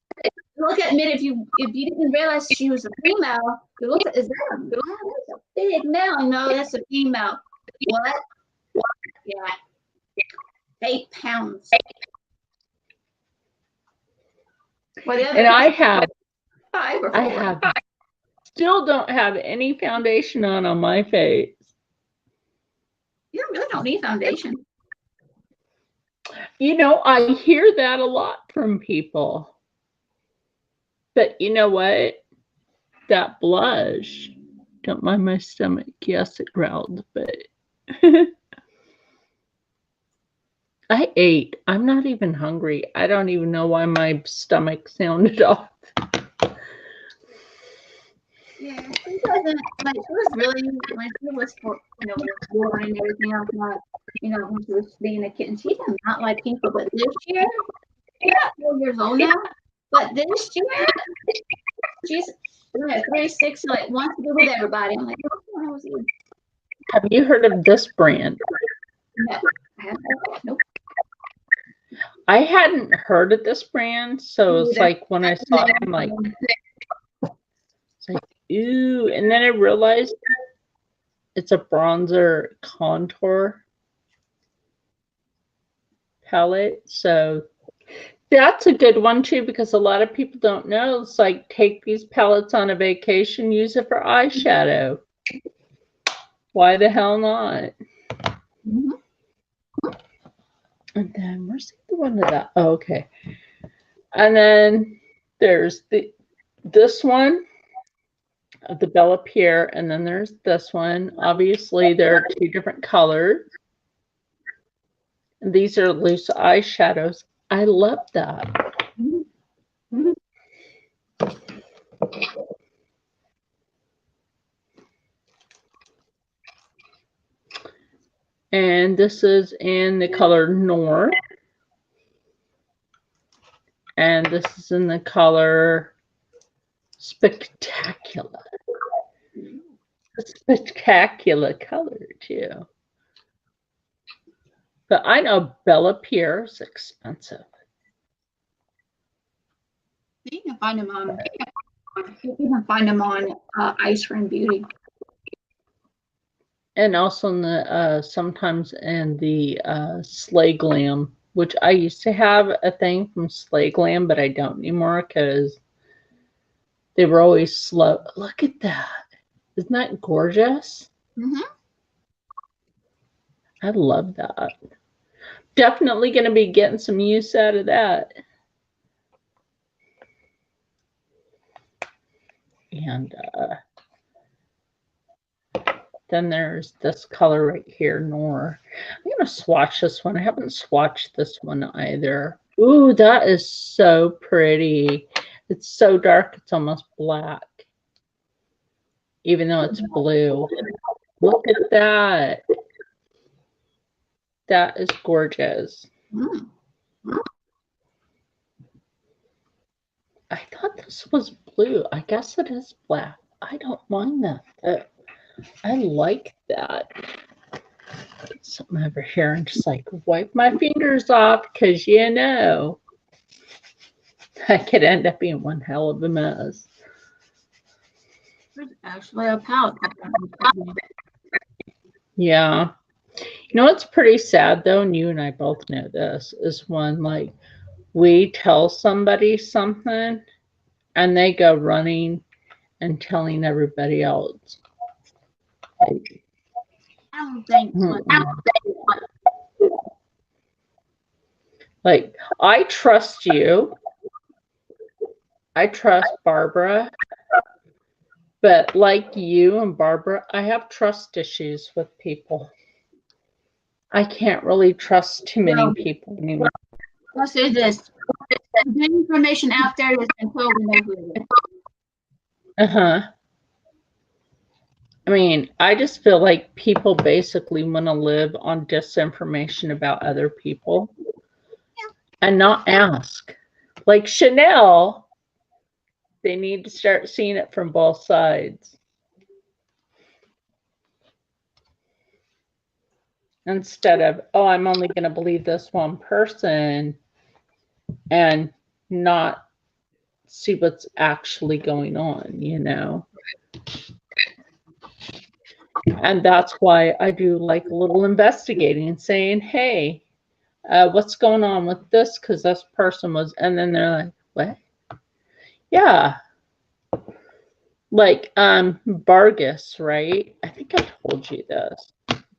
Look at me. If you didn't realize she was a female, you look at, is that a male? That's a big male. No, that's a female. What? Yeah. 8 pounds. And I have 5 or 4. I have still don't have any foundation on my face. You really don't need foundation. You know, I hear that a lot from people. But you know what? That blush, don't mind my stomach. Yes, it growled, but I ate. I'm not even hungry. I don't even know why my stomach sounded off. Yeah, she doesn't, like, she was really, when she was, born and everything else, not, when she was being a kitten, she did not like people, but this year, she's not 4 years old now, but this year, she's, 36, like, wants to be with everybody. I'm like, what's going on with you? Have you heard of this brand? No, I haven't. Nope. I hadn't heard of this brand, so it's like when I saw it, I'm like, it's like, ooh, and then I realized it's a bronzer contour palette. So that's a good one too, because a lot of people don't know. It's like, take these palettes on a vacation, use it for eyeshadow. Why the hell not? And then where's the one of that? Oh, okay. And then there's this one, the Bella Pierre, and then there's this one. Obviously, there are two different colors. These are loose eyeshadows. I love that. And this is in the color Noir. And this is in the color Spectacular. A spectacular color, too. But I know Bella Pierre is expensive. You can find them on. You can find them on Ice Cream Beauty. And also in the sometimes in the Slay Glam, which I used to have a thing from Slay Glam, but I don't anymore because they were always slow. Look at that. Isn't that gorgeous? I love that. Definitely going to be getting some use out of that. And then there's this color right here, Noir. I'm going to swatch this one. I haven't swatched this one either. Ooh, that is so pretty. It's so dark, it's almost black. Even though it's blue. Look at that. That is gorgeous. I thought this was blue. I guess it is black. I don't mind that. I like that. Put something over here and just like wipe my fingers off because you know I could end up being one hell of a mess. There's actually a palette. Yeah. You know what's pretty sad though, and you and I both know this, is when like we tell somebody something and they go running and telling everybody else. I don't think. Like, I trust you. I trust Barbara. But like you and Barbara, I have trust issues with people. I can't really trust too many people anymore. Let's say this. The information out there has been proven everywhere. I mean, I just feel like people basically want to live on disinformation about other people and not ask. Like Chanel, they need to start seeing it from both sides. Instead of, oh, I'm only going to believe this one person and not see what's actually going on, you know? And that's why I do like a little investigating and saying, hey, what's going on with this? Because this person was, and then they're like, what? Yeah. Like Vargas, right? I think I told you this.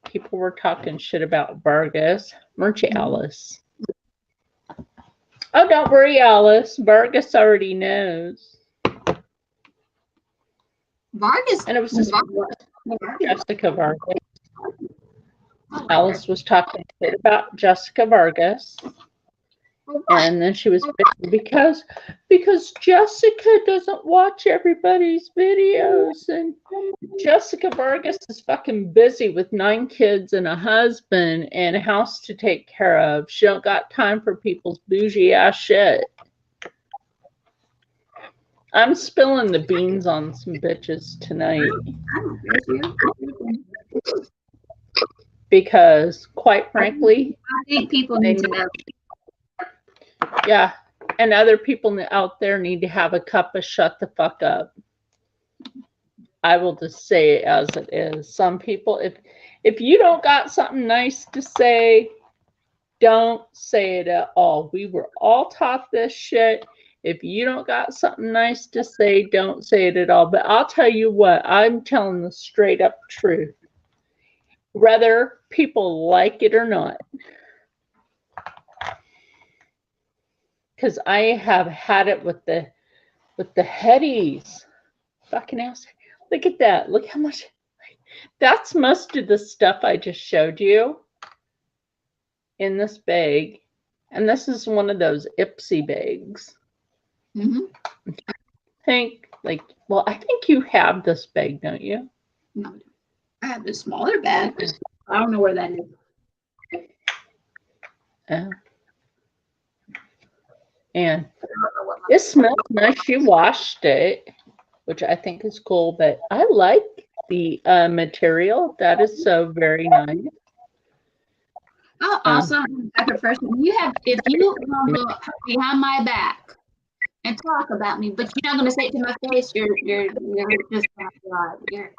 People were talking shit about Vargas. Weren't you, Alice? Oh, don't worry, Alice. Vargas already knows. Vargas? And it was just Jessica Vargas. Alice was talking shit about Jessica Vargas. And then she was bitching because Jessica doesn't watch everybody's videos, and Jessica Vargas is fucking busy with 9 kids and a husband and a house to take care of. She don't got time for people's bougie ass shit. I'm spilling the beans on some bitches tonight. Because quite frankly, I think people need to know. Yeah, and other people out there need to have a cup of shut the fuck up. I will just say it as it is. Some people, if you don't got something nice to say, don't say it at all. We were all taught this shit. If you don't got something nice to say, don't say it at all. But I'll tell you what, I'm telling the straight up truth. Whether people like it or not. Because I have had it with the headies. Fucking ass. Look at that. Look how much. That's most of the stuff I just showed you in this bag. And this is one of those Ipsy bags. Mm-hmm. I think you have this bag, don't you? No, I have the smaller bag. I don't know where that is. And it smells nice. You washed it, which I think is cool. But I like the material. That is so very nice. Oh, also, if you want to go behind my back and talk about me, but you're not going to say it to my face, you're just you're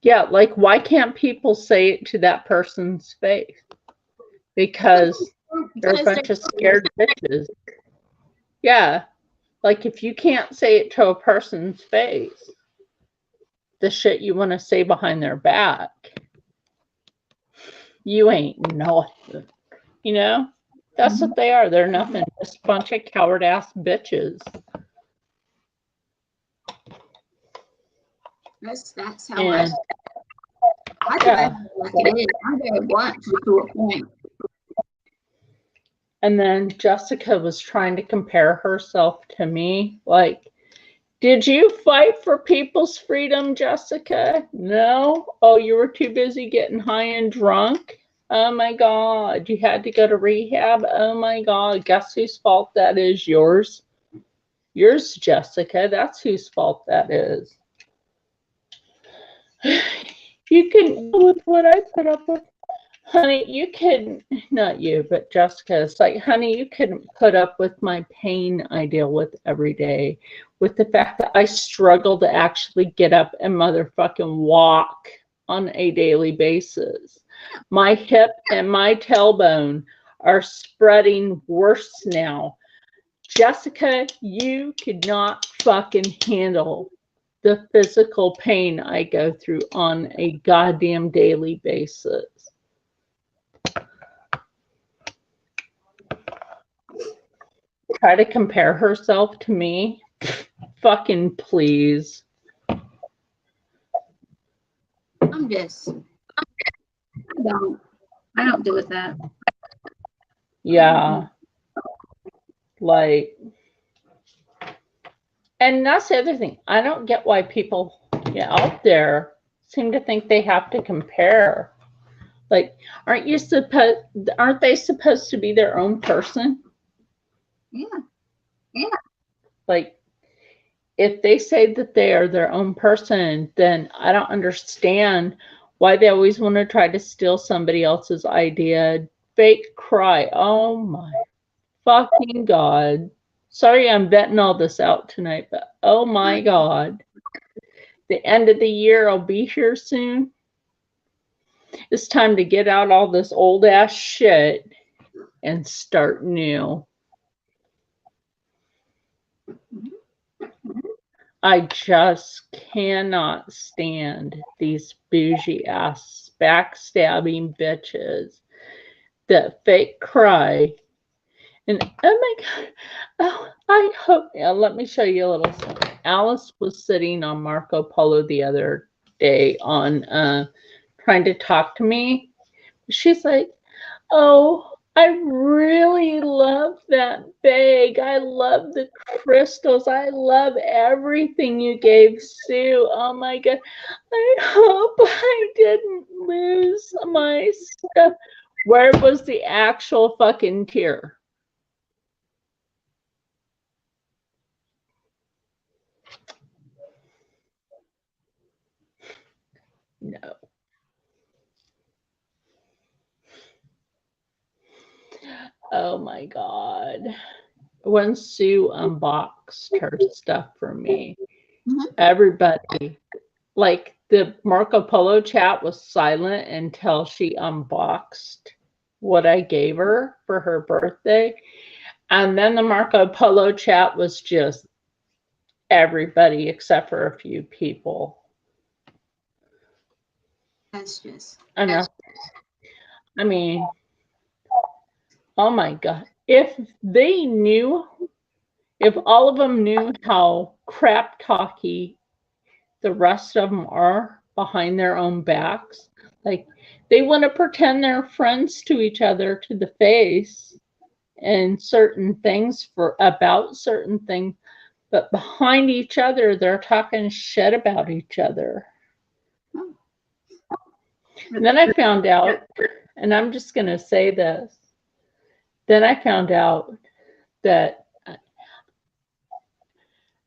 yeah, like why can't people say it to that person's face? Because they're a bunch of scared bitches. Yeah, like if you can't say it to a person's face, the shit you want to say behind their back, you ain't nothing. You know? That's what they are. They're nothing. Just a bunch of coward ass bitches. That's how I like it is. I'm very blunt to a point. And then Jessica was trying to compare herself to me. Like, did you fight for people's freedom, Jessica? No? Oh, you were too busy getting high and drunk? Oh my God, you had to go to rehab? Oh my God, guess whose fault that is? Yours? Yours, Jessica. That's whose fault that is. You can deal with what I put up with. Honey, you couldn't, not you, but Jessica, it's like, honey, you couldn't put up with my pain I deal with every day, with the fact that I struggle to actually get up and motherfucking walk on a daily basis. My hip and my tailbone are spreading worse now. Jessica, you could not fucking handle the physical pain I go through on a goddamn daily basis. Try to compare herself to me? Fucking please. I don't deal with that. Yeah. Like, and that's the other thing. I don't get why people out there seem to think they have to compare. Like, aren't they supposed to be their own person? Yeah. Like, if they say that they are their own person, then I don't understand why they always want to try to steal somebody else's idea. Fake cry. Oh my fucking God. Sorry I'm vetting all this out tonight, but oh my God. The end of the year will be here soon. It's time to get out all this old ass shit and start new. I just cannot stand these bougie ass backstabbing bitches that fake cry. And oh my God, oh, I hope, let me show you a little something. Alice was sitting on Marco Polo the other day on trying to talk to me. She's like, oh, I really love that bag. I love the crystals. I love everything you gave Sue. Oh my God. I hope I didn't lose my stuff. Where was the actual fucking tear? No. Oh my God. When Sue unboxed her stuff for me, everybody, like the Marco Polo chat was silent until she unboxed what I gave her for her birthday. And then the Marco Polo chat was just everybody except for a few people. That's just. I mean, oh my God. If all of them knew how crap talky the rest of them are behind their own backs, like they want to pretend they're friends to each other to the face and certain things about certain things, but behind each other, they're talking shit about each other. And then I found out, and I'm just going to say this, then I found out that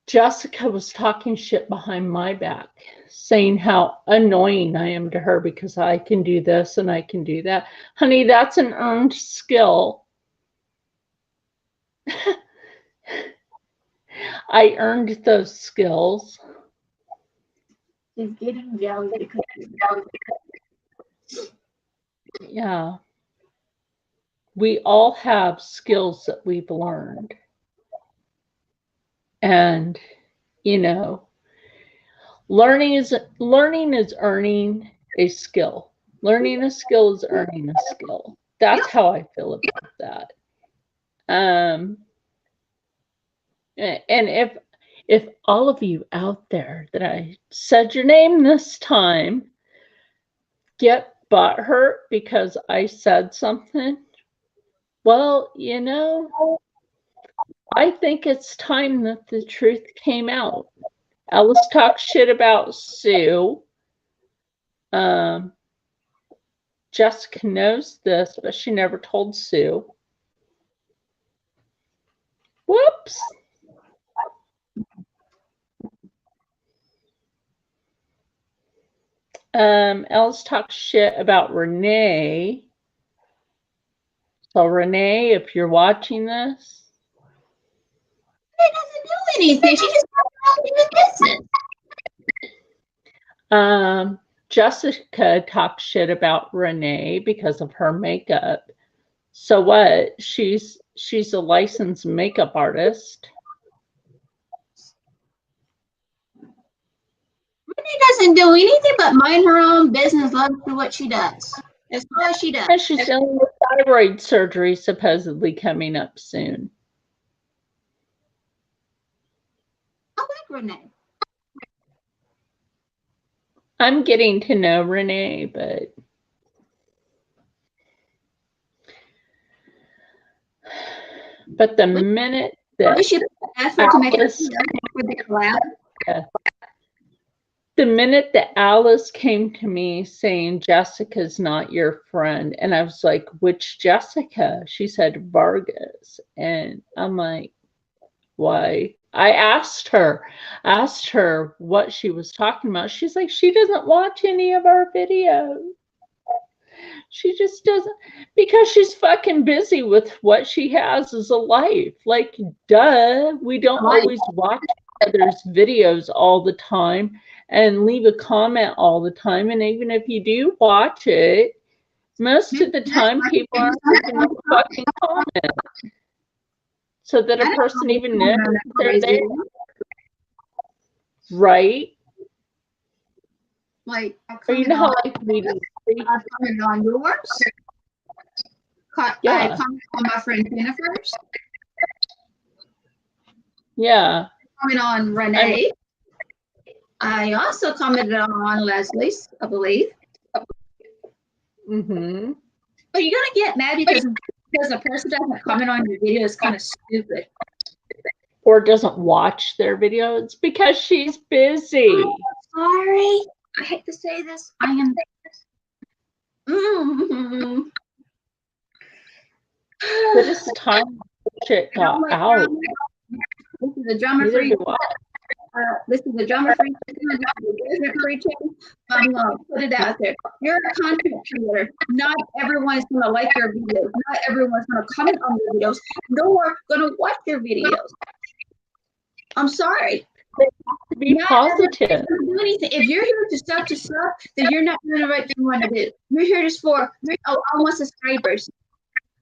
Jessica was talking shit behind my back, saying how annoying I am to her because I can do this and I can do that. Honey, that's an earned skill. I earned those skills. She's getting jealous because yeah. We all have skills that we've learned. And, you know, learning is earning a skill. Learning a skill is earning a skill. That's how I feel about that. And if all of you out there that I said your name this time get butthurt because I said something, well, you know, I think it's time that the truth came out. Alice talks shit about Sue. Jessica knows this, but she never told Sue. Whoops. Alice talks shit about Renee. So Renee, if you're watching this. It doesn't do anything. She just doing business. Jessica talks shit about Renee because of her makeup. So what? She's a licensed makeup artist. Renee doesn't do anything but mind her own business, love for what she does. That's all she does. And she's dealing with thyroid surgery supposedly coming up soon. I like Renee. I'm getting to know Renee, but the minute that the minute that Alice came to me saying Jessica's not your friend, and I was like, which Jessica? She said Vargas, and I'm like, why? I asked her what she was talking about. She's like, she doesn't watch any of our videos. She just doesn't, because she's fucking busy with what she has as a life. Like, duh, we don't always watch each other's videos all the time and leave a comment all the time. And even if you do watch it, most of the time people aren't leaving a fucking comment. So that a person even knows they're there. Right? Like, you know how like we I commented on yours. Yeah. I commented on my friend Jennifer's. Yeah. Comment on Renee. I also commented on Leslie's, I believe. Mm-hmm. But you're gonna get mad because a person doesn't comment on your video is kind of stupid. Or doesn't watch their video. It's because she's busy. Sorry. I hate to say this. I am. But it's time shit got out. This is a drama free. This is a drama free. I'm gonna put it out there. You're a content creator. Not everyone's gonna like your videos. Not everyone's gonna comment on your videos. Nor gonna watch your videos. I'm sorry. They have to be positive. Do anything. If you're here to sub, then you're not doing the right thing you want to do. You're here just for, I want subscribers.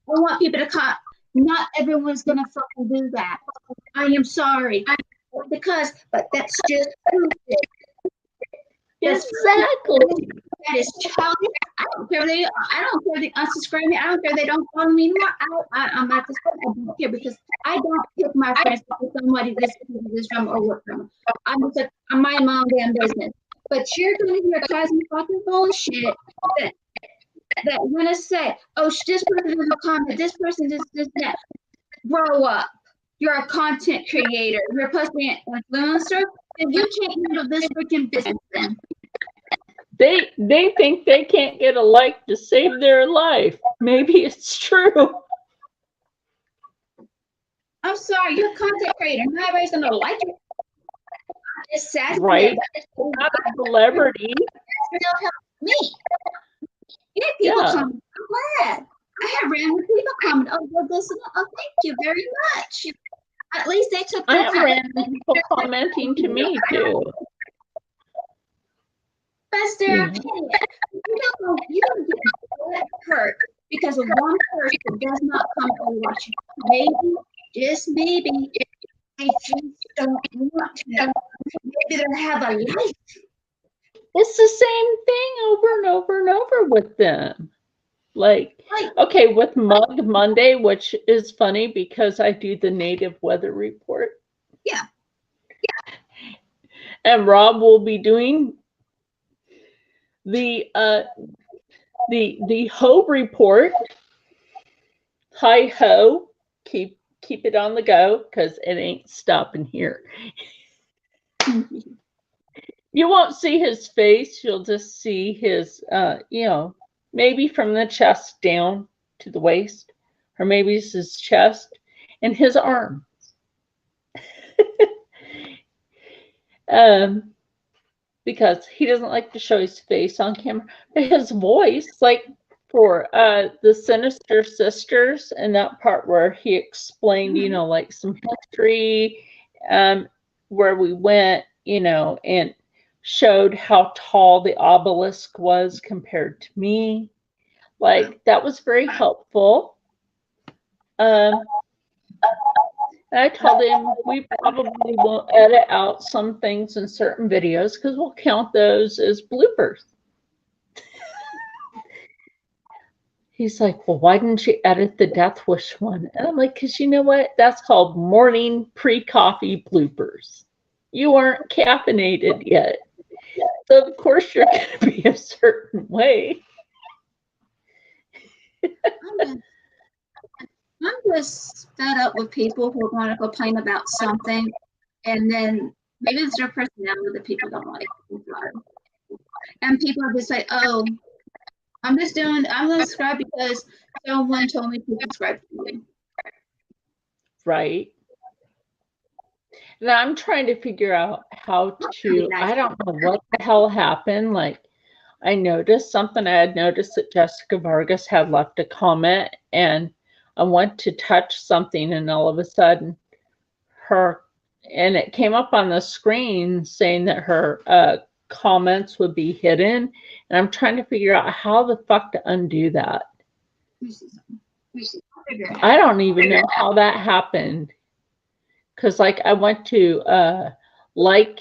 I want people to come. Not everyone's gonna fucking do that. I am sorry. But that's just stupid. Exactly. That is childish. I don't care if they unsubscribe me. I don't care if they don't follow me anymore. I'm at this point. I don't care because I don't pick my friends because somebody this from or work from. I'm just like, I'm my own damn business. But you're going to hear causing fucking bullshit that you're going to say, oh, this person doesn't comment, this person this, that. Grow up. You're a content creator. You're supposed to be an influencer. And you can't handle this freaking business then. They think they can't get a like to save their life. Maybe it's true. I'm sorry, you're a content creator. Not everybody's gonna like it. It's sad, right? Not a celebrity. It's help me. Yeah, people comment. I'm glad. I have random people comment. Oh, well, this and that. Oh, thank you very much. At least they took. I have random people commenting to me too. That's their opinion. You don't get hurt because of one person does not come and watch you. Maybe, just maybe, they just don't want to. Maybe they have a life. It's the same thing over and over and over with them. Like, okay, with Mug Monday, which is funny because I do the native weather report. Yeah. And Rob will be doing the Ho report. Hi ho, keep it on the go because it ain't stopping here. You won't see his face. You'll just see his, maybe from the chest down to the waist, or maybe it's his chest and his arms. Because he doesn't like to show his face on camera, but his voice, like for the Sinister Sisters, and that part where he explained, like some history, where we went, and showed how tall the obelisk was compared to me. Like, that was very helpful. I told him we probably won't edit out some things in certain videos because we'll count those as bloopers. He's like, well, why didn't you edit the Death Wish one? And I'm like, because you know what? That's called morning pre-coffee bloopers. You aren't caffeinated yet. So, of course, you're going to be a certain way. I'm just fed up with people who want to complain about something, and then maybe it's their personality that people don't like. And people are just like, oh, I'm going to subscribe because someone told me to subscribe to you. Right. And I'm trying to figure out how to, I don't know what the hell happened. Like, I noticed something. I had noticed that Jessica Vargas had left a comment, and I went to touch something, and all of a sudden and it came up on the screen saying that her comments would be hidden. And I'm trying to figure out how the fuck to undo that. I don't even know how that happened. Because, like, I went to like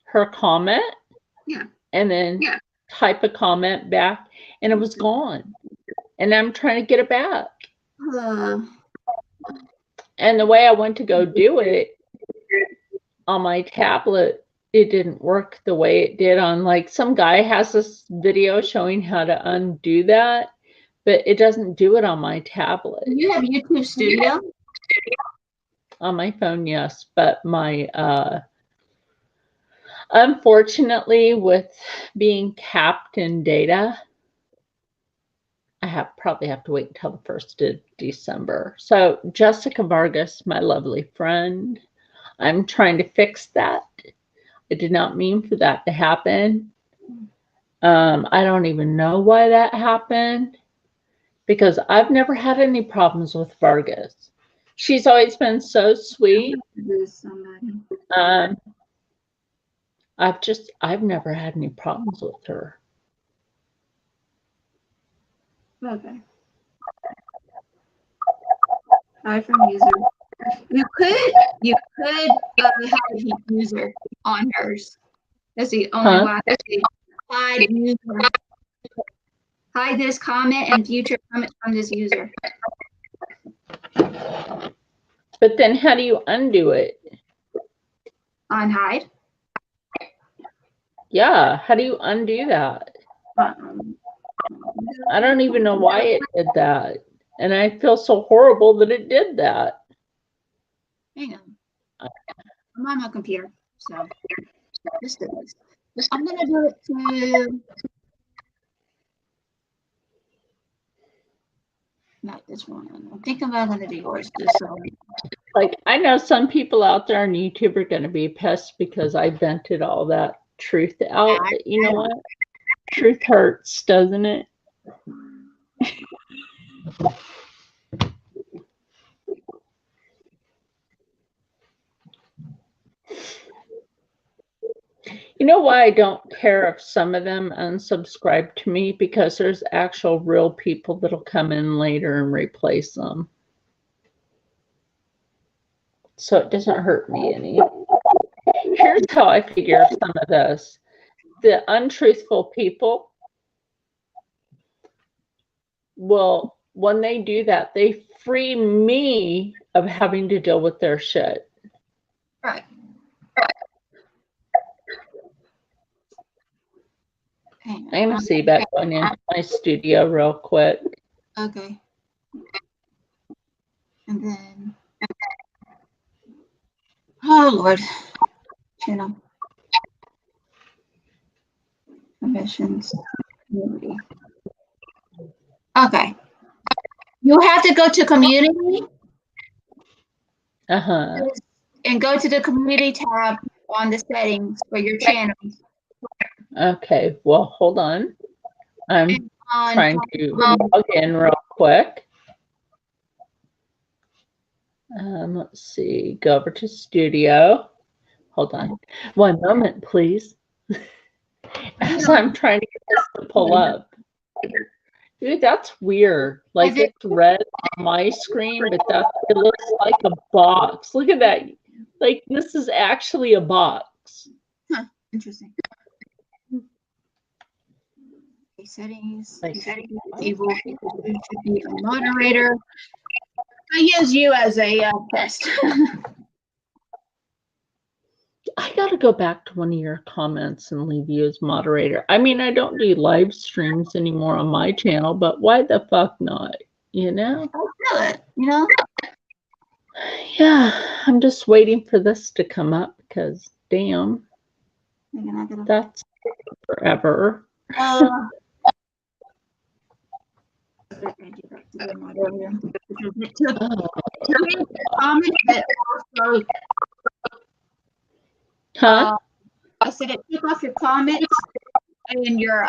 her comment. Yeah. And then type a comment back, and it was gone. And I'm trying to get it back. And the way I went to go do it on my tablet, it didn't work the way it did on, like, some guy has this video showing how to undo that, but it doesn't do it on my tablet. You have YouTube Studio? On my phone, yes, but my unfortunately, with being capped in data, I probably have to wait until the 1st of December. So Jessica Vargas, my lovely friend, I'm trying to fix that. I did not mean for that to happen. I don't even know why that happened, because I've never had any problems with Vargas. She's always been so sweet. I've never had any problems with her. Okay. Hide from user. You could have a heap user on hers. That's the only way. Hide user. Hide this comment and future comments from this user. But then how do you undo it? On hide. Yeah, how do you undo that? I don't even know why it did that. And I feel so horrible that it did that. Hang on. I'm on my computer, so just do this. I'm gonna do it to not this one. I'm thinking about gonna do yours just so. Like, I know some people out there on YouTube are gonna be pissed because I vented all that truth out. But you know what? Truth hurts, doesn't it? You know why I don't care if some of them unsubscribe to me? Because there's actual real people that'll come in later and replace them. So it doesn't hurt me any. Here's how I figure some of this. The untruthful people will, when they do that, they free me of having to deal with their shit. Right. I'm going to see about going into my studio real quick. Okay. And then, oh Lord, channel, permissions, community. Okay. You have to go to community. And go to the community tab on the settings for your channel. Okay, well, hold on. I'm trying to log in real quick. Let's see, go over to studio. Hold on. 1 moment, please. As I'm trying to get this to pull up. Dude, that's weird. Like, it's red on my screen, but it looks like a box. Look at that. Like, this is actually a box. Huh, interesting. Okay, settings. Evil should be a moderator. I use you as a test. I got to go back to one of your comments and leave you as moderator. I mean, I don't do live streams anymore on my channel, but why the fuck not? You know? I'll do it, you know? Yeah, I'm just waiting for this to come up because, damn, that's forever. Huh? I said it took off your comments and your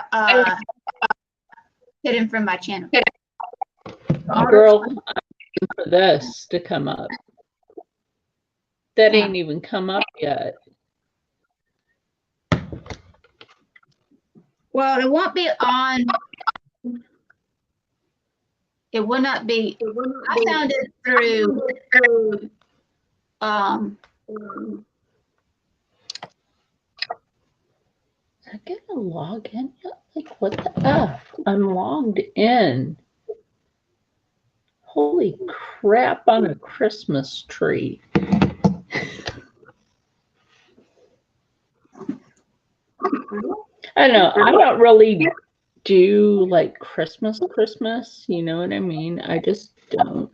hidden from my channel. Girl, I'm waiting for this to come up. That ain't even come up yet. Well, it won't be on. It will not be. I found it through Is I gonna log in yet? Like, what the F? I'm logged in. Holy crap on a Christmas tree. I know, I don't really do like Christmas, you know what I mean? I just don't.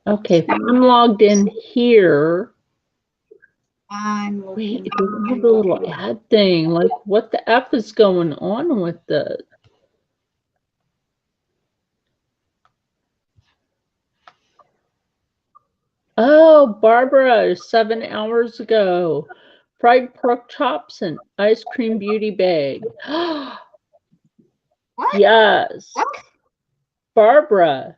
Okay, I'm logged in here. Wait, it doesn't have a little ad thing. Like, what the F is going on with this? Oh, Barbara, 7 hours ago. Fried pork chops and ice cream beauty bag. What? Yes. What? Barbara.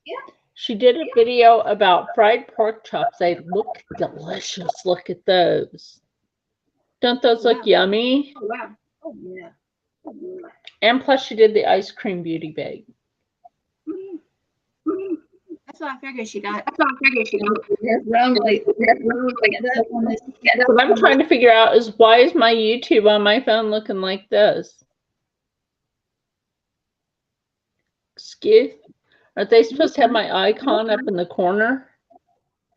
Yeah. She did a video about fried pork chops. They look delicious. Look at those. Don't those look yummy? Oh, wow. Oh, yeah. And plus she did the ice cream beauty bag. That's what I figured she got. What I'm trying to figure out is why is my YouTube on my phone looking like this? Excuse? Aren't they supposed to have my icon up in the corner?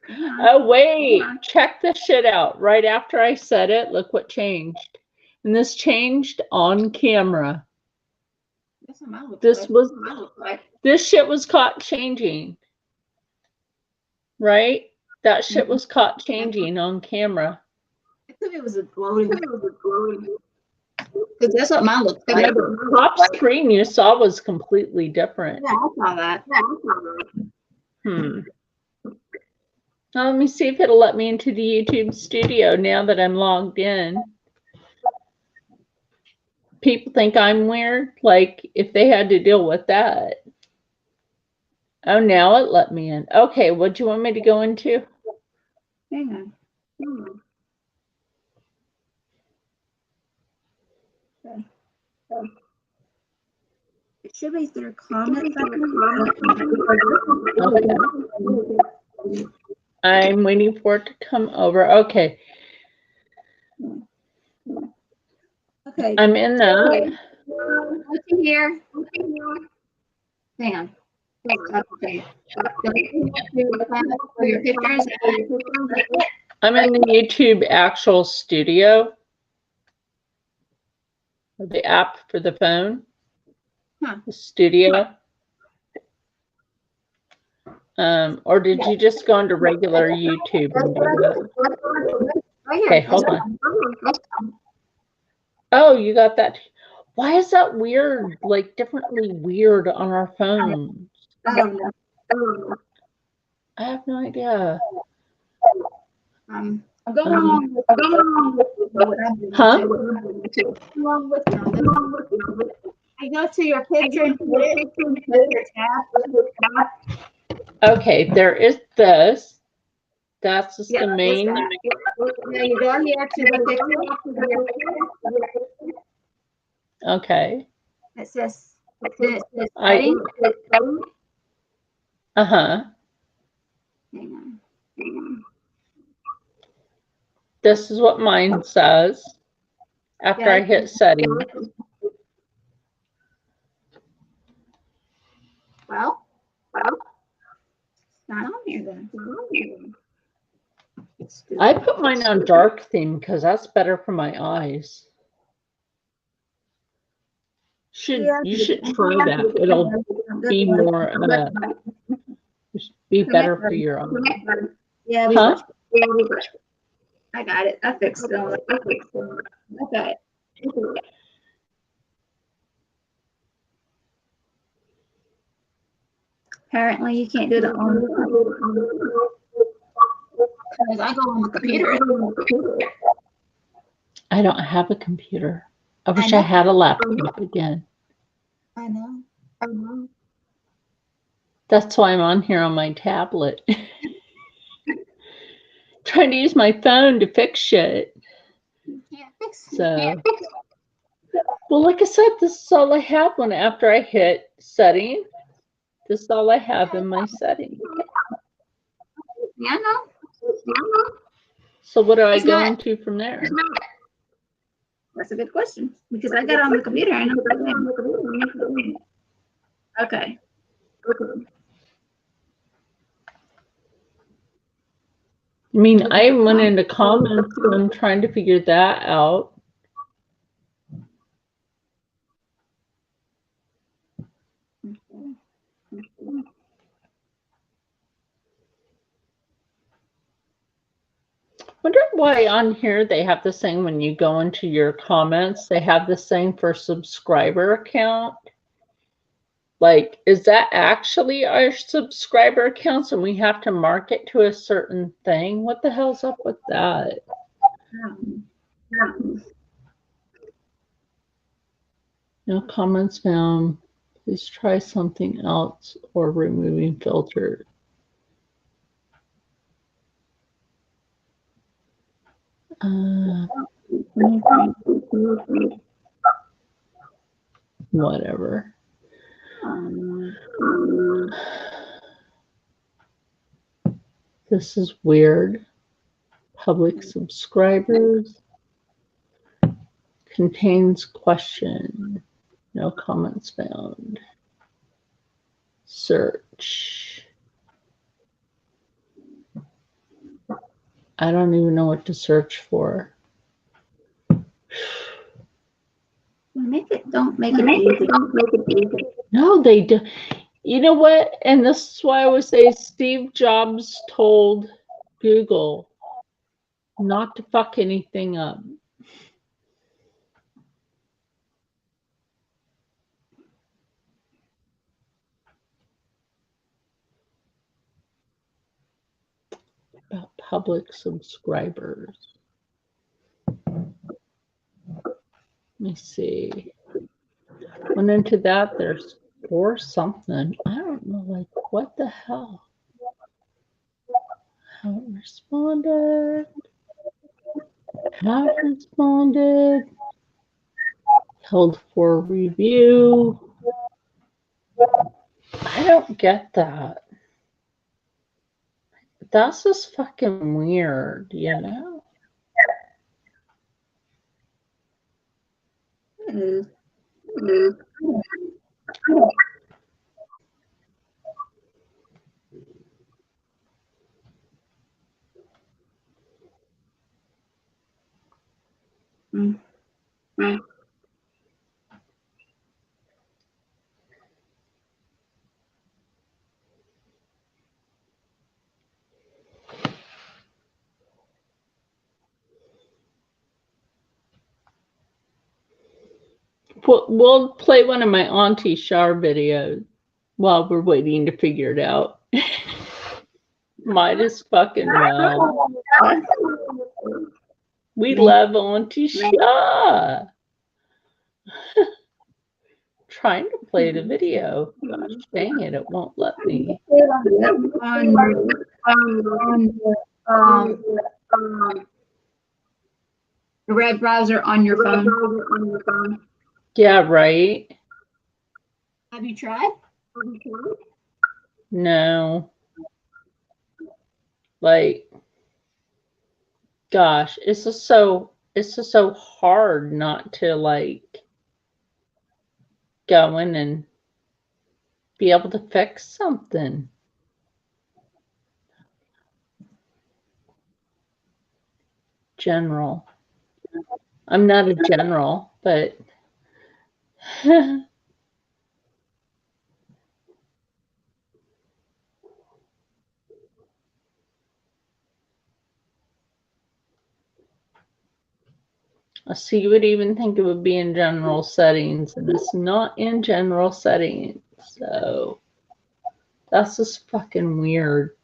Oh, wait. Check this shit out. Right after I said it, look what changed. And this changed on camera. This shit was caught changing. Right? That shit was caught changing on camera. I thought it was a glowing. Because that's what mine looked like. Yeah, the top screen you saw was completely different. Yeah, I saw that. Now let me see if it'll let me into the YouTube studio now that I'm logged in. People think I'm weird, like if they had to deal with that. Oh, now it let me in. Okay, what do you want me to go into? Hang on. Okay. It should be through comments. Okay. I'm waiting for it to come over. Okay. Okay. I'm in the. What's in here? Hang on. Okay. I'm in the YouTube actual studio. The app for the phone. The studio. Or did you just go into regular YouTube and do that? Okay, hold on. Oh, you got that. Why is that weird? Like differently weird on our phones? I have no idea. I'm going along with what I'm doing. Huh? Along with I go to your picture and put it in your tab. Okay, there is this. That's just the main. Yeah, you go here to the picture. Okay. It says setting. Uh-huh. Hang on. This is what mine says after I hit setting. Well, it's not on here then. I put mine on dark theme because that's better for my eyes. You should try that. It'll be more be better for your eyes. Yeah. Huh? I got it. I fixed it. Okay. Apparently, you can't do it on because I go on the computer. I don't have a computer. I wish I had a laptop again. I know. That's why I'm on here on my tablet. Trying to use my phone to fix shit. So, well, like I said, this is all I have when after I hit setting. This is all I have in my setting. Yeah, no. So what do I go into from there? That's a good question because I got on the computer and okay. I mean, I went into comments and I'm trying to figure that out. Wonder why on here they have the same when you go into your comments, they have the same for subscriber account. Like, is that actually our subscriber accounts and we have to mark it to a certain thing? What the hell's up with that? No comments found. Please try something else or removing filter. Whatever. This is weird. Public subscribers. Contains question. No comments found. Search. I don't even know what to search for. Don't make it easy. No, they do. You know what? And this is why I would say Steve Jobs told Google not to fuck anything up. About public subscribers. Let me see. Went into that. There's 4 something. I don't know, like, what the hell? Haven't responded. Have responded. Held for review. I don't get that. That's just fucking weird, you know? We'll play one of my Auntie Char videos while we're waiting to figure it out. Might as fucking well. We love Auntie Char. Trying to play the video. Gosh dang it, it won't let me. The red browser on your phone. Yeah, right. Have you tried? No. Like, gosh, it's just so hard not to like go in and be able to fix something. General. I'm not a general, but so you would even think it would be in general settings, and it's not in general settings. So that's just fucking weird.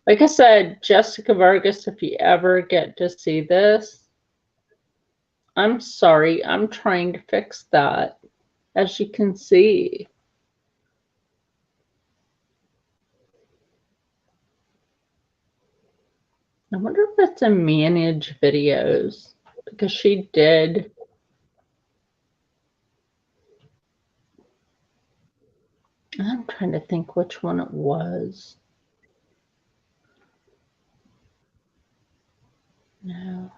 Like I said, Jessica Vargas, if you ever get to see this, I'm sorry. I'm trying to fix that, as you can see. I wonder if that's in manage videos, because she did. I'm trying to think which one it was. No.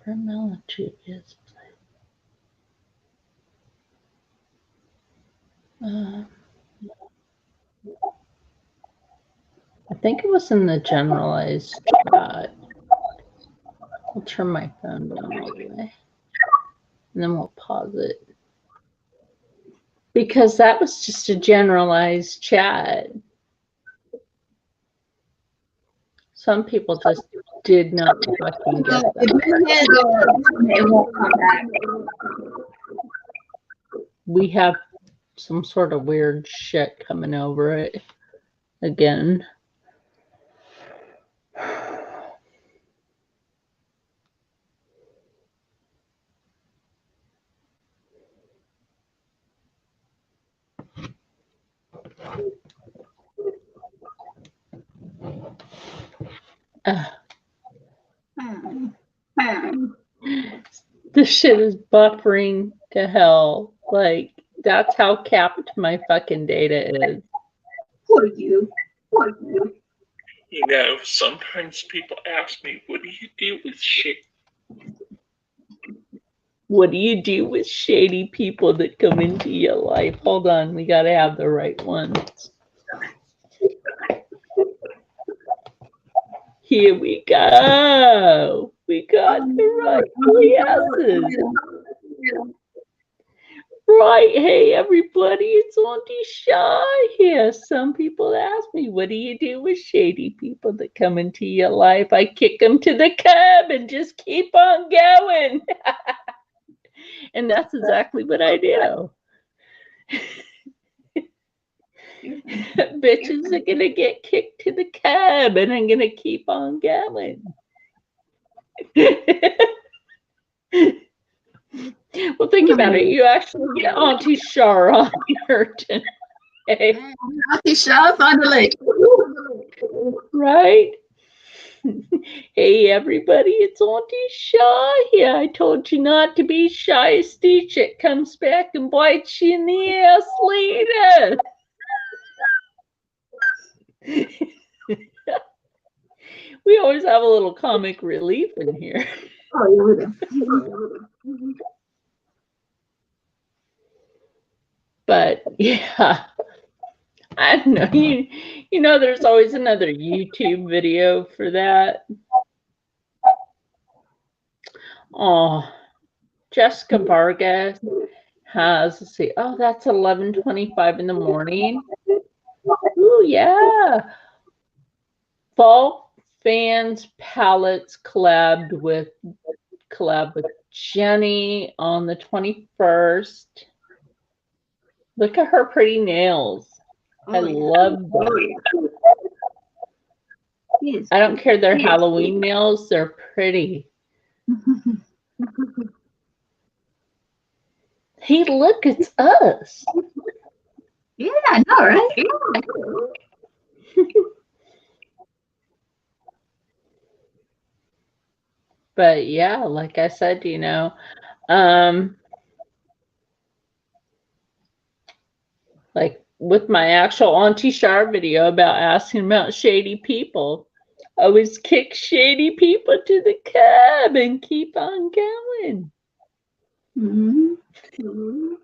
Vermillion is. I think it was in the generalized chat. I'll turn my phone down all the way. And then we'll pause it. Because that was just a generalized chat. Some people just did not fucking get that. We have some sort of weird shit coming over it again. This shit is buffering to hell. Like, that's how capped my fucking data is. Poor you. You know, sometimes people ask me, what do you do with shady? What do you do with shady people that come into your life? Hold on, we got to have the right ones. Here we go. We got the right yeses. Right. Hey, everybody, it's Auntie Char here. Some people ask me, what do you do with shady people that come into your life? I kick them to the curb and just keep on going. And that's exactly what I do. Bitches are going to get kicked to the curb and I'm going to keep on going. Well, think about it. You actually get Auntie Char on here today. Auntie Char, finally. Right? Hey, everybody, it's Auntie Char here. I told you not to be shy. Stitch it comes back and bites you in the ass later. We always have a little comic relief in here. Oh, yeah. But yeah, I don't know. You know, there's always another YouTube video for that. Oh, Jessica Vargas has, let's see, oh, that's 11:25 in the morning. Ooh, yeah. Fall Fans Palettes collabed with Jenny on the 21st. Look at her pretty nails. I love them. Yes. I don't care, they're Halloween nails, they're pretty. Hey, look, it's us. Yeah, I know, right? But yeah, like I said, you know, like with my actual Auntie Char video about asking about shady people, I always kick shady people to the curb and keep on going. Mm-hmm. Mm-hmm.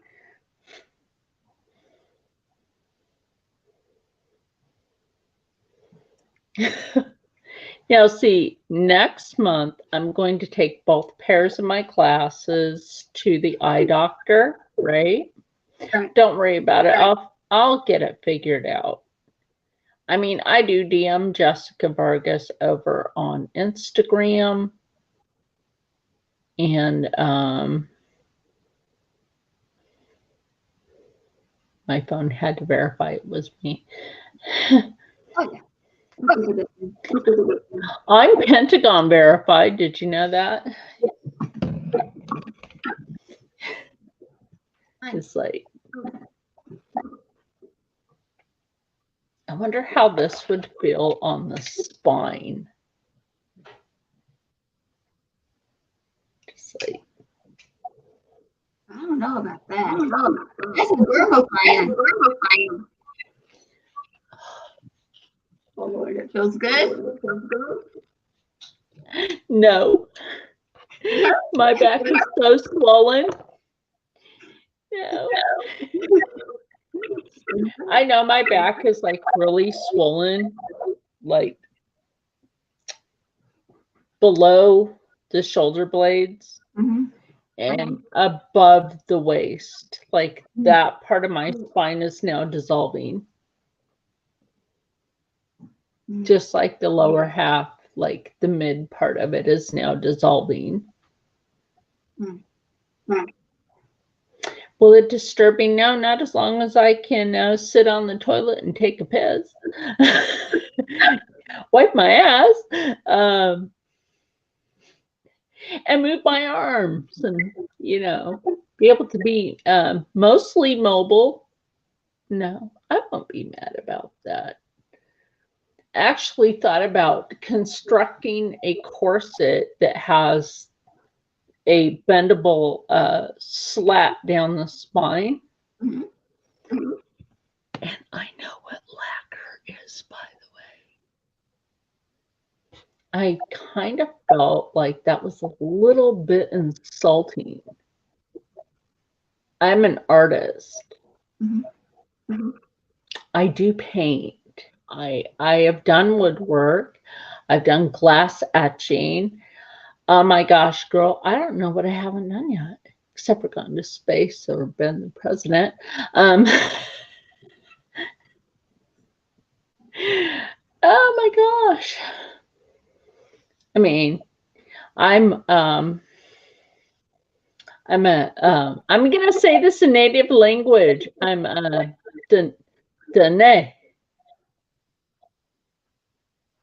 Now, see, next month, I'm going to take both pairs of my classes to the eye doctor, right? Don't worry about it. I'll get it figured out. I mean, I do DM Jessica Vargas over on Instagram. And my phone had to verify it was me. Oh, yeah. I'm Pentagon verified. Did you know that? It's like, I wonder how this would feel on the spine. Just like, I don't know about that. That's a Virgo plan. Oh Lord, it feels good. No. My back is so swollen. No. I know my back is like really swollen, like below the shoulder blades. Mm-hmm. And above the waist, like that part of my spine is now dissolving. Just like the lower half, like the mid part of it is now dissolving. Will it disturb me? No, not as long as I can sit on the toilet and take a piss. Wipe my ass. And move my arms and, you know, be able to be mostly mobile. No, I won't be mad about that. I actually thought about constructing a corset that has a bendable slat down the spine. Mm-hmm. And I know what lacquer is, by the way. I kind of felt like that was a little bit insulting. I'm an artist. Mm-hmm. I do paint. I have done woodwork. I've done glass etching. Oh my gosh, girl, I don't know what I haven't done yet, except for gone to space or been the president. Oh my gosh. I mean, I'm gonna say this in native language. I'm Dene.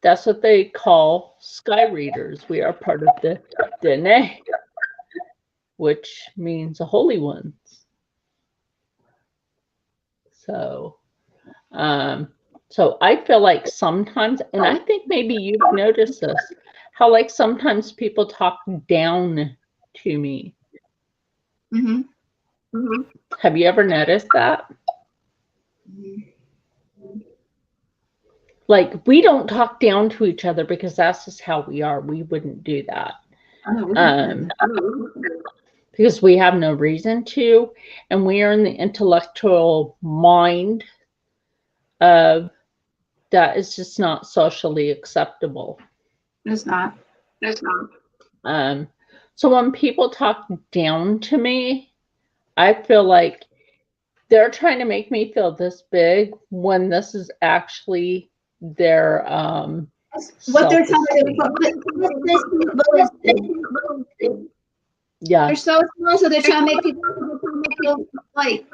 That's what they call sky readers. We are part of the Dene, which means the holy ones. So so I feel like sometimes, and I think maybe you've noticed this, how like sometimes people talk down to me. Mm-hmm. Mm-hmm. Have you ever noticed that? Mm-hmm. Like, we don't talk down to each other because that's just how we are. We wouldn't do that. Because we have no reason to, and we are in the intellectual mind of that is just not socially acceptable. It's not. It's not. So when people talk down to me, I feel like they're trying to make me feel this big when this is actually their what they're trying to do. Yeah. They're so small, so they're trying to make people feel like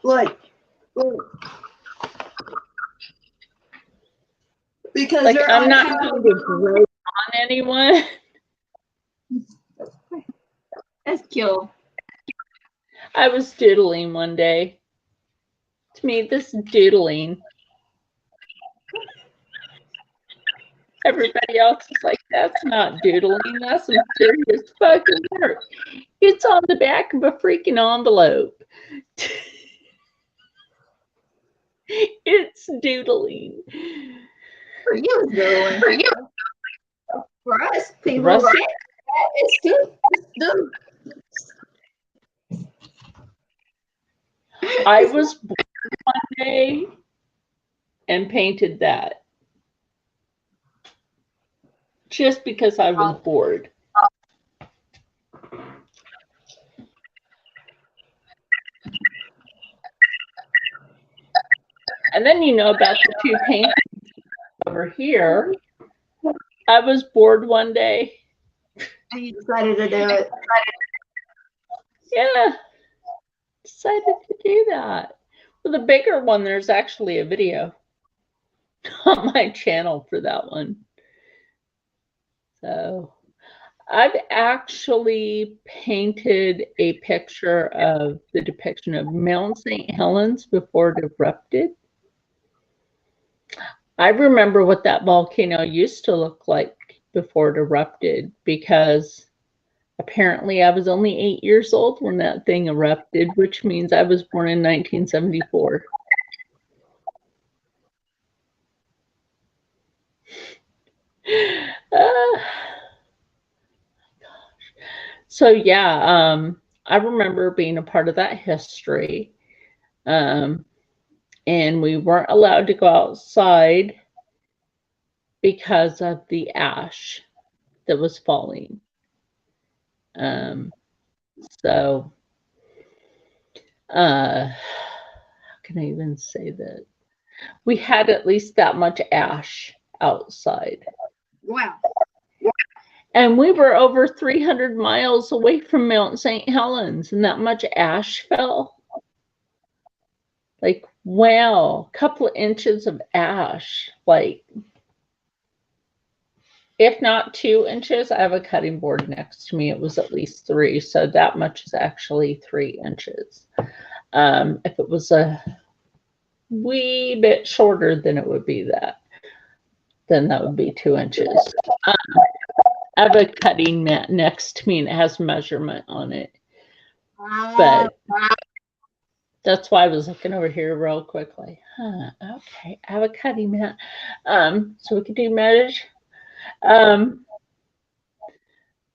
what? Because like I'm not trying to grow on anyone. That's cute. I was doodling one day. To me, this is doodling. Everybody else is like, that's not doodling. That's some serious fucking work. It's on the back of a freaking envelope. It's doodling. For you, doodling. For you. For us, people, it's doodling. I was bored one day and painted that. Just because I was bored. And then you know about the two paintings over here. I was bored one day. And you decided to do it. Yeah. Decided to do that. For the bigger one, there's actually a video on my channel for that one. So I've actually painted a picture of the depiction of Mount St. Helens before it erupted. I remember what that volcano used to look like before it erupted because apparently I was only 8 years old when that thing erupted, which means I was born in 1974. So yeah, I remember being a part of that history. And we weren't allowed to go outside because of the ash that was falling. So how can I even say that? We had at least that much ash outside. Wow. And we were over 300 miles away from Mount St. Helens, and that much ash fell. Like, wow, a couple of inches of ash. Like, if not 2 inches, I have a cutting board next to me. It was at least 3, so that much is actually 3 inches. If it was a wee bit shorter, then it would be that. Then that would be 2 inches. I have a cutting mat next to me, and it has measurement on it. But That's why I was looking over here real quickly. Okay, I have a cutting mat. So we could do measure.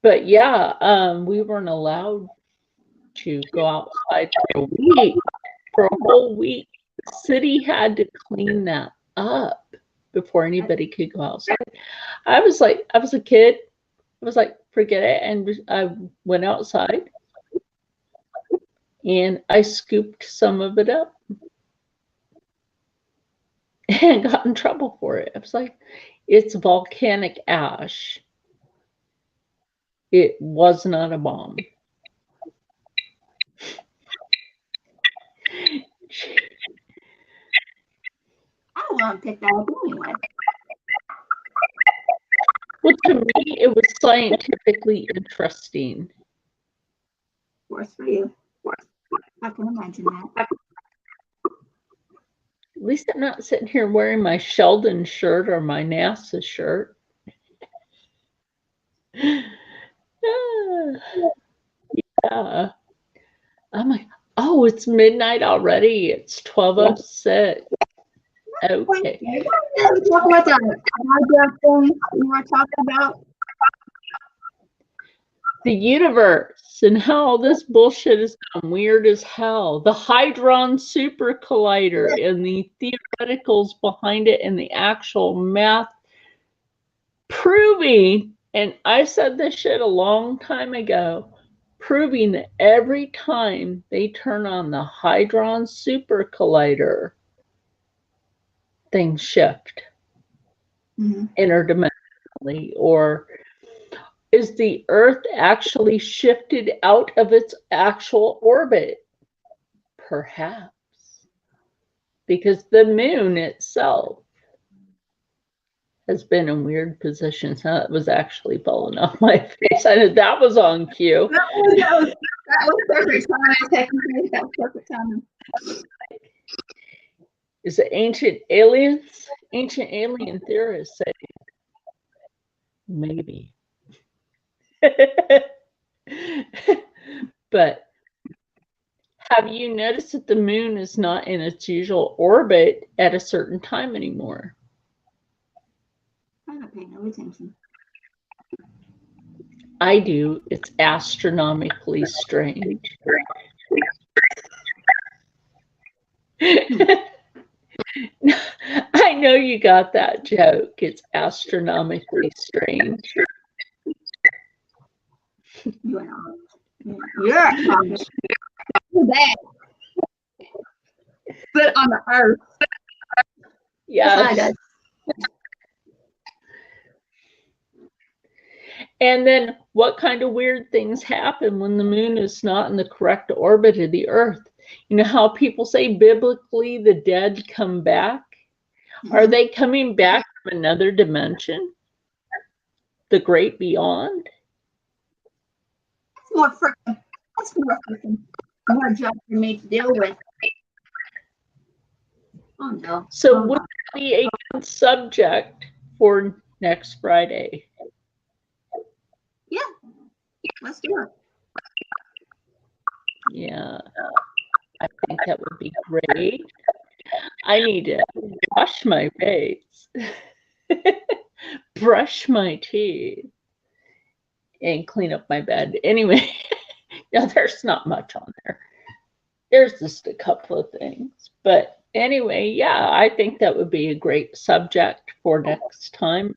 But yeah, we weren't allowed to go outside for a week, for a whole week. The city had to clean that up before anybody could go outside. I was a kid. I was like, forget it. And I went outside and I scooped some of it up and got in trouble for it. I was like, it's volcanic ash. It was not a bomb. I want to pick that up anyway. Well, to me, it was scientifically interesting. Of course, for you. I can imagine that. At least I'm not sitting here wearing my Sheldon shirt or my NASA shirt. Yeah. I'm like, oh, it's midnight already. It's 12:06. Okay. Talk about that thing you were talking about. The universe and how all this bullshit is weird as hell. The Hadron Super Collider and the theoreticals behind it and the actual math proving, and I said this shit a long time ago, proving that every time they turn on the Hadron Super Collider, things shift interdimensionally, or is the Earth actually shifted out of its actual orbit? Perhaps. Because the moon itself has been in weird positions. That was actually falling off my face. I know that was on cue. That was perfect timing. That was perfect timing. Is it ancient aliens? Ancient alien theorists say maybe. But have you noticed that the moon is not in its usual orbit at a certain time anymore? I don't pay no attention. I do. It's astronomically strange. I know you got that joke. It's astronomically strange. You're that. But on the Earth. Yes. And then what kind of weird things happen when the moon is not in the correct orbit of the Earth? You know how people say biblically the dead come back? Are they coming back from another dimension? The great beyond? That's more job for me to deal with. Oh no. So would that be a good subject for next Friday? Yeah. Let's do it. Yeah. I think that would be great. I need to wash my face, brush my teeth, and clean up my bed. Anyway, no, there's not much on there. There's just a couple of things. But anyway, yeah, I think that would be a great subject for next time.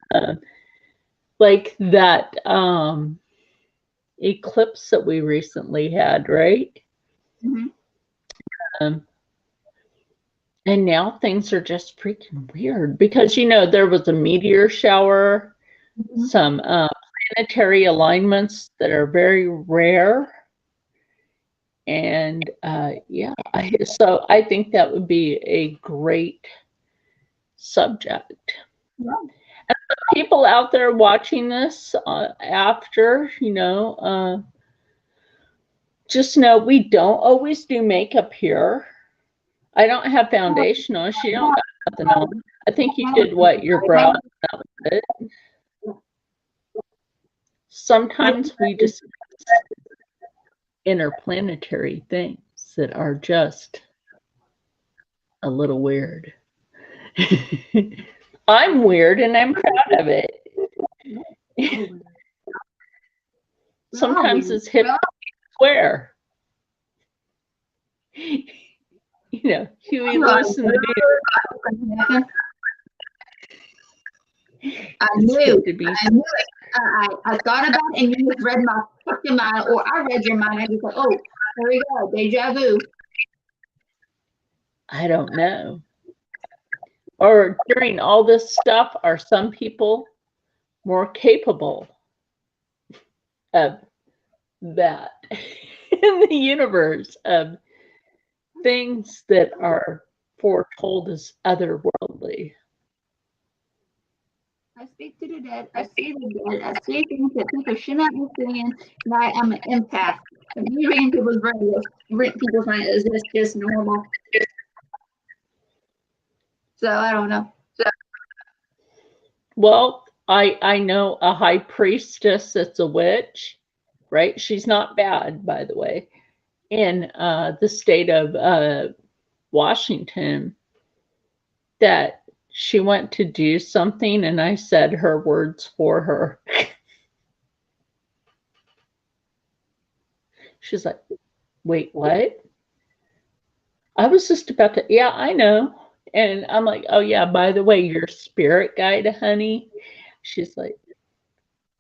Like that eclipse that we recently had, right? And now things are just freaking weird because, you know, there was a meteor shower, some planetary alignments that are very rare. And yeah, so I think that would be a great subject. Yeah. And the people out there watching this after, you know, just know we don't always do makeup here. I don't have foundation on. She don't got nothing on. I think you did what? Your brow? That was it. Sometimes we discuss interplanetary things that are just a little weird. I'm weird and I'm proud of it. Sometimes it's hip square. You know, Huey Lewis and the News. I knew it. I thought about it, and you just read my fucking mind, or I read your mind. I just like, oh, there we go, deja vu. I don't know. Or during all this stuff, are some people more capable of that in the universe, of things that are foretold as otherworldly? I speak to the dead. I see the dead. I see things that people should not be seeing. And I am an empath. And you reading people's brains, people's minds, is this just normal? So I don't know. Well, I know a high priestess that's a witch, right? She's not bad, by the way, in the state of Washington, that she went to do something and I said her words for her. She's like, wait, what? I was just about to, yeah, I know. And I'm like, oh yeah, by the way, your spirit guide, honey. She's like,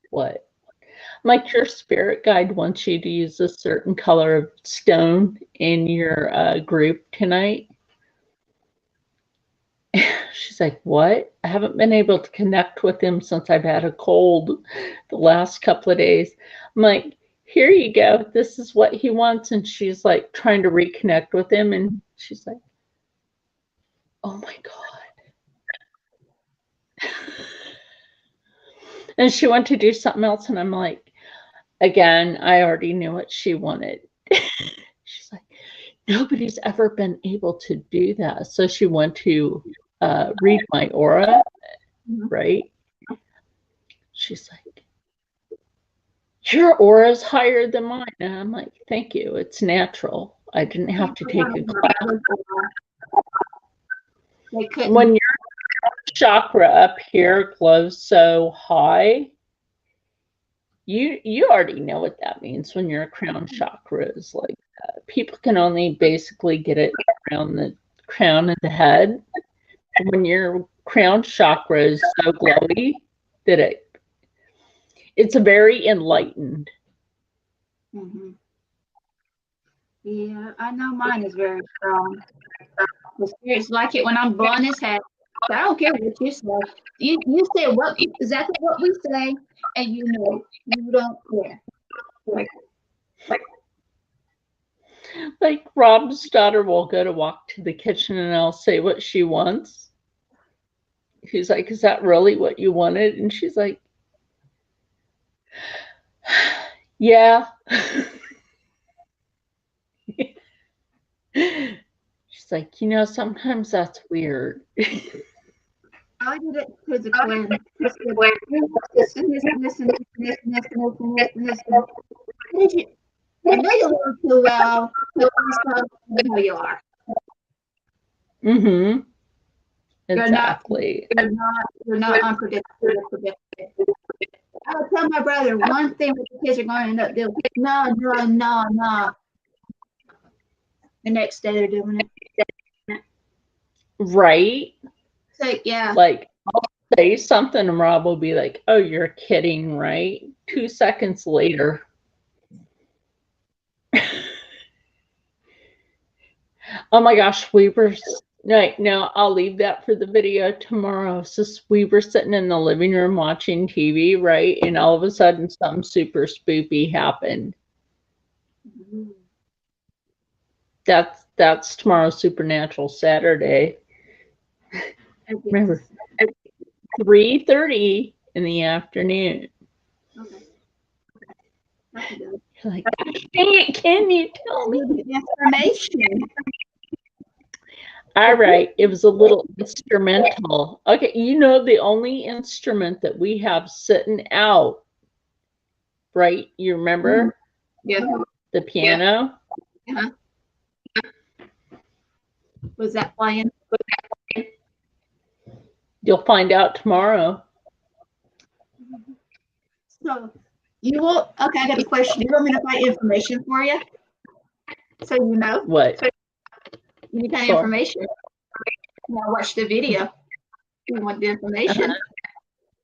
what? I'm like, your spirit guide wants you to use a certain color of stone in your group tonight. She's like, what? I haven't been able to connect with him since I've had a cold the last couple of days. I'm like, here you go. This is what he wants. And she's like trying to reconnect with him. And she's like, oh my God. And she went to do something else. And I'm like, again, I already knew what she wanted. She's like, nobody's ever been able to do that. So she went to read my aura, right? She's like, your aura is higher than mine. And I'm like, thank you. It's natural. I didn't have to take a class. When your chakra up here glows so high, you already know what that means when your crown chakra is like that. People can only basically get it around the crown of the head. When your crown chakra is so glowy that it's very enlightened. Mm-hmm. Yeah, I know mine is very strong. The spirits like it when I'm blowing his head. I don't care what you say. You say exactly what we say, and you know you don't care. Like Rob's daughter will go to walk to the kitchen and I'll say what she wants. He's like, is that really what you wanted? And she's like, yeah. She's like, you know, sometimes that's weird. I did it physically. Listen. I know you learn too well. How you are. Mm-hmm. Exactly. You're not unpredictable. I would tell my brother one thing that the kids are going to end up doing. No. The next day they're doing it. Right? So yeah. Like I'll say something and Rob will be like, oh, you're kidding, right? 2 seconds later. Oh my gosh, we were right now. I'll leave that for the video tomorrow. So we were sitting in the living room watching TV, right? And all of a sudden something super spoopy happened. That's tomorrow's Supernatural Saturday. Remember, at 3:30 in the afternoon. Okay. You're like, can you tell me the information? All right, it was a little instrumental. Okay, you know the only instrument that we have sitting out, right? You remember? Yeah. The piano? Yeah. Was that playing? You'll find out tomorrow. So you will. Okay, I got a question. You want me to find information for you, so you know? What? You need that information. Now watch the video. You want the information?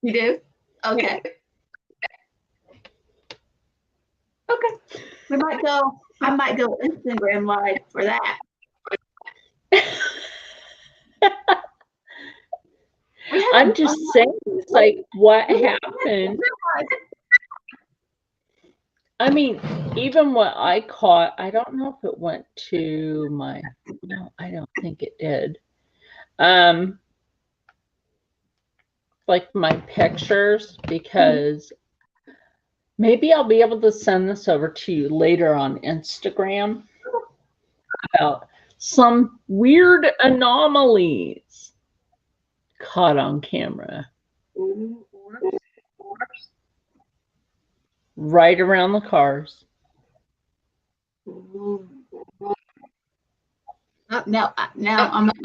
You do? Okay. Okay. We might go. I might go Instagram live for that. I'm just saying, it's like, what happened? I mean, even what I caught, I don't know if it went to my, no, I don't think it did. Like my pictures, because maybe I'll be able to send this over to you later on Instagram about some weird anomalies caught on camera. Right around the cars. Now I'm not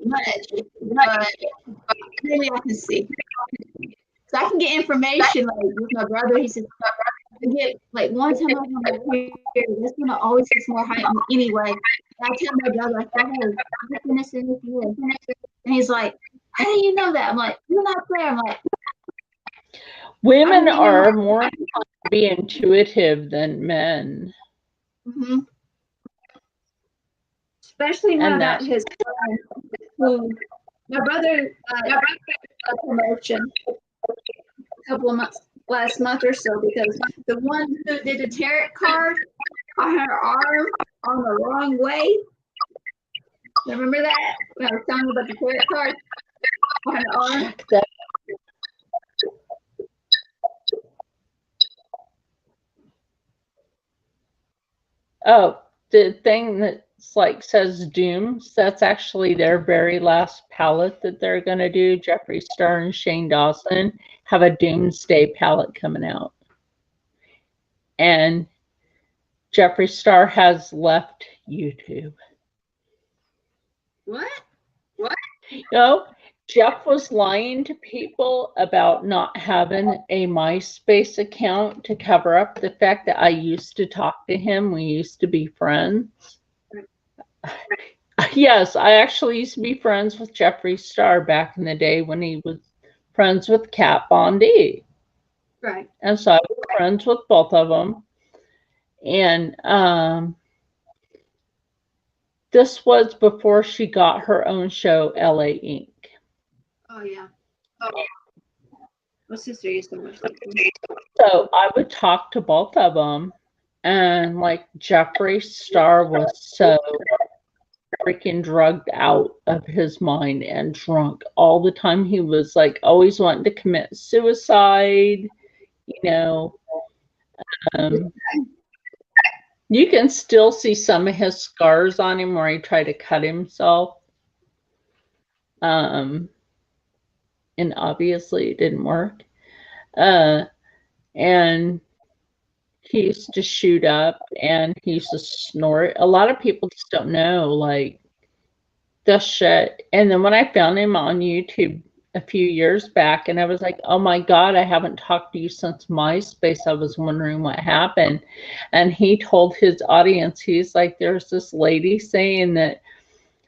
much, but maybe I can see. So I can get information like with my brother. He says I get like one time I was on my period. This one always gets more height anyway. And I tell my brother, I said, hey, and he's like, how do you know that? I'm like, you're not there. I'm like, women are more inclined to be intuitive than men. Mm-hmm. Especially when about his friend, who my brother got a promotion a couple of months, last month or so, because the one who did the tarot card on her arm on the wrong way. Remember that? When I was telling you about the tarot card on her arm? Check that. Oh, the thing that's like says Dooms, that's actually their very last palette that they're going to do. Jeffree Star and Shane Dawson have a Doomsday palette coming out. And Jeffree Star has left YouTube. What? You know, Jeff was lying to people about not having a MySpace account to cover up the fact that I used to talk to him. We used to be friends. Yes, I actually used to be friends with Jeffree Star back in the day when he was friends with Kat Von D. Right. And so I was friends with both of them. And this was before she got her own show, LA Inc. Oh, yeah. My sister used to watch that. So I would talk to both of them, and like Jeffree Star was so freaking drugged out of his mind and drunk all the time. He was like always wanting to commit suicide, you know. You can still see some of his scars on him where he tried to cut himself. And obviously it didn't work. And he used to shoot up and he used to snort. A lot of people just don't know, like, the shit. And then when I found him on YouTube a few years back, and I was like, oh my God, I haven't talked to you since MySpace. I was wondering what happened. And he told his audience, he's like, there's this lady saying that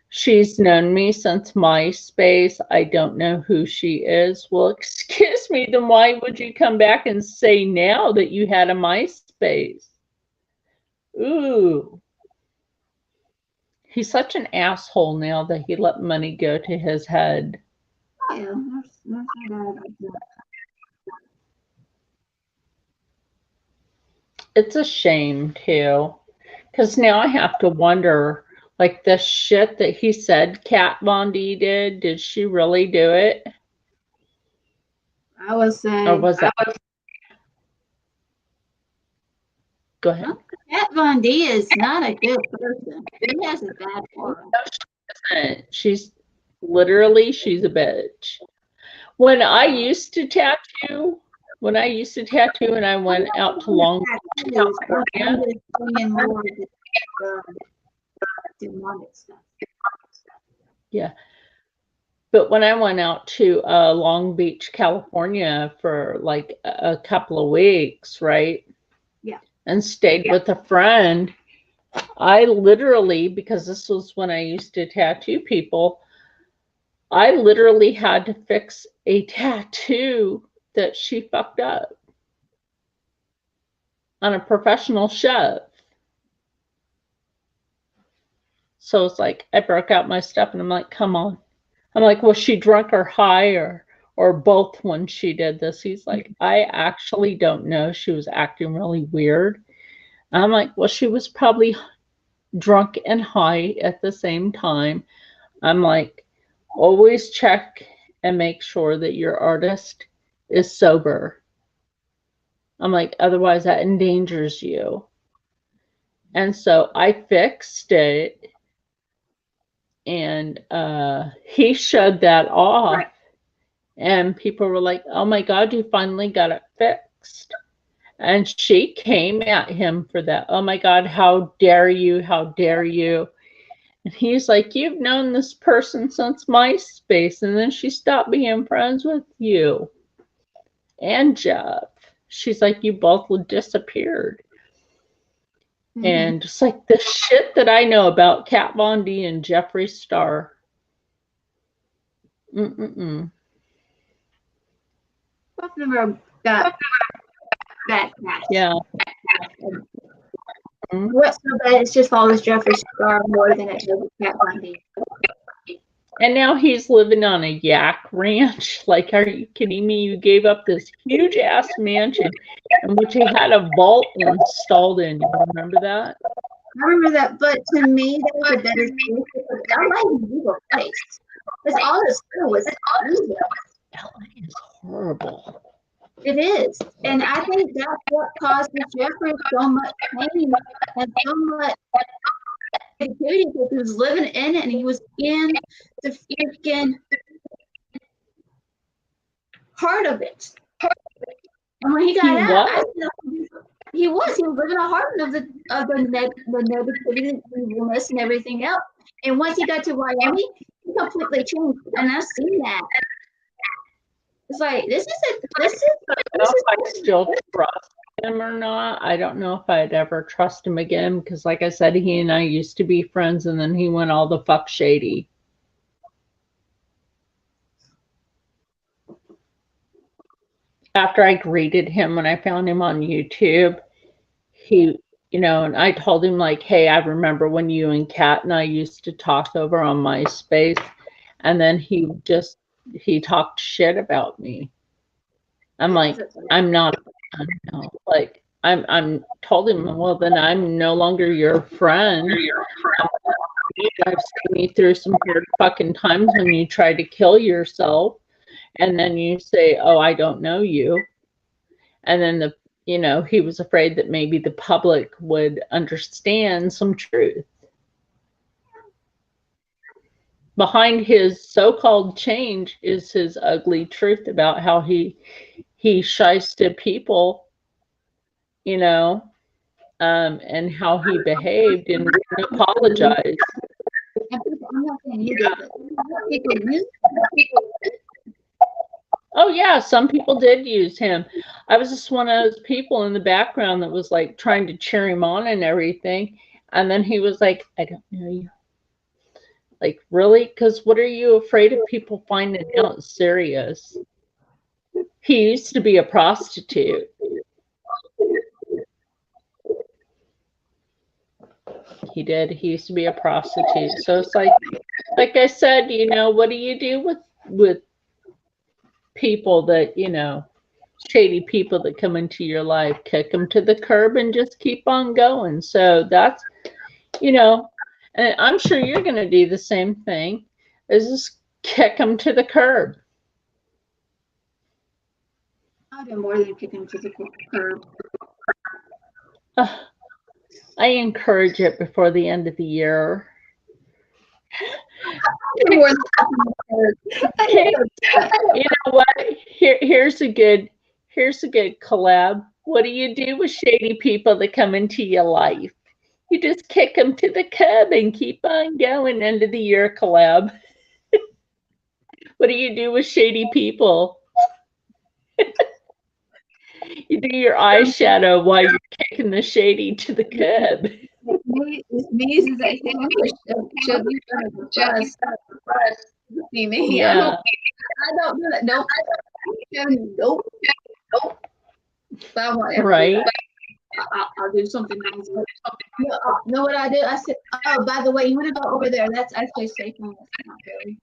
she's known me since MySpace. I don't know who she is. Well, excuse me, then why would you come back and say now that you had a MySpace? Ooh. He's such an asshole now that he let money go to his head. Yeah, that's It's a shame, too. Because now I have to wonder, like, the shit that he said Kat Von D did she really do it? I was saying. Or was that? Go ahead. Kat Von D is not a good person. She has a bad aura. She's literally, she's a bitch. When I used to tattoo, and I went out to Long Beach, California. Demonic stuff. Yeah. But when I went out to Long Beach, California for like a couple of weeks, right? Yeah. And stayed with a friend, I literally, because this was when I used to tattoo people, I literally had to fix a tattoo that she fucked up on a professional chef. So it's like I broke out my stuff and I'm like, come on. I'm like, was she drunk or high or both when she did this? He's like, I actually don't know. She was acting really weird. I'm like, well, she was probably drunk and high at the same time. I'm like, always check and make sure that your artist is sober. I'm like, otherwise that endangers you. And so I fixed it, and he showed that off, and people were like, oh my God, you finally got it fixed. And she came at him for that. Oh my God, how dare you? How dare you? And he's like, you've known this person since MySpace, and then she stopped being friends with you and Jeff. She's like, you both disappeared. Mm-hmm. And just like the shit that I know about Kat Von D and Jeffree Star. Both of them are got bad cats. Yeah. What's so bad? It's just follows Jeffree Star more than it does Kat Von D. And now he's living on a yak ranch. Like, are you kidding me? You gave up this huge ass mansion in which he had a vault installed in. You remember that? I remember that, but to me, that was a better place. I like the evil place. It's all this school was evil. LA is horrible. It is. And I think that's what caused Jeffree so much pain and so much negativity, because he was living in it and he was in the freaking heart of it. And when he got out, he was living a heart of the negativity, the evilness, and everything else. And once he got to Miami, he completely changed. And I've seen that. It's like this is. I don't know if I still trust him or not. I don't know if I'd ever trust him again, because, like I said, he and I used to be friends, and then he went all the fuck shady. After I greeted him when I found him on YouTube, he, and I told him, like, hey, I remember when you and Kat and I used to talk over on MySpace, and then he talked shit about me. I'm like, I'm not, like, I'm told him, well, then I'm no longer your friend. I've seen you through some hard fucking times when you tried to kill yourself, and then you say, oh, I don't know you. And then he was afraid that maybe the public would understand some truth behind his so-called change is his ugly truth about how he shysted people, and how he behaved and wouldn't apologize. Oh yeah, some people did use him. I was just one of those people in the background that was like trying to cheer him on and everything. And then he was like, I don't know you. Like, really? Because what are you afraid of people finding out serious? He used to be a prostitute. He did. He used to be a prostitute. So it's like I said, what do you do with people that, shady people that come into your life? Kick them to the curb and just keep on going. So that's, and I'm sure you're going to do the same thing, is just kick them to the curb. I'll do more than kick them to the curb. I encourage it before the end of the year. You know what? Here's a good collab. What do you do with shady people that come into your life? You just kick them to the curb and keep on going. End of the year collab. What do you do with shady people? You do your eyeshadow while you're kicking the shady to the curb. It's me since I say I'm shove you under the bus. See me? Yeah. I don't do that. Nope. Nope. But I want right. I'll do something nice. Know what I do? I said, oh, by the way, you want to go over there? That's actually safe. Not really.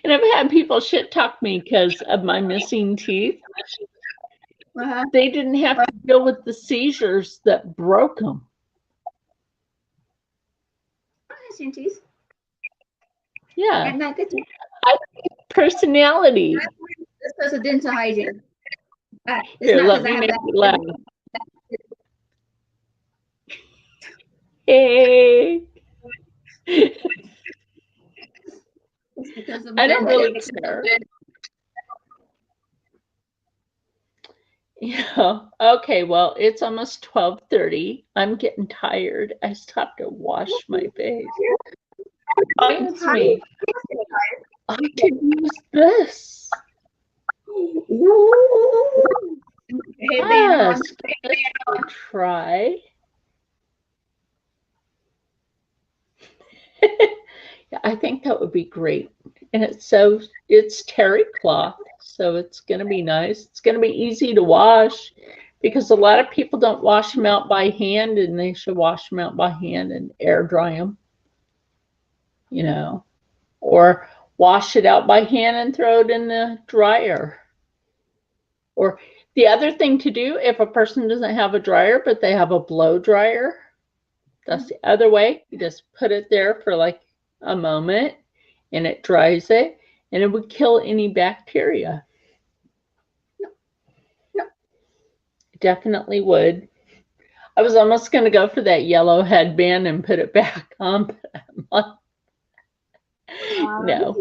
And I've had people shit talk me because of my missing teeth. They didn't have to deal with the seizures that broke them. Missing teeth. Yeah. Not good. Personality. This is a dental hygiene. Here, let me make you laugh. Hey. I don't really care. Yeah. Okay, well, it's almost 12:30. I'm getting tired. I stopped to wash my face. Reminds me, I could use this. Yes, try. Yeah, I think that would be great. And it's terry cloth, so it's going to be nice. It's going to be easy to wash because a lot of people don't wash them out by hand, and they should wash them out by hand and air dry them, you know, or wash it out by hand and throw it in the dryer. Or the other thing to do, if a person doesn't have a dryer, but they have a blow dryer, that's the other way. You just put it there for like a moment and it dries it, and it would kill any bacteria. It definitely would. I was almost going to go for that yellow headband and put it back on, but I'm like, no.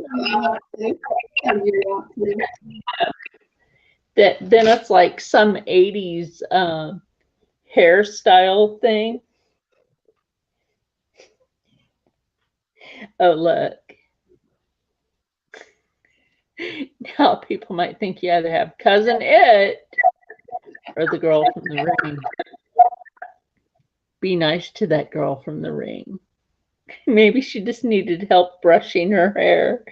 Then it's like some 80s hairstyle thing. Oh, look. Now people might think you either have Cousin It or the girl from the ring. Be nice to that girl from the ring. Maybe she just needed help brushing her hair.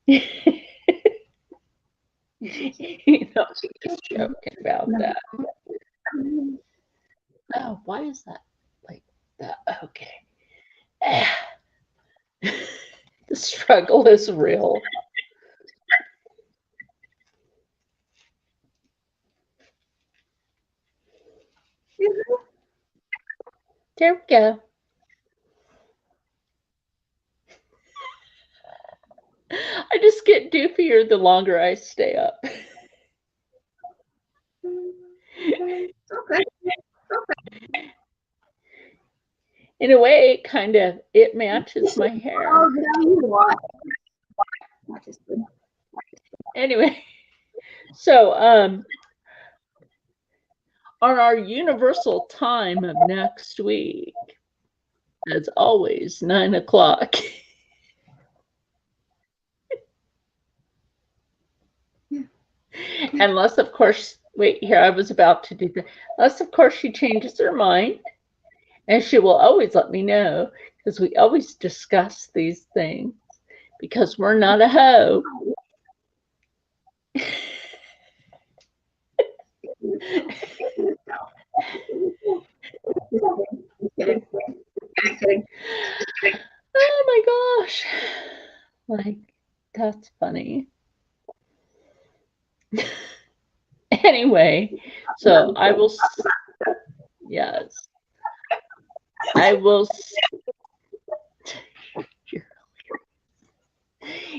You know, just joking about that. Oh, why is that like that? Okay. The struggle is real. There we go. I just get doofier the longer I stay up. Okay. In a way, it matches my hair. Anyway, so on our universal time of next week, as always, 9 o'clock. Unless, of course, wait here, I was about to do that. Unless, of course, she changes her mind. And she will always let me know because we always discuss these things because we're not a hoe. Oh my gosh. Like, that's funny. Anyway, so I will, yes. I will.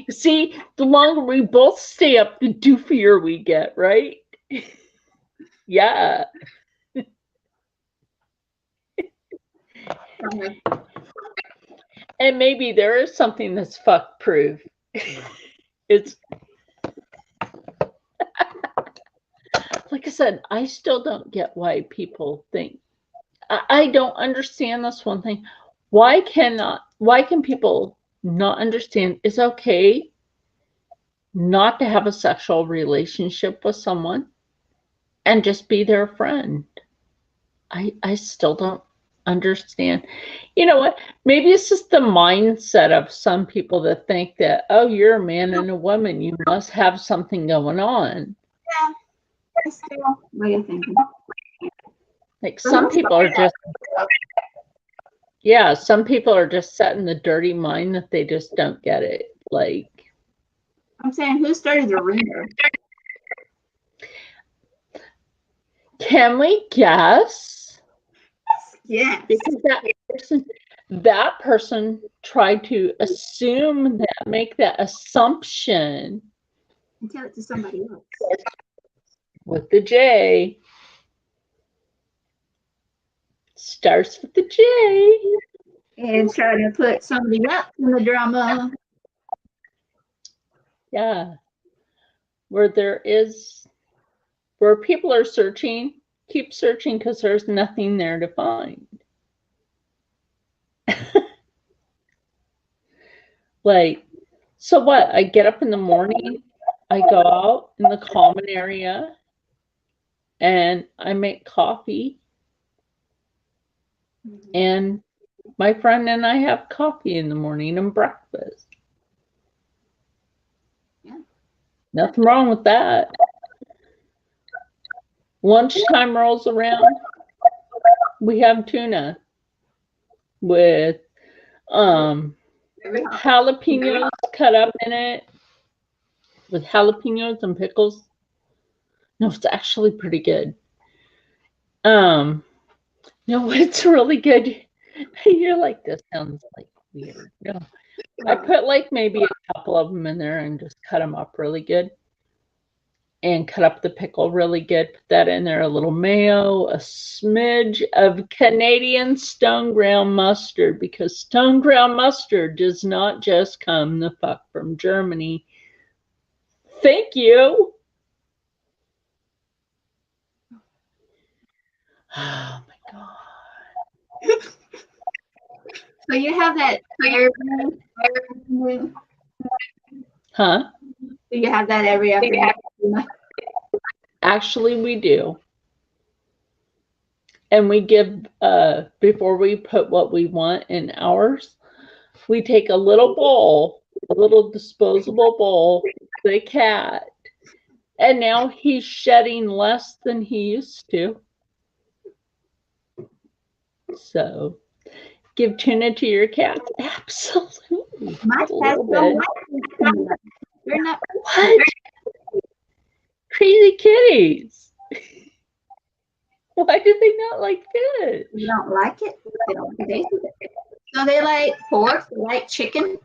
See, the longer we both stay up, the doofier we get, right? Yeah. And maybe there is something that's fuck proof. It's like like I said, I still don't get why people think. I don't understand this one thing. Why can people not understand it's okay not to have a sexual relationship with someone and just be their friend? I still don't understand. You know what? Maybe it's just the mindset of some people that think that, oh, you're a man and a woman, you must have something going on. Yeah, that's still way of thinking. Like some people are just, yeah, some people are just set in the dirty mind that they just don't get it. Like, I'm saying, who started the rumor? can we guess? Yes. Because that person tried to assume that, make that assumption. And tell it to somebody else. With the J. Starts with the J. And try to put somebody else in the drama. Yeah. Where people are searching, keep searching because there's nothing there to find. Like, so what? I get up in the morning, I go out in the common area, and I make coffee. And my friend and I have coffee in the morning and breakfast. Yeah. Nothing wrong with that. Lunchtime rolls around, we have tuna with jalapenos cut up in it, with jalapenos and pickles. No, it's actually pretty good. No, it's really good. You're like, this sounds like weird. No, I put like maybe a couple of them in there and just cut them up really good. And cut up the pickle really good. Put that in there, a little mayo, a smidge of Canadian stone ground mustard, because stone ground mustard does not just come the fuck from Germany. Thank you. Oh my God. So you have that every Huh? Do you have that every afternoon? Actually, we do. And we give, before we put what we want in ours, we take a little bowl, a little disposable bowl, for the cat. And now he's shedding less than he used to. So, give tuna to your cat? Absolutely. My A little bit. You're not. What? Crazy kitties. Why do they not like fish? You don't like it. They don't taste it. So they like pork. They like chicken.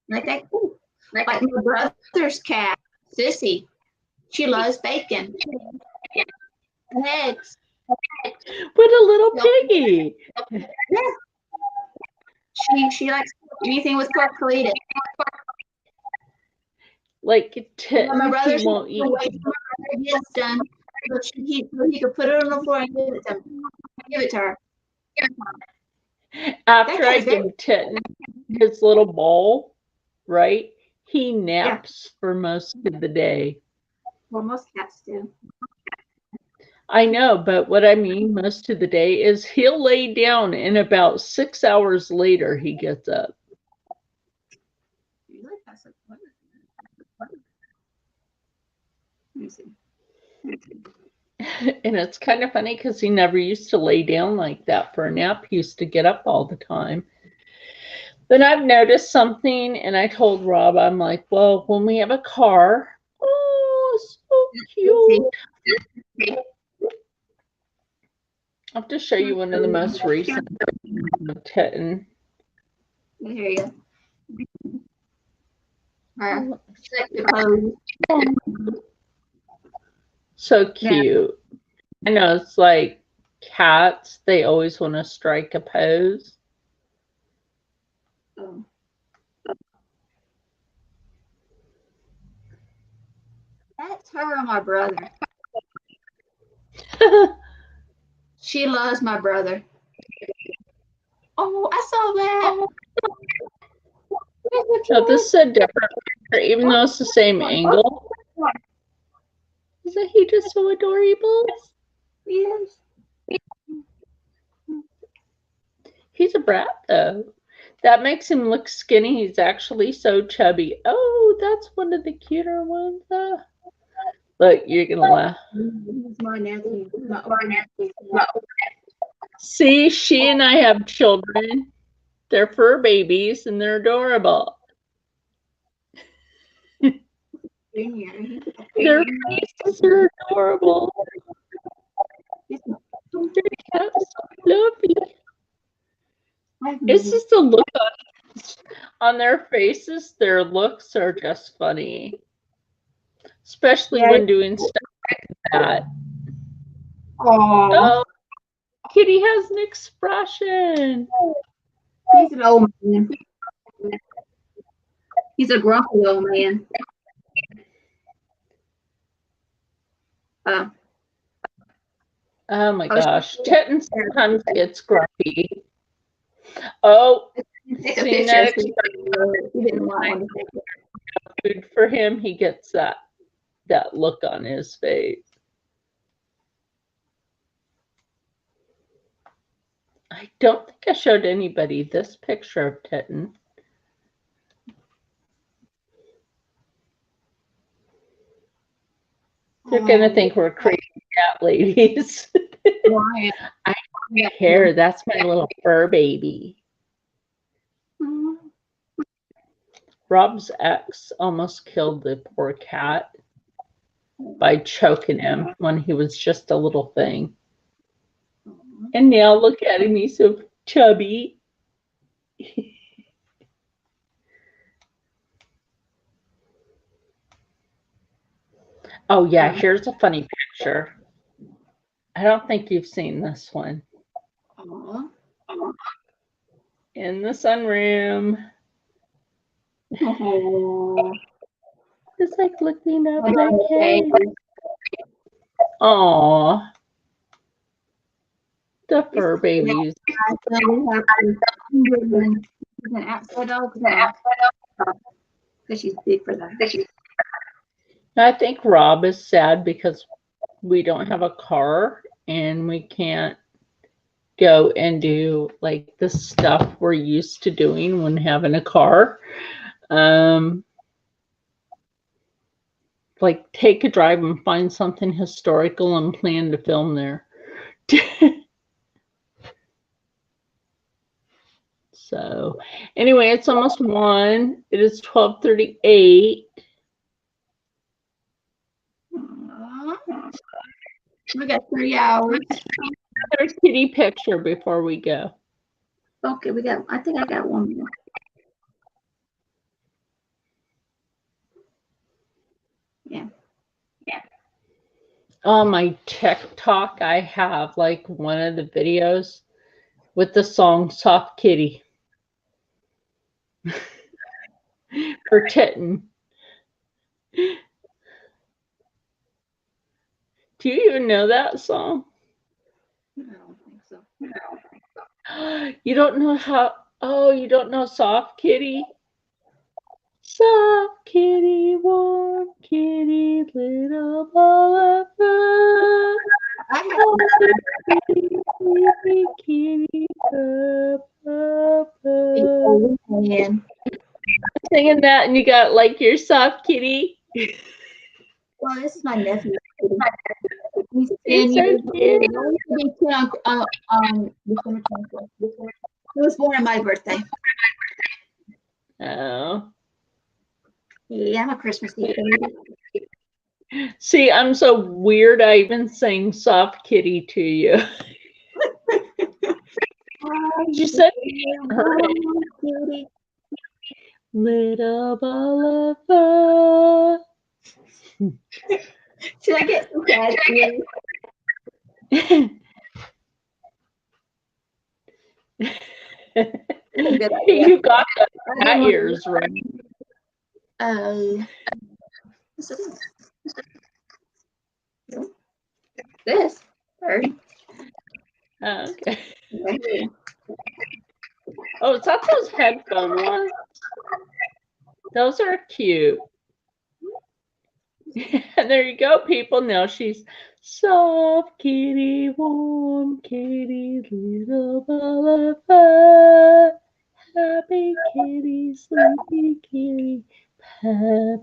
Like that. Ooh. Like my brother's cat, Sissy. She loves bacon. Eggs. What a little piggy. Yeah. She likes anything with pork. She'll eat it. Like My brother he won't eat. It gets done. So he could put it on the floor and give it to me. Give it to her. After I give Titten his little bowl, right? He naps for most of the day. Well, most cats do. I know, but what I mean most of the day is he'll lay down and about 6 hours later he gets up. Let me see. And it's kind of funny because he never used to lay down like that for a nap. He used to get up all the time. Then I've noticed something, and I told Rob, I'm like, well, when we have a car, oh, so cute. I'll have to show you one of the most recent of Titten. Here you go. So cute. I know, it's like cats, they always want to strike a pose. Oh. That's her and my brother. She loves my brother. Oh, I saw that. So this is a different picture, even though it's the same angle. Isn't he just so adorable? Yes. He's a brat, though. That makes him look skinny. He's actually so chubby. Oh, that's one of the cuter ones. Look, you're going to laugh. He's my nephew. See, she and I have children. They're fur babies, and they're adorable. Their faces are adorable. They're so fluffy. It's just a look on their faces. Their looks are just funny, especially when doing stuff like that. Oh, Kitty has an expression. He's an old man. He's a grumpy old man. Oh my gosh. Titten sometimes gets grumpy. Oh, seeing that food for him, he gets that look on his face. I don't think I showed anybody this picture of Titten. They're going to think we're crazy cat ladies. I don't care. That's my little fur baby. Rob's ex almost killed the poor cat by choking him when he was just a little thing. And now look at him. He's so chubby. Oh, yeah. Here's a funny picture. I don't think you've seen this one. In the sunroom. It's like looking up like, hey. Aw. The fur babies. Because she's big for that. I think Rob is sad because we don't have a car and we can't go and do like the stuff we're used to doing when having a car. Like take a drive and find something historical and plan to film there. So anyway, it's almost 1. It is 12:38. We got 3 hours. Another kitty picture before we go. Okay, I think I got one more. Yeah. On my TikTok, I have like one of the videos with the song Soft Kitty for Titten. Do you even know that song? I don't think so. You don't know you don't know Soft Kitty? Soft kitty, warm kitty, little ball of fur. Kitty, singing that, and you got like your soft kitty. Well, this is my nephew. He's 10 It's so years cute. old. He was born on my birthday. Oh. Yeah, I'm a Christmas Eve. See, I'm so weird. I even sang Soft Kitty to you. You said you heard it. Little ball of fur. Should I get some cash? You got the cat ears right. This. heard. Okay. Oh, is that those headphone ones? Those are cute. And there you go, people. Now she's soft kitty, warm kitty, little butterfly. Happy kitty, sleepy kitty, pa.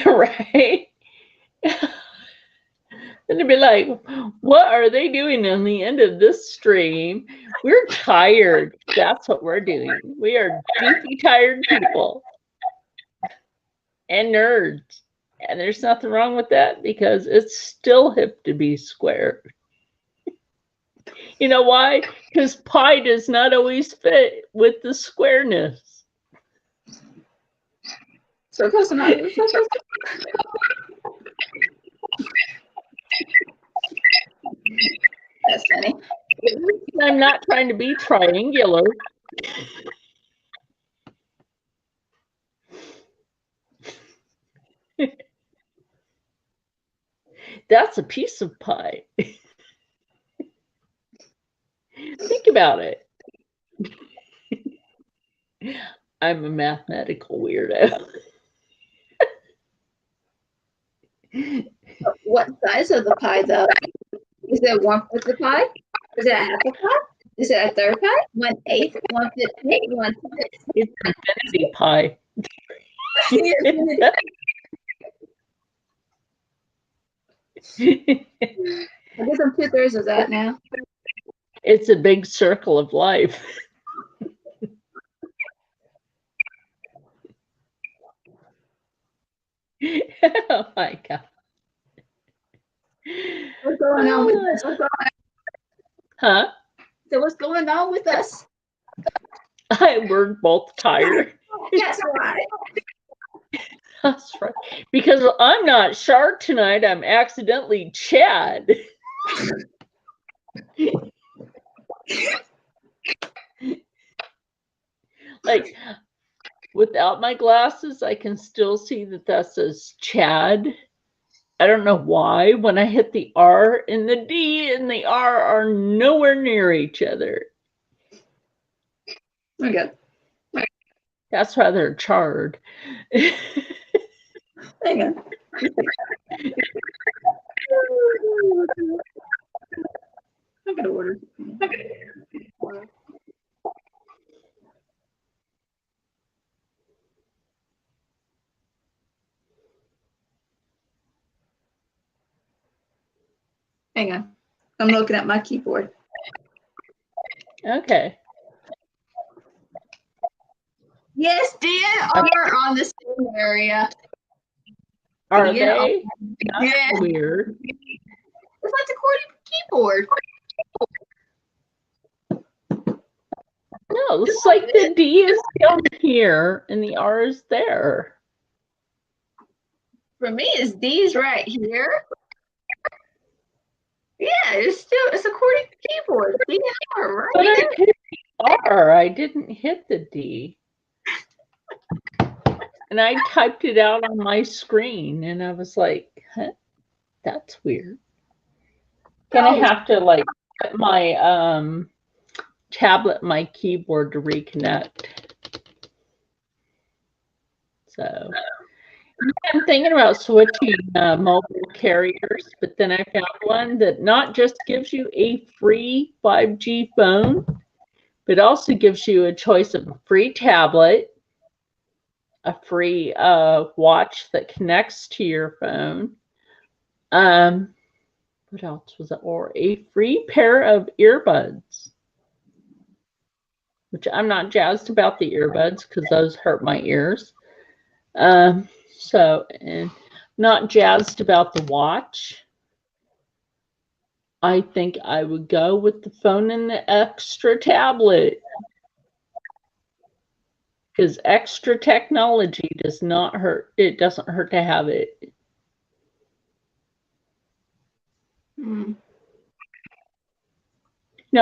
Right? And to be like, what are they doing on the end of this stream? We're tired. That's what we're doing. We are beefy, tired people and nerds. And there's nothing wrong with that because it's still hip to be square. You know why? Because pie does not always fit with the squareness. Circles and not circles. That's funny. I'm not trying to be triangular. That's a piece of pie. Think about it. I'm a mathematical weirdo. What size of the pie, though? Is it 1/4 the pie? Is it a half a pie? Is it a third pie? 1/8, 1/15, 1/6? It's an infinity pie. I guess I'm 2/3 of that now. It's a big circle of life. Oh my God. What's going on with us? Huh? So what's going on with us? We're both tired. That's right. That's right. Because I'm not Char tonight. I'm accidentally Chad. Like, without my glasses, I can still see that says Chad. I don't know why. When I hit the R, and the D and the R are nowhere near each other. Okay. That's rather charred. Hang on. I gotta order. Hang on. I'm looking at my keyboard. Okay. Yes, Dan are on the same area. Are they? Yeah. That's weird. It's like the keyboard. No, it's like the D is down here and the R is there. For me, it's D's right here. Yeah, it's a QWERTY keyboard. D and R, right? But I hit the R. I didn't hit the D. And I typed it out on my screen, and I was like, huh, that's weird. Gonna have to like put my tablet, my keyboard to reconnect. So I'm thinking about switching mobile carriers, but then I found one that not just gives you a free 5G phone, but also gives you a choice of a free tablet, a free watch that connects to your phone. What else was it? Or a free pair of earbuds, which I'm not jazzed about the earbuds because those hurt my ears. So, and not jazzed about the watch. I think I would go with the phone and the extra tablet. Because extra technology does not hurt. It doesn't hurt to have it. No,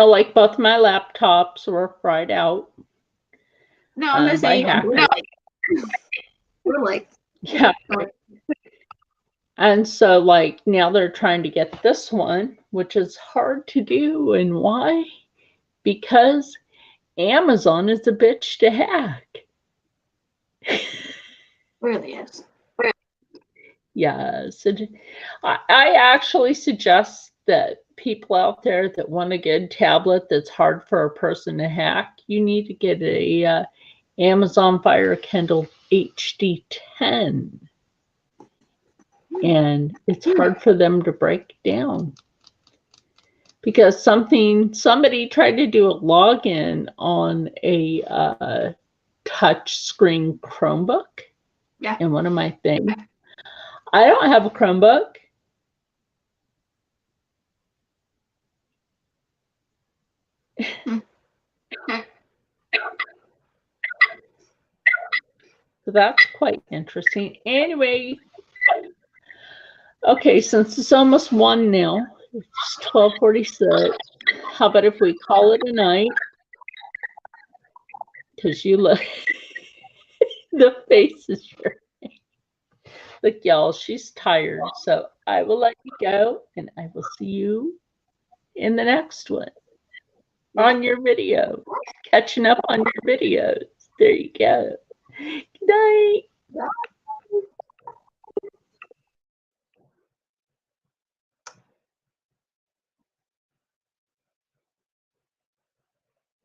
like both my laptops were fried out. No, I'm not saying hackers. we're like. Yeah. And so, like, now they're trying to get this one, which is hard to do. And why? Because Amazon is a bitch to hack. Really is. Yes. I actually suggest that people out there that want a good tablet that's hard for a person to hack, you need to get a Amazon Fire Kindle HD10. And it's hard for them to break down. Because somebody tried to do a login on a touch screen Chromebook. Yeah. And one of my things. I don't have a Chromebook. So that's quite interesting. Anyway, okay, since it's almost 1 now, it's 12:46. How about if we call it a night? Because you look, the face is sure. Look, y'all, she's tired. So I will let you go, and I will see you in the next one on your video. Catching up on your videos. There you go. Good night.